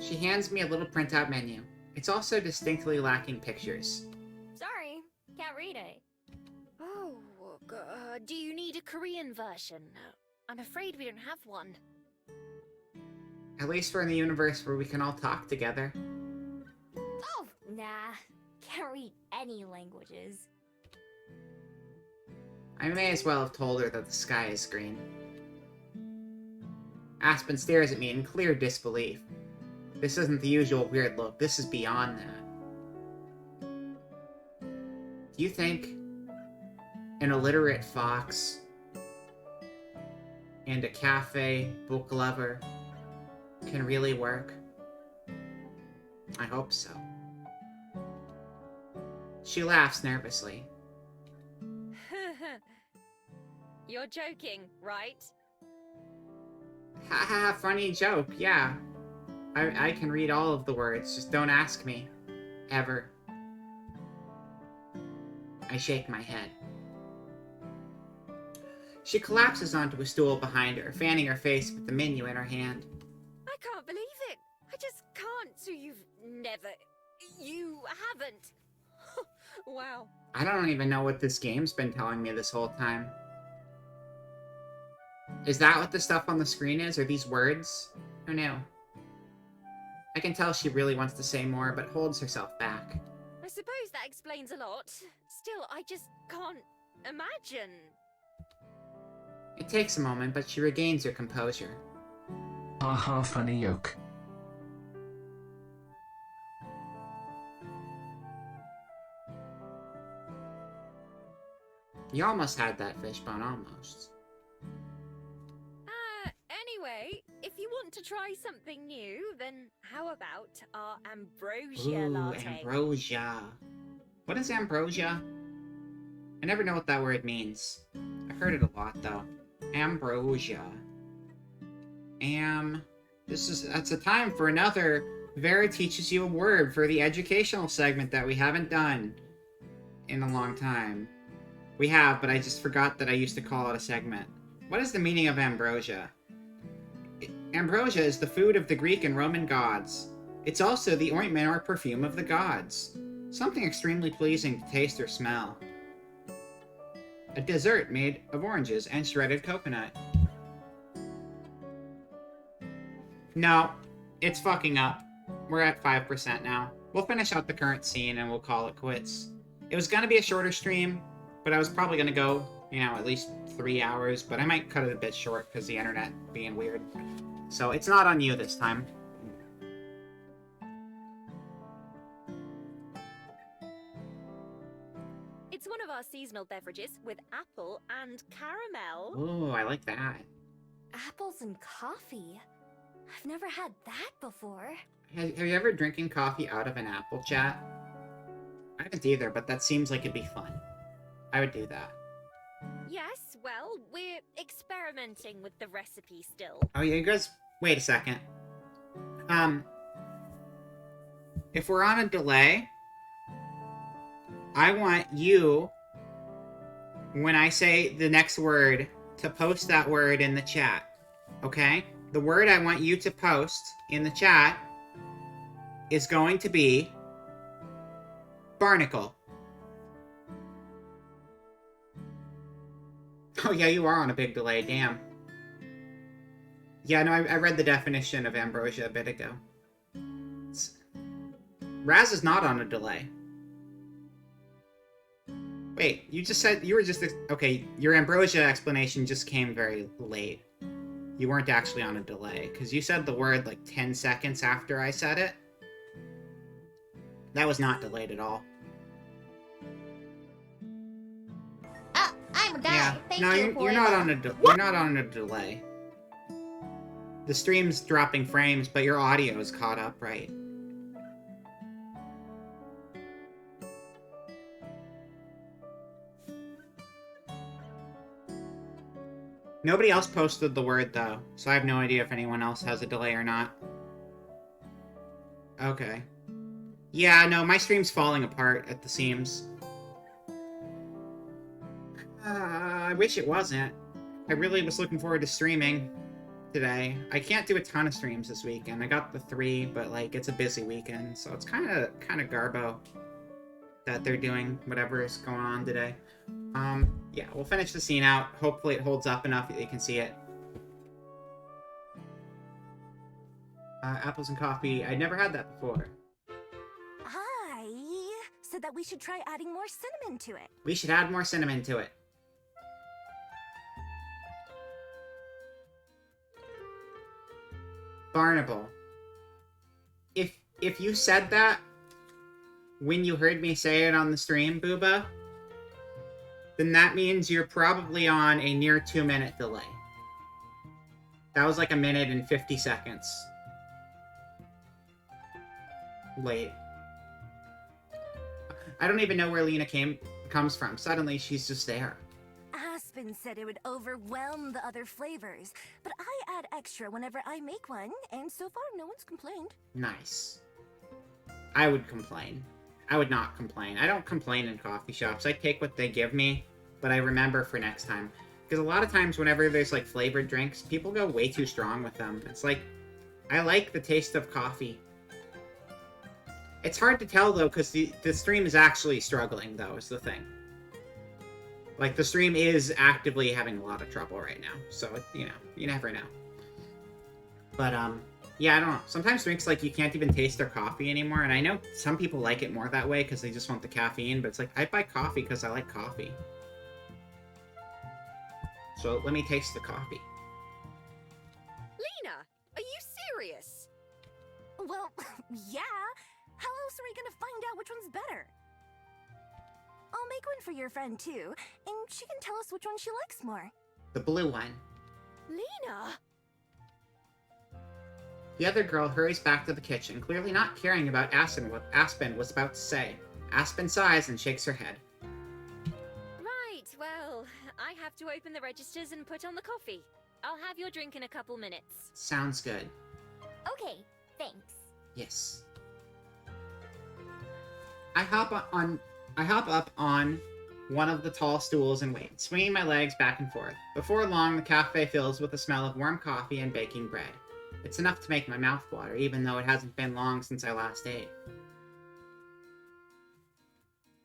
She hands me a little printout menu. It's also distinctly lacking pictures. Sorry, can't read it. Oh, do you need a Korean version? I'm afraid we don't have one. At least we're in the universe where we can all talk together. Oh, nah. Can't read any languages. I may as well have told her that the sky is green. Aspen stares at me in clear disbelief. This isn't the usual weird look. This is beyond that. Do you think an illiterate fox and a cafe book lover can really work? I hope so. She laughs nervously. You're joking, right? Ha ha, funny joke, yeah. I can read all of the words, just don't ask me. Ever. I shake my head. She collapses onto a stool behind her, fanning her face with the menu in her hand. I can't believe it. I just can't. So you haven't. Wow. I don't even know what this game's been telling me this whole time. Is that what the stuff on the screen is? Are these words? Who knew? I can tell she really wants to say more, but holds herself back. I suppose that explains a lot. Still, I just can't imagine. It takes a moment, but she regains her composure. Aha, funny yoke. You almost had that fishbone, almost. Anyway, if you want to try something new, then how about our ambrosia latte? Ambrosia. What is ambrosia? I never know what that word means. I've heard it a lot, though. Ambrosia. That's a time for another Vera teaches you a word for the educational segment that we haven't done in a long time. We have, but I just forgot that I used to call it a segment. What is the meaning of ambrosia? Ambrosia is the food of the Greek and Roman gods. It's also the ointment or perfume of the gods. Something extremely pleasing to taste or smell. A dessert made of oranges and shredded coconut. No, it's fucking up. We're at 5% now. We'll finish out the current scene and we'll call it quits. It was gonna be a shorter stream, but I was probably gonna go, at least 3 hours, but I might cut it a bit short because the internet being weird. So it's not on you this time. It's one of our seasonal beverages with apple and caramel. Ooh, I like that. Apples and coffee? I've never had that before. Have you ever drinking coffee out of an apple, chat? I haven't either, but that seems like it'd be fun. I would do that. Yes, well, we're experimenting with the recipe still. Oh, yeah, you guys... Wait a second. If we're on a delay, I want you, when I say the next word, to post that word in the chat. Okay? The word I want you to post in the chat is going to be barnacle. Oh yeah, you are on a big delay, damn. Yeah, no, I read the definition of ambrosia a bit ago. Raz is not on a delay. Wait, you just said you were just... Okay, your ambrosia explanation just came very late. You weren't actually on a delay, because you said the word like 10 seconds after I said it. That was not delayed at all. I'm a guy. Yeah, Thank no, you you're not on a you're not on a delay. The stream's dropping frames, but your audio is caught up, right? Nobody else posted the word, though, so I have no idea if anyone else has a delay or not. Okay. Yeah, no, my stream's falling apart at the seams. I wish it wasn't. I really was looking forward to streaming today. I can't do a ton of streams this weekend. I got the 3, but, like, it's a busy weekend, so it's kind of garbo that they're doing whatever is going on today. Yeah, we'll finish the scene out. Hopefully it holds up enough that you can see it. Apples and coffee. I'd never had that before. I said that we should try adding more cinnamon to it. We should add more cinnamon to it. Barnable, if you said that when you heard me say it on the stream, Booba, then that means you're probably on a near 2-minute delay. That was like 1 minute and 50 seconds late. I don't even know where Lena comes from. Suddenly, she's just there. Aspen said it would overwhelm the other flavors, but I add extra whenever I make one, and so far no one's complained. Nice. I would complain. I would not complain. I don't complain in coffee shops. I take what they give me, but I remember for next time. Because a lot of times whenever there's like flavored drinks, people go way too strong with them. It's like, I like the taste of coffee. It's hard to tell though, because the stream is actually struggling though, is the thing. Like, the stream is actively having a lot of trouble right now. So, you know, you never know. But, yeah, I don't know. Sometimes drinks, like, you can't even taste their coffee anymore. And I know some people like it more that way because they just want the caffeine. But it's like, I buy coffee because I like coffee. So, let me taste the coffee. Lena, are you serious? Well, yeah. How else are we gonna find out which one's better? I'll make one for your friend too, and she can tell us which one she likes more. The blue one. Lena! The other girl hurries back to the kitchen, clearly not caring about what Aspen was about to say. Aspen sighs and shakes her head. Right, well, I have to open the registers and put on the coffee. I'll have your drink in a couple minutes. Sounds good. Okay, thanks. Yes. I hop up on one of the tall stools and wait, swinging my legs back and forth. Before long, the cafe fills with the smell of warm coffee and baking bread. It's enough to make my mouth water, even though it hasn't been long since I last ate.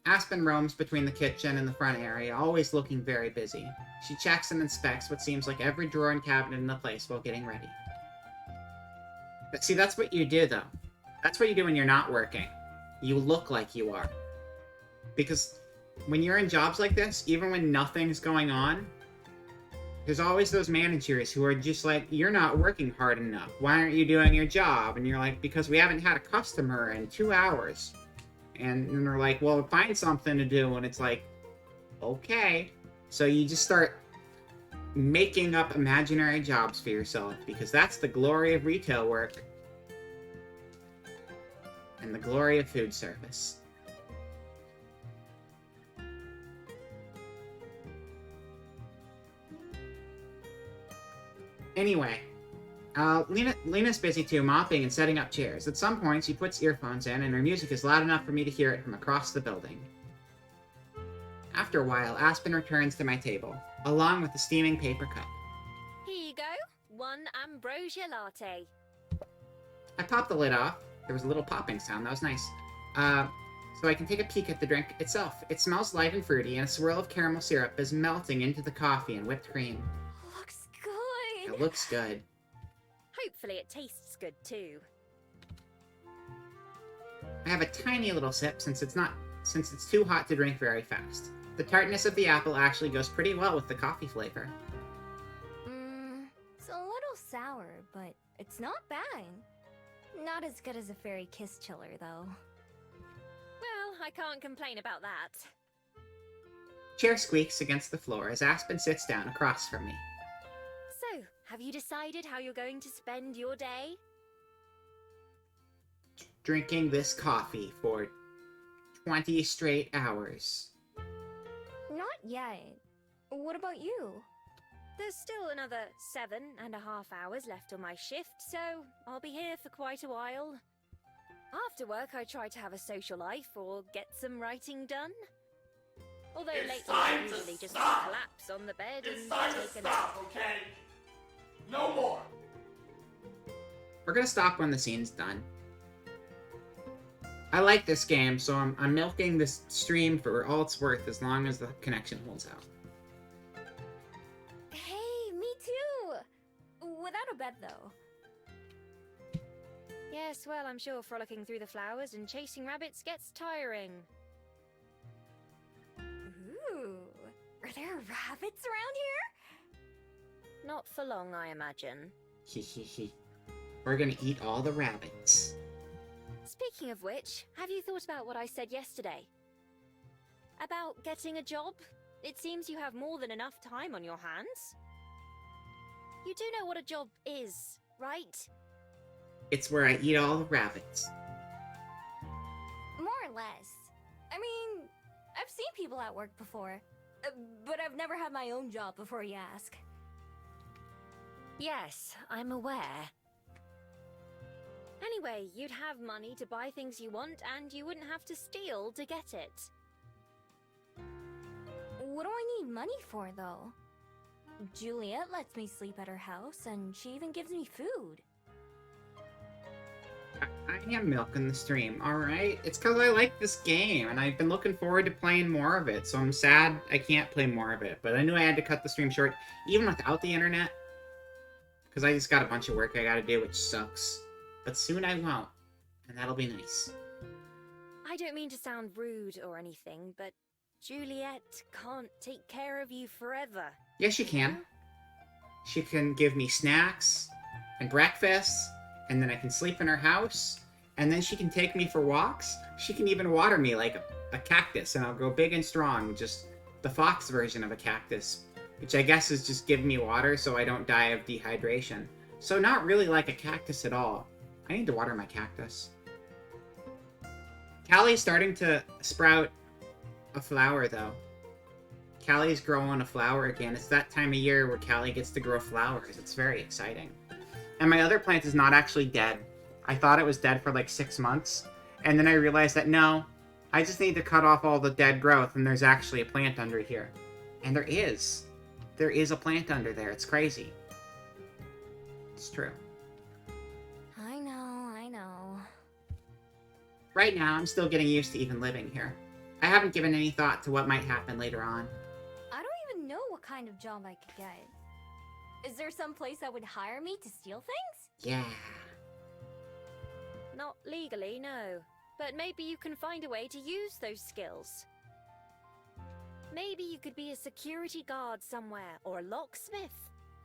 Aspen roams between the kitchen and the front area, always looking very busy. She checks and inspects what seems like every drawer and cabinet in the place while getting ready. But see, that's what you do, though. That's what you do when you're not working. You look like you are. Because when you're in jobs like this, even when nothing's going on, there's always those managers who are just like, you're not working hard enough. Why aren't you doing your job? And you're like, because we haven't had a customer in 2 hours. And then they're like, well, find something to do. And it's like, okay. So you just start making up imaginary jobs for yourself, because that's the glory of retail work. And the glory of food service. Anyway, Lena's busy too, mopping and setting up chairs. At some point, she puts earphones in, and her music is loud enough for me to hear it from across the building. After a while, Aspen returns to my table, along with the steaming paper cup. Here you go. 1 ambrosia latte. I pop the lid off. There was a little popping sound. That was nice. So I can take a peek at the drink itself. It smells light and fruity, and a swirl of caramel syrup is melting into the coffee and whipped cream. Looks good. It looks good. Hopefully it tastes good too. I have a tiny little sip since it's too hot to drink very fast. The tartness of the apple actually goes pretty well with the coffee flavor. It's a little sour, but it's not bad. Not as good as a fairy kiss chiller, though. Well, I can't complain about that. Chair squeaks against the floor as Aspen sits down across from me. So, have you decided how you're going to spend your day? Drinking this coffee for 20 straight hours. Not yet. What about you? There's still another 7.5 hours left on my shift, so I'll be here for quite a while. After work, I try to have a social life or get some writing done. Although It's lately time I to usually just stop. collapse on the bed It's and time to take a nap. stop, okay? No more. We're gonna stop when the scene's done. I like this game, so I'm milking this stream for all it's worth as long as the connection holds out. Hey, me too! Without a bed, though. Yes, well, I'm sure frolicking through the flowers and chasing rabbits gets tiring. Ooh, are there rabbits around here? Not for long, I imagine. Hee hee hee. We're gonna eat all the rabbits. Speaking of which, have you thought about what I said yesterday? About getting a job? It seems you have more than enough time on your hands. You do know what a job is, right? It's where I eat all the rabbits. More or less. I mean, I've seen people at work before, but I've never had my own job before you ask. Yes, I'm aware. Anyway, you'd have money to buy things you want, and you wouldn't have to steal to get it. What do I need money for, though? Juliet lets me sleep at her house, and she even gives me food. I am milking the stream, alright? It's because I like this game, and I've been looking forward to playing more of it, so I'm sad I can't play more of it. But I knew I had to cut the stream short, even without the internet. Because I just got a bunch of work I gotta do, which sucks. But soon I won't, and that'll be nice. I don't mean to sound rude or anything, but Juliet can't take care of you forever. Yes, she can. She can give me snacks and breakfast, and then I can sleep in her house, and then she can take me for walks. She can even water me like a cactus, and I'll grow big and strong, just the fox version of a cactus, which I guess is just giving me water so I don't die of dehydration. So not really like a cactus at all. I need to water my cactus. Callie's starting to sprout a flower, though. Callie's growing a flower again. It's that time of year where Callie gets to grow flowers. It's very exciting. And my other plant is not actually dead. I thought it was dead for like 6 months. And then I realized that no, I just need to cut off all the dead growth and there's actually a plant under here. And there is. There is a plant under there. It's crazy. It's true. I know. Right now, I'm still getting used to even living here. I haven't given any thought to what might happen later on. I don't even know what kind of job I could get. Is there some place that would hire me to steal things? Yeah. Not legally, no. But maybe you can find a way to use those skills. Maybe you could be a security guard somewhere, or a locksmith.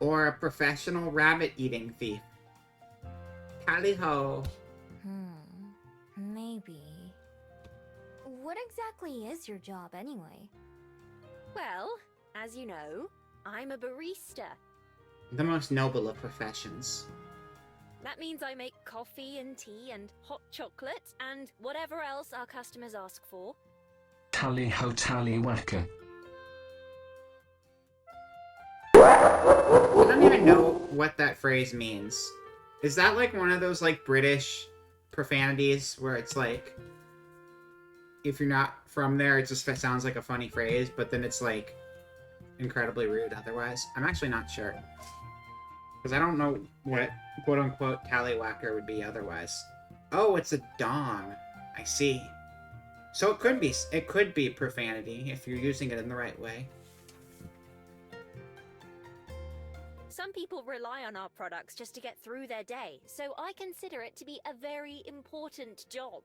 Or a professional rabbit-eating thief. Tally-ho. Maybe. What exactly is your job, anyway? Well, as you know, I'm a barista. The most noble of professions. That means I make coffee and tea and hot chocolate and whatever else our customers ask for. Tally-ho, tally-whacker. I don't even know what that phrase means. Is that like one of those like British profanities where it's like, if you're not from there, it just sounds like a funny phrase, but then it's like incredibly rude otherwise? I'm actually not sure. Because I don't know what quote-unquote tallywhacker would be otherwise. Oh, it's a dong. I see. So it could be profanity if you're using it in the right way. Some people rely on our products just to get through their day, so I consider it to be a very important job.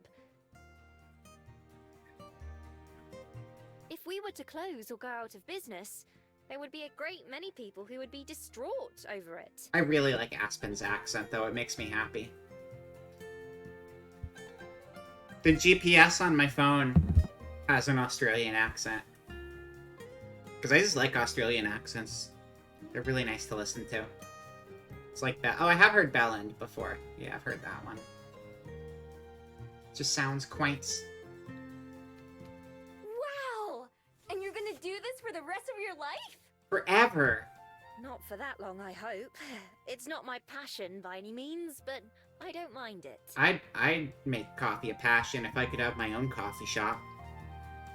If we were to close or go out of business, there would be a great many people who would be distraught over it. I really like Aspen's accent, though. It makes me happy. The GPS on my phone has an Australian accent. Because I just like Australian accents. They're really nice to listen to. It's like that. Oh, I have heard Bellend before. Yeah, I've heard that one. Just sounds quaint. Wow! And you're gonna do this for the rest of your life? Forever! Not for that long, I hope. It's not my passion by any means, but I don't mind it. I'd make coffee a passion if I could have my own coffee shop.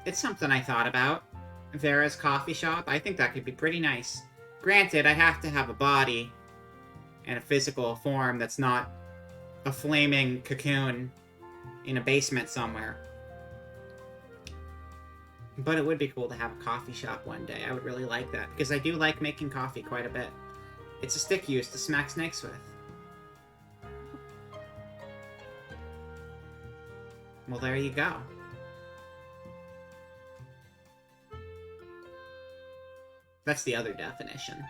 It's something I thought about. Vera's coffee shop, I think that could be pretty nice. Granted, I have to have a body and a physical form that's not a flaming cocoon in a basement somewhere. But it would be cool to have a coffee shop one day. I would really like that, because I do like making coffee quite a bit. It's a stick used to smack snakes with. Well, there you go. That's the other definition.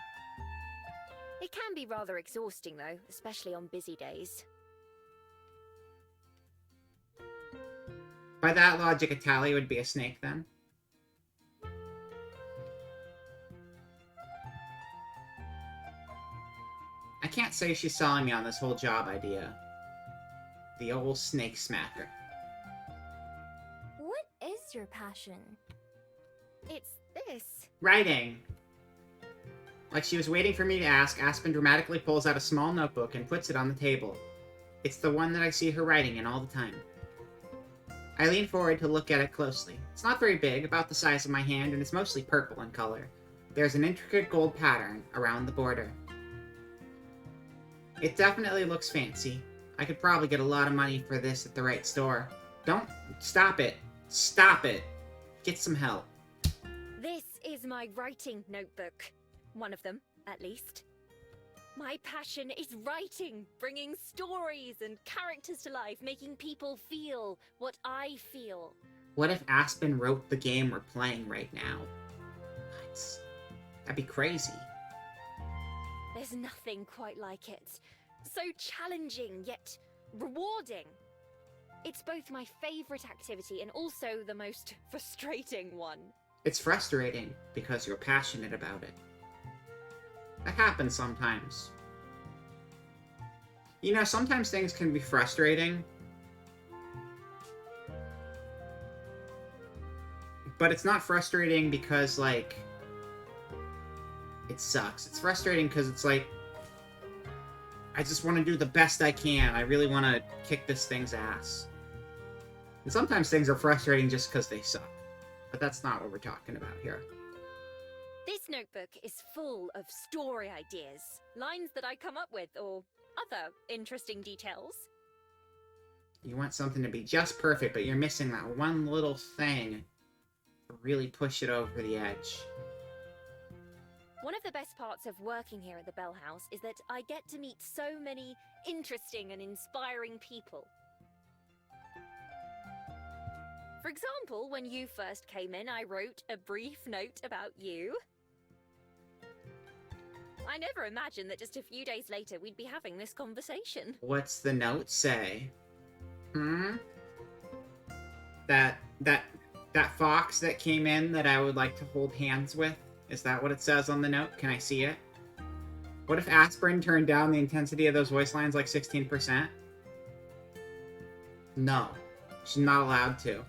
It can be rather exhausting, though, especially on busy days. By that logic, Italia would be a snake, then? I can't say she's selling me on this whole job idea. The old snake smacker. What is your passion? It's this. Writing! Like she was waiting for me to ask, Aspen dramatically pulls out a small notebook and puts it on the table. It's the one that I see her writing in all the time. I lean forward to look at it closely. It's not very big, about the size of my hand, and it's mostly purple in color. There's an intricate gold pattern around the border. It definitely looks fancy. I could probably get a lot of money for this at the right store. Don't... Stop it. Stop it. Get some help. This is my writing notebook. One of them, at least. My passion is writing, bringing stories and characters to life, making people feel what I feel. What if Aspen wrote the game we're playing right now? What? That'd be crazy. There's nothing quite like it. So challenging, yet rewarding. It's both my favorite activity and also the most frustrating one. It's frustrating because you're passionate about it. That happens sometimes. You know, sometimes things can be frustrating, but it's not frustrating because, like, it sucks. It's frustrating because it's like, I just want to do the best I can. I really want to kick this thing's ass. And sometimes things are frustrating just because they suck. But that's not what we're talking about here. This notebook is full of story ideas, lines that I come up with, or other interesting details. You want something to be just perfect, but you're missing that one little thing to really push it over the edge. One of the best parts of working here at the Bell House is that I get to meet so many interesting and inspiring people. For example, when you first came in, I wrote a brief note about you. I never imagined that just a few days later we'd be having this conversation. What's the note say? That fox that came in that I would like to hold hands with? Is that what it says on the note? Can I see it? What if Aspen turned down the intensity of those voice lines like 16%? No. She's not allowed to.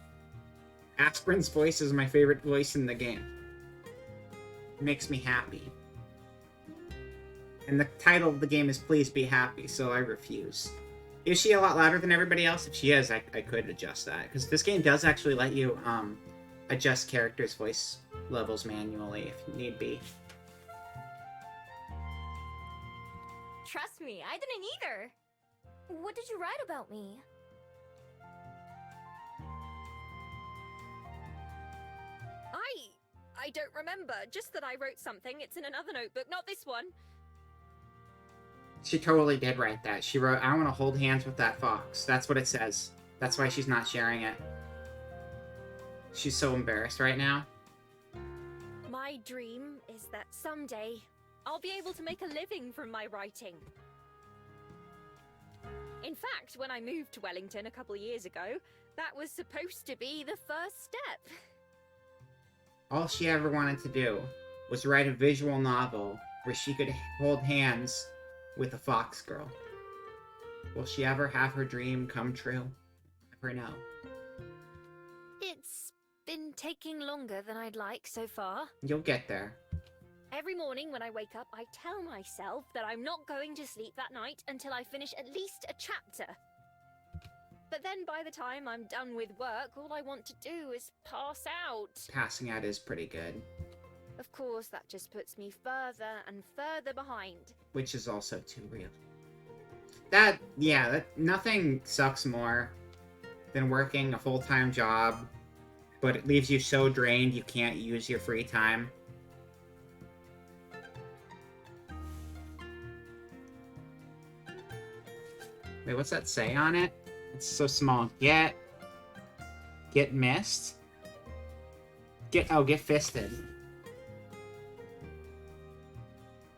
Aspen's voice is my favorite voice in the game. It makes me happy. And the title of the game is Please Be Happy, so I refuse. Is she a lot louder than everybody else? If she is, I could adjust that. Because this game does actually let you adjust characters' voice levels manually if need be. Trust me, I didn't either. What did you write about me? I don't remember. Just that I wrote something. It's in another notebook, not this one. She totally did write that. She wrote, I want to hold hands with that fox. That's what it says. That's why she's not sharing it. She's so embarrassed right now. My dream is that someday I'll be able to make a living from my writing. In fact, when I moved to Wellington a couple of years ago, that was supposed to be the first step. All she ever wanted to do was write a visual novel where she could hold hands with a fox girl. Will she ever have her dream come true? Never know. It's been taking longer than I'd like so far. You'll get there. Every morning when I wake up, I tell myself that I'm not going to sleep that night until I finish at least a chapter. But then by the time I'm done with work, all I want to do is pass out. Passing out is pretty good. Of course, that just puts me further and further behind. Which is also too real. Nothing sucks more than working a full-time job, but it leaves you so drained you can't use your free time. Wait, what's that say on it? It's so small. Get missed? Get fisted.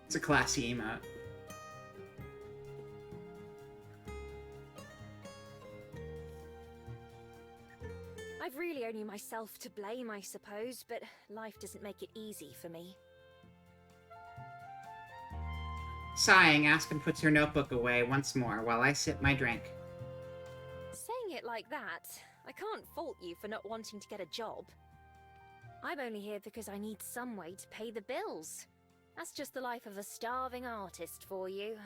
It's a classy emote. only myself to blame, I suppose, but life doesn't make it easy for me. Sighing, Aspen puts her notebook away once more while I sip my drink. Saying it like that, I can't fault you for not wanting to get a job. I'm only here because I need some way to pay the bills. That's just the life of a starving artist for you.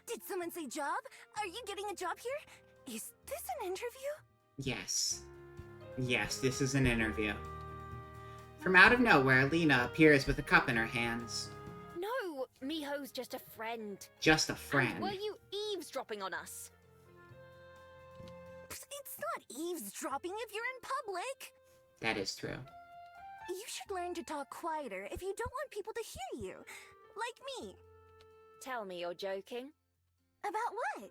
Did someone say job? Are you getting a job here? Is this an interview? Yes. Yes, this is an interview. From out of nowhere, Lena appears with a cup in her hands. No, Miho's just a friend. Just a friend. And were you eavesdropping on us? It's not eavesdropping if you're in public. That is true. You should learn to talk quieter if you don't want people to hear you. Like me. Tell me you're joking. About what?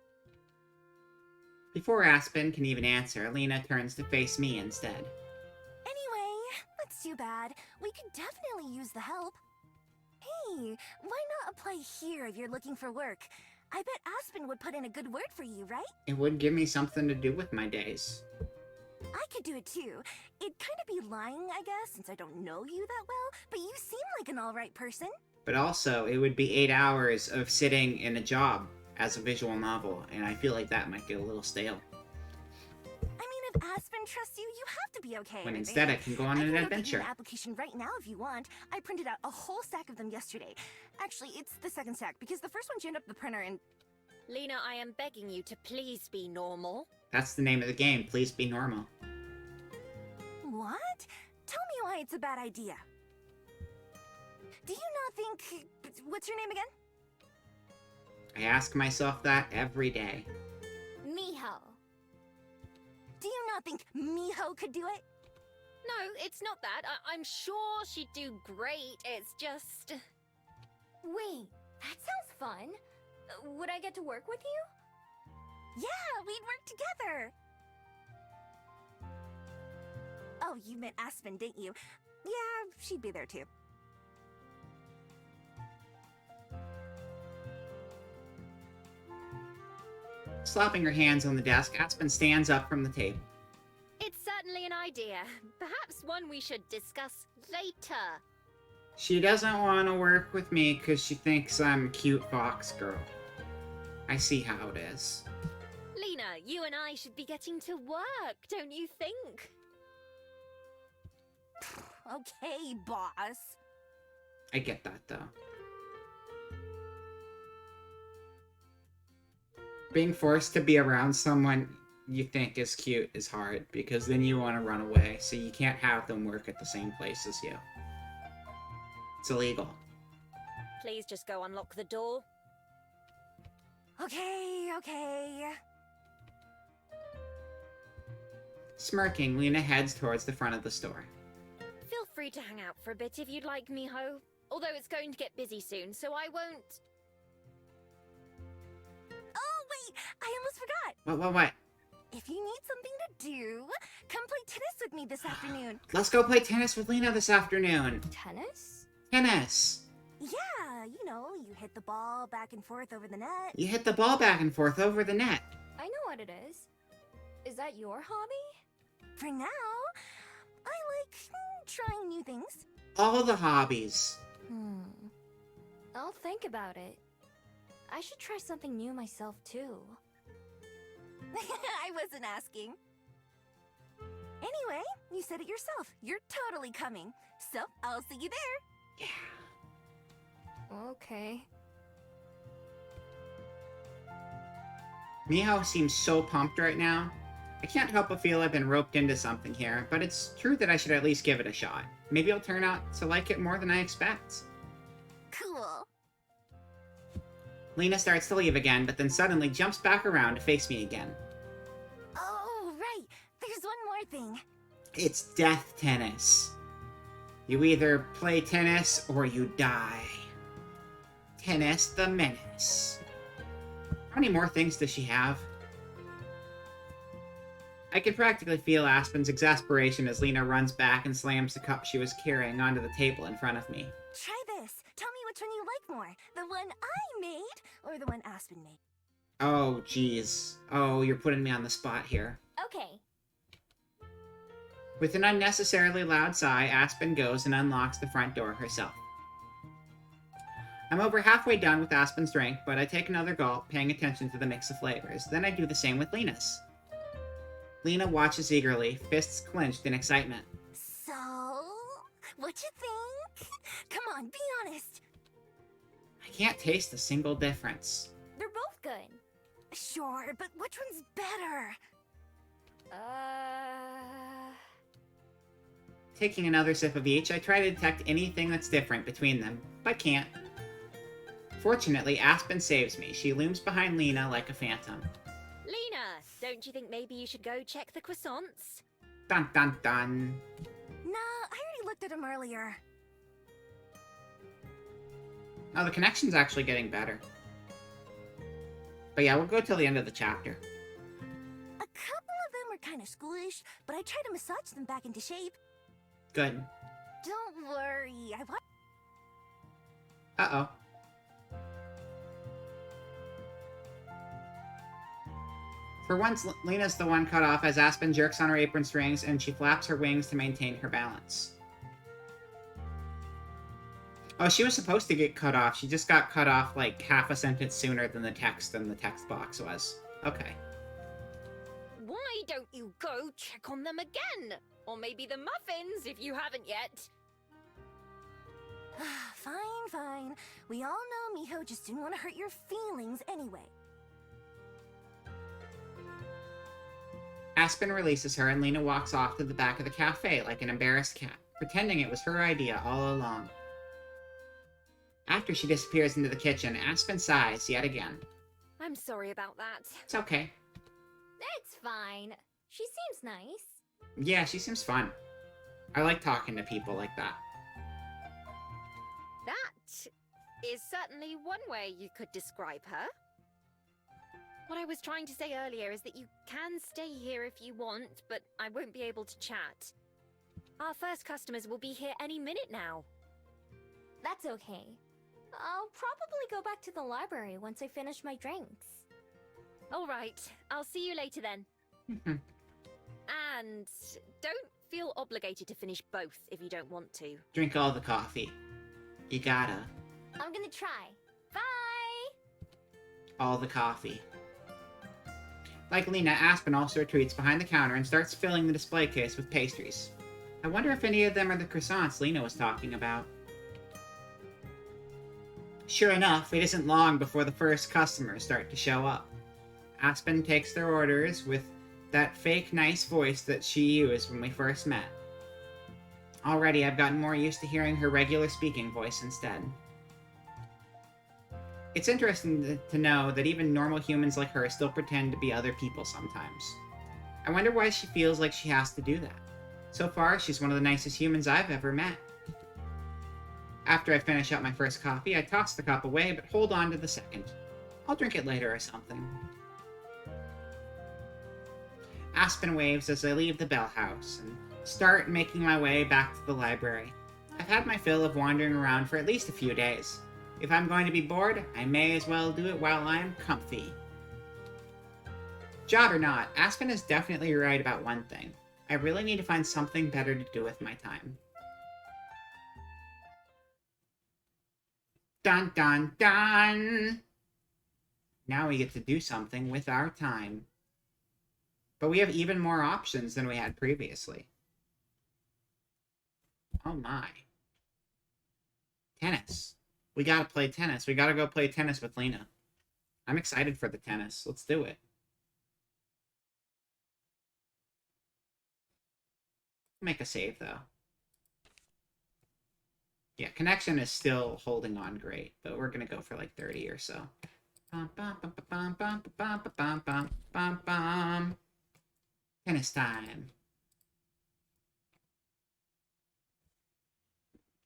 Before Aspen can even answer, Lena turns to face me instead. Anyway, that's too bad. We could definitely use the help. Hey, why not apply here if you're looking for work? I bet Aspen would put in a good word for you, right? It would give me something to do with my days. I could do it too. It'd kind of be lying, I guess, since I don't know you that well, but you seem like an alright person. But also, it would be 8 hours of sitting in a job as a visual novel, and I feel like that might get a little stale. I mean, if Aspen trusts you, you have to be okay. When I instead think. I can go on I an can go get you adventure. an application right now if you want. I printed out a whole stack of them yesterday. Actually, it's the second stack, because the first one jammed up the printer and... Lena, I am begging you to please be normal. That's the name of the game, please be normal. What? Tell me why it's a bad idea. Do you not think... What's your name again? I ask myself that every day. Miho. Do you not think Miho could do it? No, it's not that. I'm sure she'd do great. It's just... Wait, that sounds fun. Would I get to work with you? Yeah, we'd work together. Oh, you meant Aspen, didn't you? Yeah, she'd be there too. Slapping her hands on the desk, Aspen stands up from the table. It's certainly an idea. Perhaps one we should discuss later. She doesn't want to work with me because she thinks I'm a cute fox girl. I see how it is. Lena, you and I should be getting to work, don't you think? Okay, boss. I get that, though. Being forced to be around someone you think is cute is hard, because then you want to run away, so you can't have them work at the same place as you. It's illegal. Please just go unlock the door. Okay. Smirking, Lena heads towards the front of the store. Feel free to hang out for a bit if you'd like, Miho. Although it's going to get busy soon, so I won't... Oh, wait! I almost forgot! What? If you need something to do, come play tennis with me this afternoon. Let's go play tennis with Lena this afternoon. Tennis? Tennis! Yeah, you know, you hit the ball back and forth over the net. You hit the ball back and forth over the net. I know what it is. Is that your hobby? For now, I like trying new things. All the hobbies. I'll think about it. I should try something new myself, too. I wasn't asking. Anyway, you said it yourself. You're totally coming. So, I'll see you there. Yeah. Okay. Miho seems so pumped right now. I can't help but feel I've been roped into something here, but it's true that I should at least give it a shot. Maybe I'll turn out to like it more than I expect. Cool. Lena starts to leave again, but then suddenly jumps back around to face me again. Oh, right. There's one more thing. It's death tennis. You either play tennis or you die. Tennis the Menace. How many more things does she have? I can practically feel Aspen's exasperation as Lena runs back and slams the cup she was carrying onto the table in front of me. Try this. Tell me which one you like more. The one I made or the one Aspen made. Oh, jeez. Oh, you're putting me on the spot here. Okay. With an unnecessarily loud sigh, Aspen goes and unlocks the front door herself. I'm over halfway done with Aspen's drink, but I take another gulp, paying attention to the mix of flavors. Then I do the same with Lena's. Lena watches eagerly, fists clenched in excitement. So, what you think? Come on, be honest. I can't taste a single difference. They're both good. Sure, but which one's better? Taking another sip of each, I try to detect anything that's different between them, but can't. Fortunately, Aspen saves me. She looms behind Lena like a phantom. Lena, don't you think maybe you should go check the croissants? Dun dun dun. Nah, I already looked at them earlier. Oh, the connection's actually getting better. But yeah, we'll go till the end of the chapter. A couple of them are kind of schoolish, but I try to massage them back into shape. Good. Don't worry, I watched. Uh-oh. For once, Lena's the one cut off as Aspen jerks on her apron strings and she flaps her wings to maintain her balance. Oh, she was supposed to get cut off. She just got cut off like half a sentence sooner than the text box was. Okay. Why don't you go check on them again? Or maybe the muffins, if you haven't yet. Fine, fine. We all know Miho just didn't want to hurt your feelings anyway. Aspen releases her and Lena walks off to the back of the cafe like an embarrassed cat, pretending it was her idea all along. After she disappears into the kitchen, Aspen sighs yet again. I'm sorry about that. It's okay. It's fine. She seems nice. Yeah, she seems fun. I like talking to people like that. That is certainly one way you could describe her. What I was trying to say earlier is that you can stay here if you want, but I won't be able to chat. Our first customers will be here any minute now. That's okay. I'll probably go back to the library once I finish my drinks. All right, I'll see you later then. And don't feel obligated to finish both if you don't want to. Drink all the coffee. You gotta. I'm gonna try. Bye! All the coffee. Like Lena, Aspen also retreats behind the counter and starts filling the display case with pastries. I wonder if any of them are the croissants Lena was talking about. Sure enough, it isn't long before the first customers start to show up. Aspen takes their orders with that fake nice voice that she used when we first met. Already, I've gotten more used to hearing her regular speaking voice instead. It's interesting to know that even normal humans like her still pretend to be other people sometimes. I wonder why she feels like she has to do that. So far, she's one of the nicest humans I've ever met. After I finish up my first coffee, I toss the cup away, but hold on to the second. I'll drink it later or something. Aspen waves as I leave the Bell House and start making my way back to the library. I've had my fill of wandering around for at least a few days. If I'm going to be bored, I may as well do it while I'm comfy. Job or not, Aspen is definitely right about one thing. I really need to find something better to do with my time. Dun dun dun! Now we get to do something with our time. But we have even more options than we had previously. Oh my. Tennis. We gotta play tennis. We gotta go play tennis with Lena. I'm excited for the tennis. Let's do it. Make a save, though. Yeah, connection is still holding on great, but we're gonna go for like 30 or so. Bum, bum, bum, bum, bum, bum, bum, bum, bum, bum. Tennis time.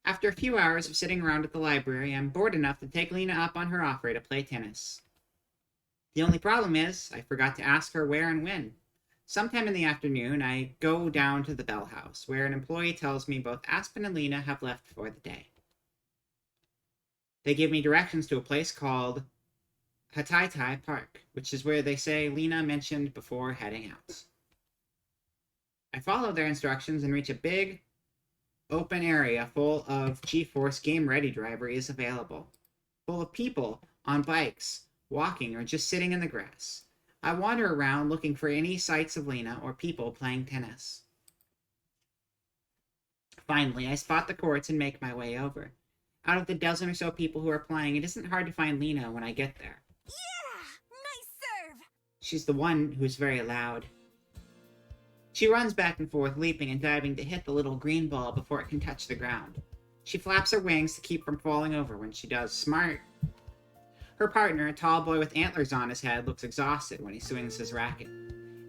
After a few hours of sitting around at the library, I'm bored enough to take Lena up on her offer to play tennis. The only problem is, I forgot to ask her where and when. Sometime in the afternoon, I go down to the Bell House, where an employee tells me both Aspen and Lena have left for the day. They give me directions to a place called Hataitai Park, which is where they say Lena mentioned before heading out. I follow their instructions and reach a big, open area full of GeForce Game Ready driveries available, full of people on bikes, walking, or just sitting in the grass. I wander around looking for any sights of Lena or people playing tennis. Finally, I spot the courts and make my way over. Out of the dozen or so people who are playing, it isn't hard to find Lena when I get there. Yeah! Nice serve! She's the one who's very loud. She runs back and forth, leaping and diving to hit the little green ball before it can touch the ground. She flaps her wings to keep from falling over when she does. Smart. Her partner, a tall boy with antlers on his head, looks exhausted when he swings his racket.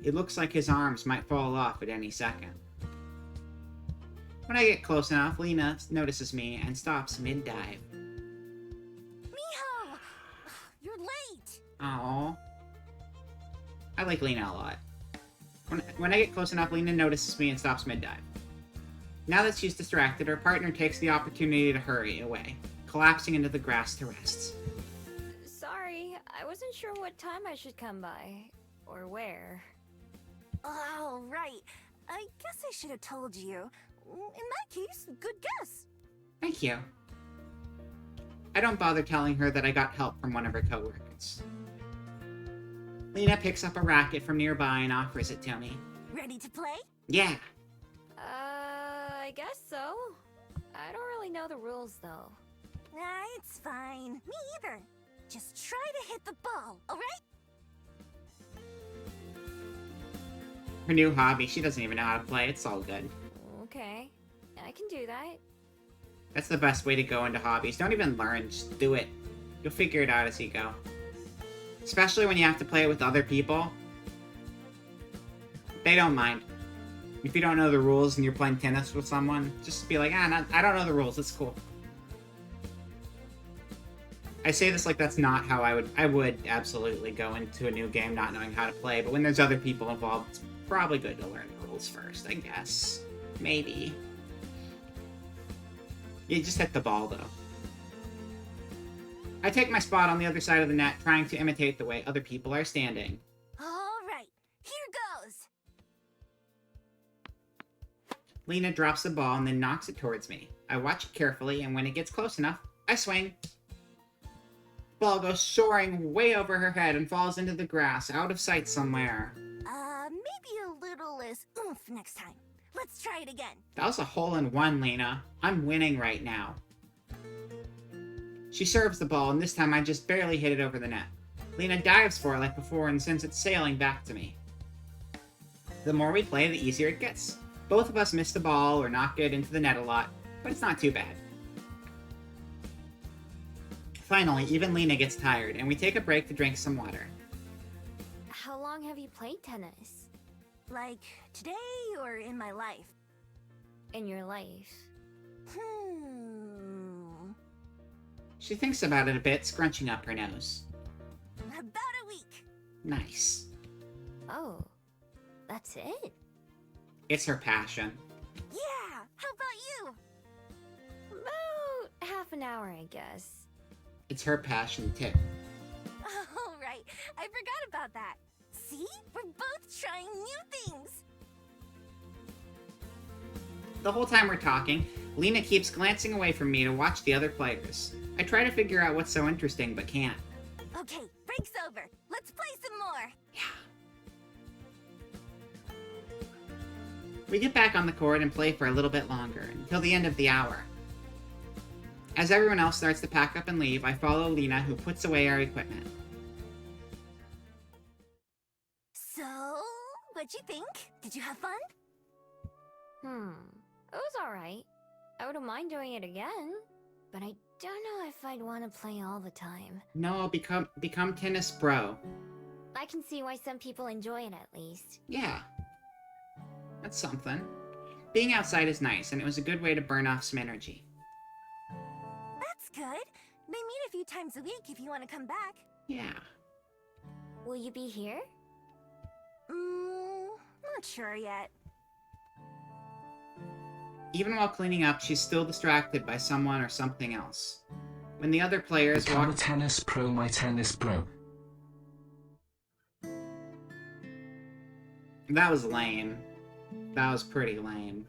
It looks like his arms might fall off at any second. When I get close enough, Lena notices me and stops mid-dive. Miho! You're late! Aww. I like Lena a lot. When I get close enough, Lena notices me and stops mid-dive. Now that she's distracted, her partner takes the opportunity to hurry away, collapsing into the grass to rest. Sorry, I wasn't sure what time I should come by. Or where. Oh, right. I guess I should have told you. In that case, good guess. Thank you. I don't bother telling her that I got help from one of her coworkers. Lena picks up a racket from nearby and offers it to me. Ready to play? Yeah. I guess so. I don't really know the rules, though. It's fine. Me either. Just try to hit the ball, alright? Her new hobby, she doesn't even know how to play. It's all good. Okay, I can do that. That's the best way to go into hobbies. Don't even learn, just do it. You'll figure it out as you go. Especially when you have to play it with other people. They don't mind. If you don't know the rules and you're playing tennis with someone, just be like, I don't know the rules, it's cool. I say this like that's not how I would absolutely go into a new game not knowing how to play, but when there's other people involved, it's probably good to learn the rules first, I guess. Maybe. You just hit the ball, though. I take my spot on the other side of the net, trying to imitate the way other people are standing. Alright, here goes! Lena drops the ball and then knocks it towards me. I watch it carefully, and when it gets close enough, I swing. The ball goes soaring way over her head and falls into the grass, out of sight somewhere. Maybe a little less oomph next time. Let's try it again. That was a hole-in-one, Lena. I'm winning right now. She serves the ball, and this time I just barely hit it over the net. Lena dives for it like before and sends it sailing back to me. The more we play, the easier it gets. Both of us miss the ball or knock it into the net a lot, but it's not too bad. Finally, even Lena gets tired, and we take a break to drink some water. How long have you played tennis? Like, today or in my life? In your life? She thinks about it a bit, scrunching up her nose. About a week. Nice. Oh, that's it? It's her passion. Yeah, how about you? About half an hour, I guess. It's her passion, too. Oh, right. I forgot about that. See? We're both trying new things. The whole time we're talking, Lena keeps glancing away from me to watch the other players. I try to figure out what's so interesting, but can't. Okay, break's over. Let's play some more. Yeah. We get back on the court and play for a little bit longer, until the end of the hour. As everyone else starts to pack up and leave, I follow Lena, who puts away our equipment. So, what'd you think? Did you have fun? It was alright. I wouldn't mind doing it again, but I don't know if I'd want to play all the time. No, I'll become tennis pro. I can see why some people enjoy it at least. Yeah. That's something. Being outside is nice, and it was a good way to burn off some energy. That's good. They meet a few times a week if you want to come back. Yeah. Will you be here? Not sure yet. Even while cleaning up, she's still distracted by someone or something else. When the other players Become a walk... tennis pro, my tennis bro. That was lame. That was pretty lame.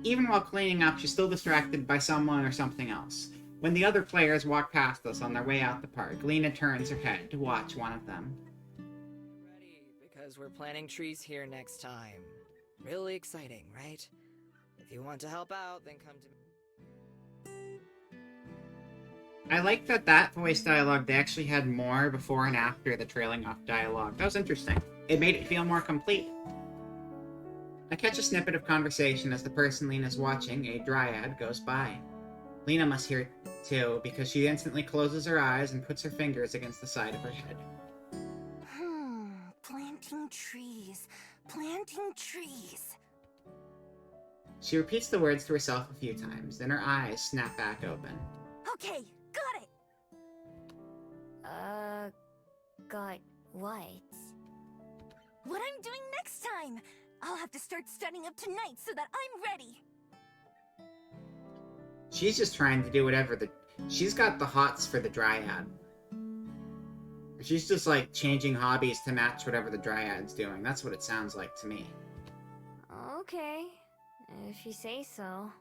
Even while cleaning up, she's still distracted by someone or something else. When the other players walk past us on their way out the park, Lena turns her head to watch one of them. Ready, because we're planting trees here next time. Really exciting, right? If you want to help out, then come to me. I like that voice dialogue, they actually had more before and after the trailing off dialogue. That was interesting. It made it feel more complete. I catch a snippet of conversation as the person Lena's watching, a dryad, goes by. Lena must hear it too, because she instantly closes her eyes and puts her fingers against the side of her head. Planting trees. Planting trees. She repeats the words to herself a few times, then her eyes snap back open. Okay, got it! Got what? What I'm doing next time! I'll have to start studying up tonight so that I'm ready! She's just trying to do whatever she's got the hots for the dryad. She's just like changing hobbies to match whatever the dryad's doing. That's what it sounds like to me. Okay, if you say so.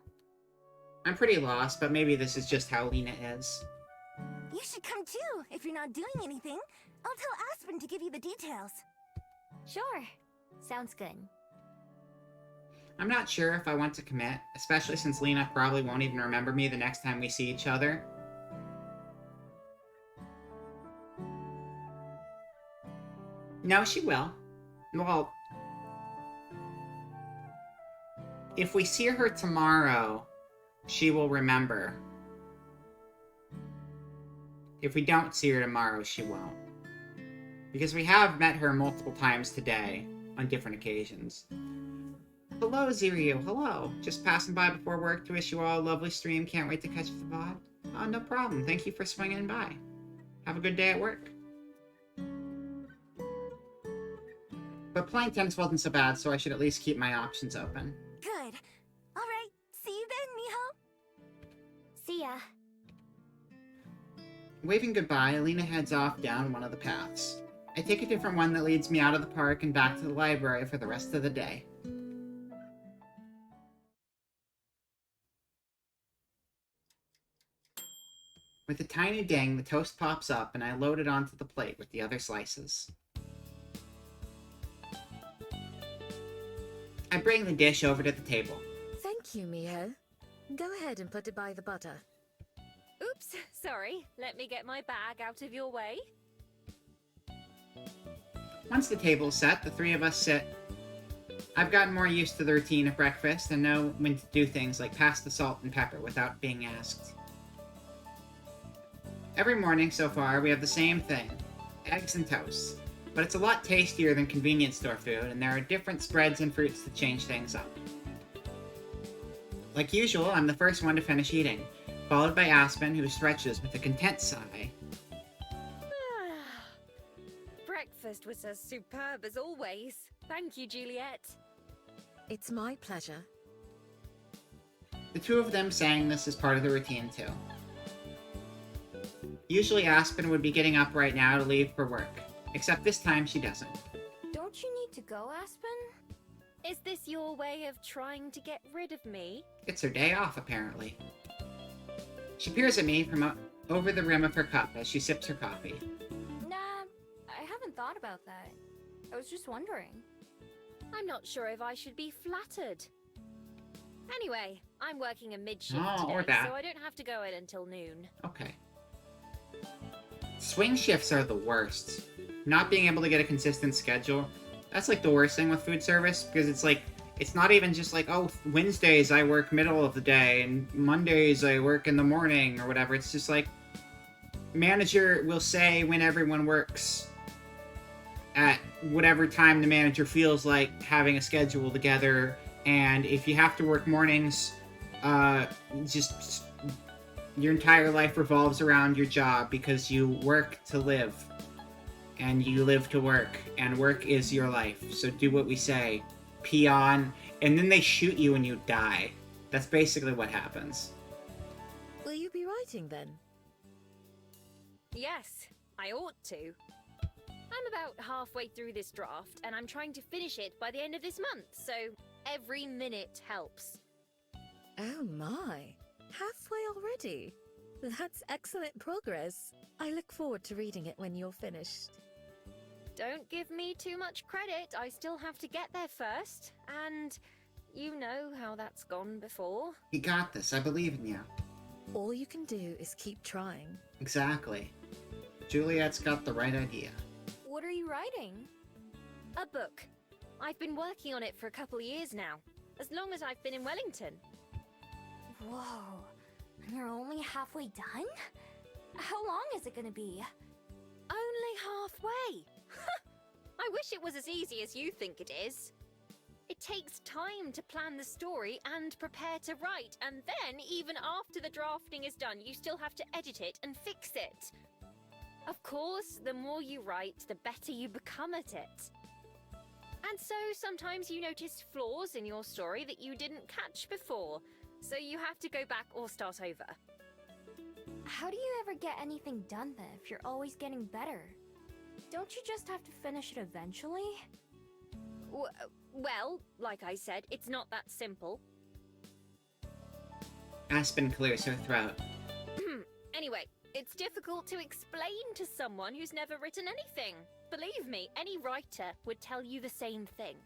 I'm pretty lost, but maybe this is just how Lena is. You should come too, if you're not doing anything. I'll tell Aspen to give you the details. Sure, sounds good. I'm not sure if I want to commit, especially since Lena probably won't even remember me the next time we see each other. No, she will. Well, if we see her tomorrow, she will remember. If we don't see her tomorrow, she won't. Because we have met her multiple times today, on different occasions. Hello, Ziryu. Hello. Just passing by before work to wish you all a lovely stream. Can't wait to catch the VOD. Oh, no problem. Thank you for swinging by. Have a good day at work. But playing tennis wasn't so bad, so I should at least keep my options open. Good. Alright, see you then, Miho! See ya. Waving goodbye, Alina heads off down one of the paths. I take a different one that leads me out of the park and back to the library for the rest of the day. With a tiny ding, the toast pops up and I load it onto the plate with the other slices. I bring the dish over to the table. Thank you, Miho. Go ahead and put it by the butter. Oops, sorry. Let me get my bag out of your way. Once the table's set, the three of us sit. I've gotten more used to the routine of breakfast and know when to do things like pass the salt and pepper without being asked. Every morning so far, we have the same thing, eggs and toast. But it's a lot tastier than convenience store food, and there are different spreads and fruits to change things up. Like usual, I'm the first one to finish eating, followed by Aspen, who stretches with a content sigh. Breakfast was as superb as always. Thank you, Juliet. It's my pleasure. The two of them saying this is part of the routine, too. Usually Aspen would be getting up right now to leave for work, except this time she doesn't. Don't you need to go, Aspen? Is this your way of trying to get rid of me? It's her day off, apparently. She peers at me from over the rim of her cup as she sips her coffee. Nah, I haven't thought about that. I was just wondering. I'm not sure if I should be flattered. Anyway, I'm working a mid-shift or today, that. so I don't have to go in until noon. Okay. Swing shifts are the worst. Not being able to get a consistent schedule, that's like the worst thing with food service, because it's like, it's not even just like, oh, Wednesdays I work middle of the day, and Mondays I work in the morning, or whatever. It's just like, manager will say when everyone works at whatever time the manager feels like having a schedule together, and if you have to work mornings, just your entire life revolves around your job because you work to live and you live to work, and work is your life. So do what we say, peon, and then they shoot you and you die. That's basically what happens. Will you be writing then? Yes, I ought to. I'm about halfway through this draft, and I'm trying to finish it by the end of this month, so every minute helps. Oh my, halfway already? That's excellent progress. I look forward to reading it when you're finished. Don't give me too much credit, I still have to get there first, and you know how that's gone before. You got this, I believe in you. All you can do is keep trying. Exactly. Juliet's got the right idea. What are you writing? A book. I've been working on it for a couple of years now, as long as I've been in Wellington. Whoa, and you're only halfway done? How long is it gonna be? Only halfway! I wish it was as easy as you think it is. It takes time to plan the story and prepare to write, and then, even after the drafting is done, you still have to edit it and fix it. Of course, the more you write, the better you become at it. And so, sometimes you notice flaws in your story that you didn't catch before, so you have to go back or start over. How do you ever get anything done then if you're always getting better? Don't you just have to finish it eventually? Well, like I said, it's not that simple. Aspen clears her throat. Anyway, it's difficult to explain to someone who's never written anything. Believe me, any writer would tell you the same thing.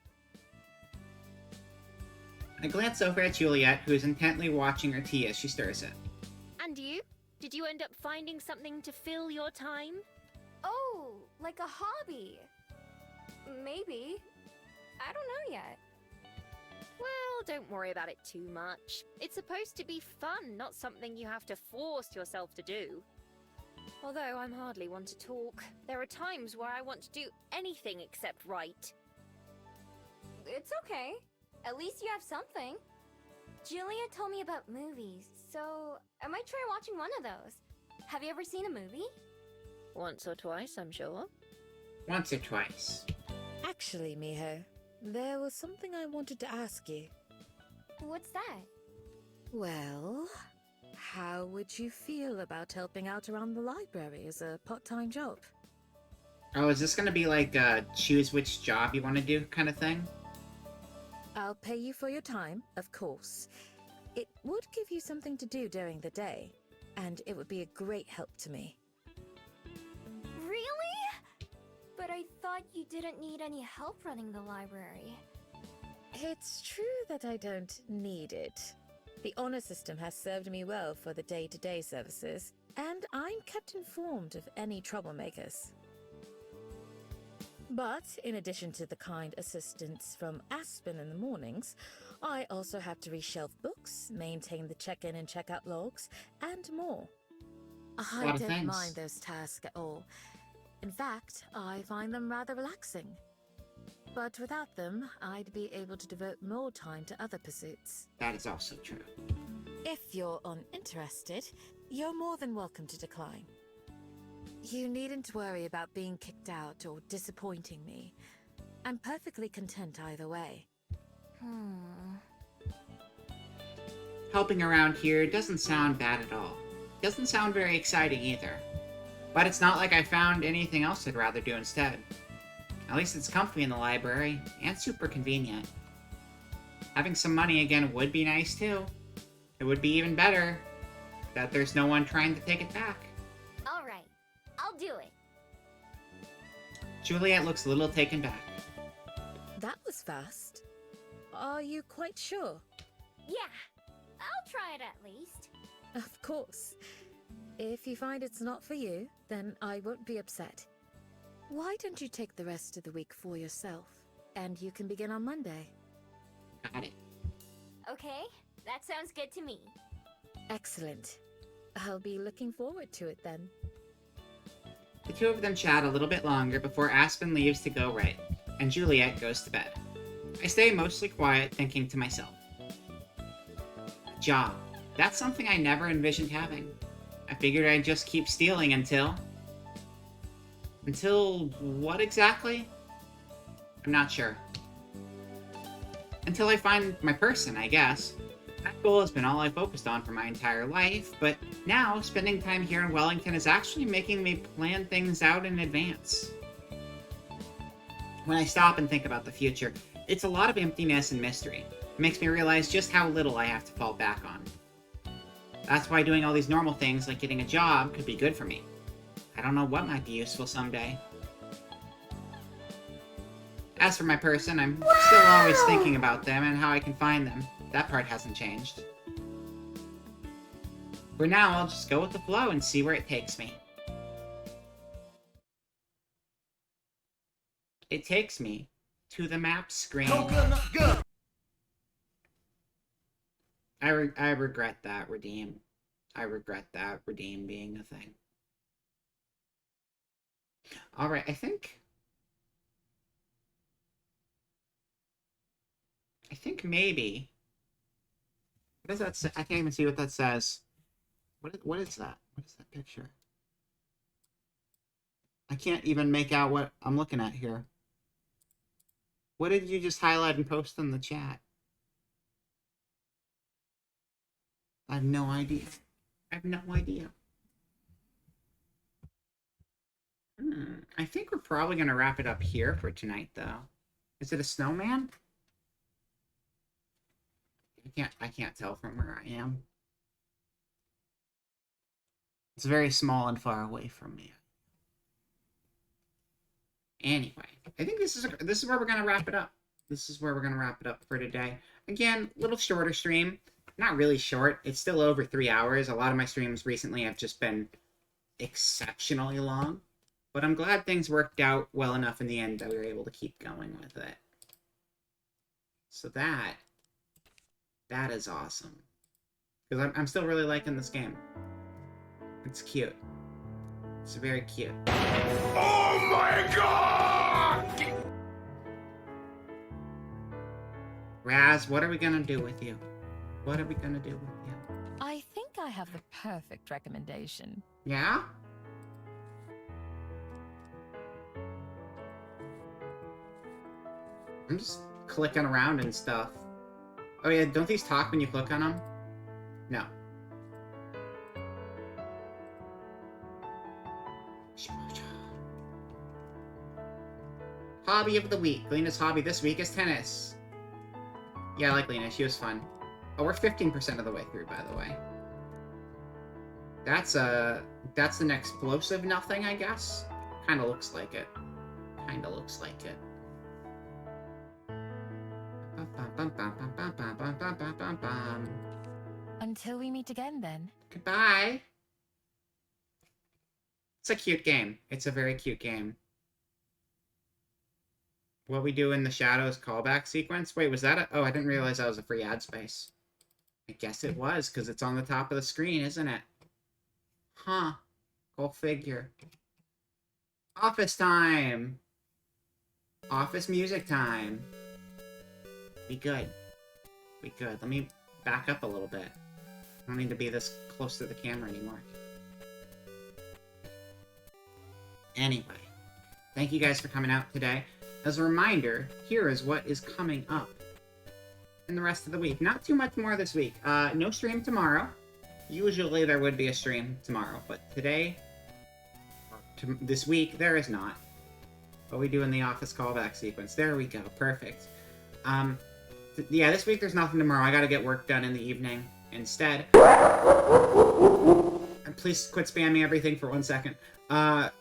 I glance over at Juliet, who is intently watching her tea as she stirs it. And you? Did you end up finding something to fill your time? Oh, like a hobby. Maybe. I don't know yet. Well, don't worry about it too much. It's supposed to be fun, not something you have to force yourself to do. Although I'm hardly one to talk. There are times where I want to do anything except write. It's okay. At least you have something. Julia told me about movies, so I might try watching one of those. Have you ever seen a movie? Once or twice, I'm sure. Once or twice. Actually, Miho, there was something I wanted to ask you. What's that? Well, how would you feel about helping out around the library as a part-time job? Oh, is this gonna be like a choose which job you want to do kind of thing? I'll pay you for your time, of course. It would give you something to do during the day, and it would be a great help to me. Really? But I thought you didn't need any help running the library. It's true that I don't need it. The honor system has served me well for the day-to-day services, and I'm kept informed of any troublemakers. But, in addition to the kind assistance from Aspen in the mornings, I also have to reshelve books, maintain the check-in and check-out logs, and more. I don't mind those tasks at all. In fact, I find them rather relaxing. But without them, I'd be able to devote more time to other pursuits. That is also true. If you're uninterested, you're more than welcome to decline. You needn't worry about being kicked out or disappointing me. I'm perfectly content either way. Helping around here doesn't sound bad at all. Doesn't sound very exciting either. But it's not like I found anything else I'd rather do instead. At least it's comfy in the library, and super convenient. Having some money again would be nice too. It would be even better that there's no one trying to take it back. Alright, I'll do it. Juliet looks a little taken back. That was fast. Are you quite sure? Yeah, I'll try it at least. Of course. If you find it's not for you, then I won't be upset. Why don't you take the rest of the week for yourself, and you can begin on Monday? Got it. Okay, that sounds good to me. Excellent. I'll be looking forward to it then. The two of them chat a little bit longer before Aspen leaves to go write, and Juliet goes to bed. I stay mostly quiet, thinking to myself. A job. That's something I never envisioned having. I figured I'd just keep stealing until... Until what exactly? I'm not sure. Until I find my person, I guess. That goal has been all I focused on for my entire life, but now, spending time here in Wellington is actually making me plan things out in advance. When I stop and think about the future, it's a lot of emptiness and mystery. It makes me realize just how little I have to fall back on. That's why doing all these normal things like getting a job could be good for me. I don't know what might be useful someday. As for my person, I'm still always thinking about them and how I can find them. That part hasn't changed. For now, I'll just go with the flow and see where it takes me. It takes me to the map screen. I regret that, Redeem. I regret that, Redeem being a thing. Alright, I think maybe... What does that say? I can't even see what that says. What is that? What is that picture? I can't even make out what I'm looking at here. What did you just highlight and post in the chat? I have no idea. I have no idea. I think we're probably going to wrap it up here for tonight, though. Is it a snowman? I can't tell from where I am. It's very small and far away from me. Anyway, I think this is where we're going to wrap it up. This is where we're going to wrap it up for today. Again, little shorter stream. Not really short. It's still over 3 hours. A lot of my streams recently have just been exceptionally long. But I'm glad things worked out well enough in the end that we were able to keep going with it. So that is awesome. Because I'm still really liking this game. It's cute. It's very cute. Oh my god! Raz, what are we gonna do with you? What are we gonna do with you? I think I have the perfect recommendation. Yeah? I'm just clicking around and stuff. Oh yeah, don't these talk when you click on them? No. Hobby of the week. Lena's hobby this week is tennis. Yeah, I like Lena. She was fun. Oh, we're 15% of the way through, by the way. That's an explosive nothing, I guess. Kind of looks like it. Kind of looks like it. Until we meet again, then. Goodbye. It's a cute game. It's a very cute game. What we do in the shadows callback sequence? Wait, was that a... Oh, I didn't realize that was a free ad space. I guess it was, because it's on the top of the screen, isn't it? Huh. Go figure. Office time! Office music time. Be good. Be good. Let me back up a little bit. I don't need to be this close to the camera anymore. Anyway. Thank you guys for coming out today. As a reminder, here is what is coming up in the rest of the week. Not too much more this week. No stream tomorrow. Usually there would be a stream tomorrow, but today, this week, there is not. What we do in the office callback sequence. There we go. Perfect. Yeah, this week there's nothing tomorrow. I gotta get work done in the evening instead. And please quit spamming everything for 1 second.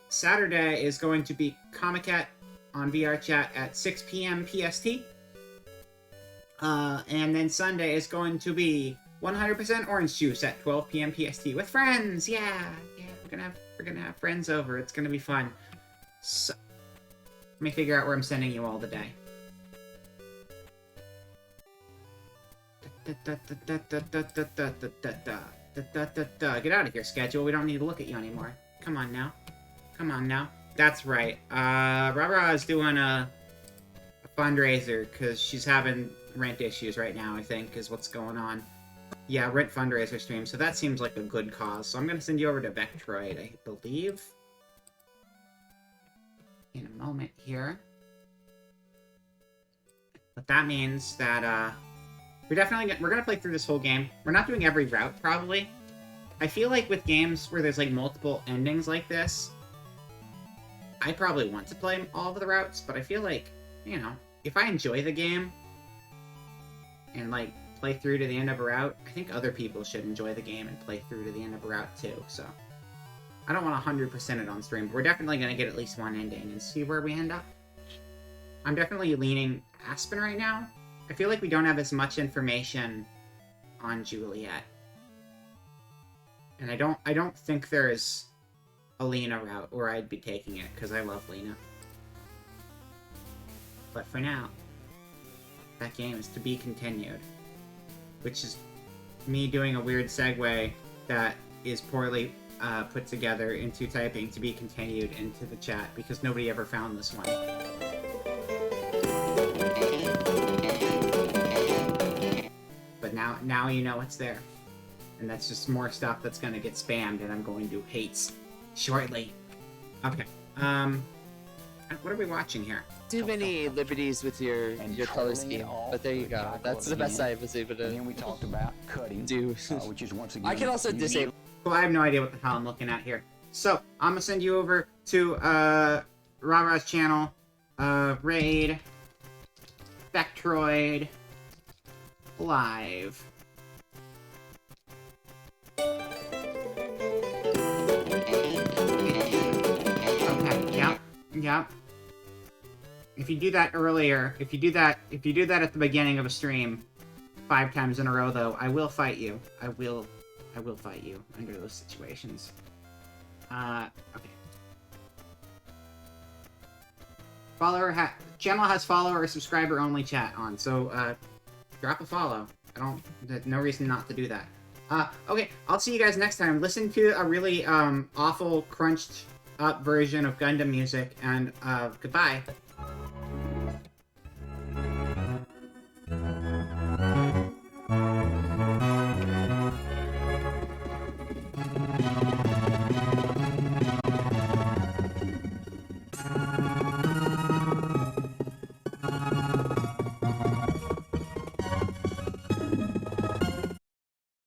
Saturday is going to be Comiket on VR chat at 6 p.m. PST. And then Sunday is going to be 100% orange juice at 12 p.m. PST with friends. Yeah, we're gonna have friends over. It's gonna be fun. So, let me figure out where I'm sending you all today. Get out of here, schedule. We don't need to look at you anymore. Come on now. Come on now. That's right. Rara is doing a fundraiser because she's having rent issues right now, I think, is what's going on. Yeah, rent fundraiser stream, so that seems like a good cause. So I'm going to send you over to Vectroid, I believe. In a moment here. But that means that, we're gonna play through this whole game. We're not doing every route, probably. I feel like with games where there's, like, multiple endings like this, I probably want to play all of the routes, but I feel like you know, if I enjoy the game and like play through to the end of a route, I think other people should enjoy the game and play through to the end of a route too. So I don't want 100% it on stream, but we're definitely going to get at least one ending and see where we end up. I'm definitely leaning Aspen right now. I feel like we don't have as much information on Juliet. And I don't think there's a Lena route where I'd be taking it, because I love Lena. But for now, that game is to be continued. Which is me doing a weird segue that is poorly put together into typing to be continued into the chat, because nobody ever found this one. But now you know it's there. And that's just more stuff that's gonna get spammed and I'm going to hate shortly. Okay. What are we watching here? Too many liberties with your color scheme, but there you go. That's the best I was able to And then we talked about cutting, do. which is once again. I can also disable. Well, I have no idea what the hell I'm looking at here. So I'm gonna send you over to Rara's channel, Raid, Spectroid, Live. Okay, yep. If you do that earlier, if you do that at the beginning of a stream 5 times in a row, though, I will fight you. I will fight you under those situations. Okay. Channel has follower or subscriber only chat on, so drop a follow. There's no reason not to do that. Okay, I'll see you guys next time. Listen to a really awful crunched up version of Gundam music, and goodbye.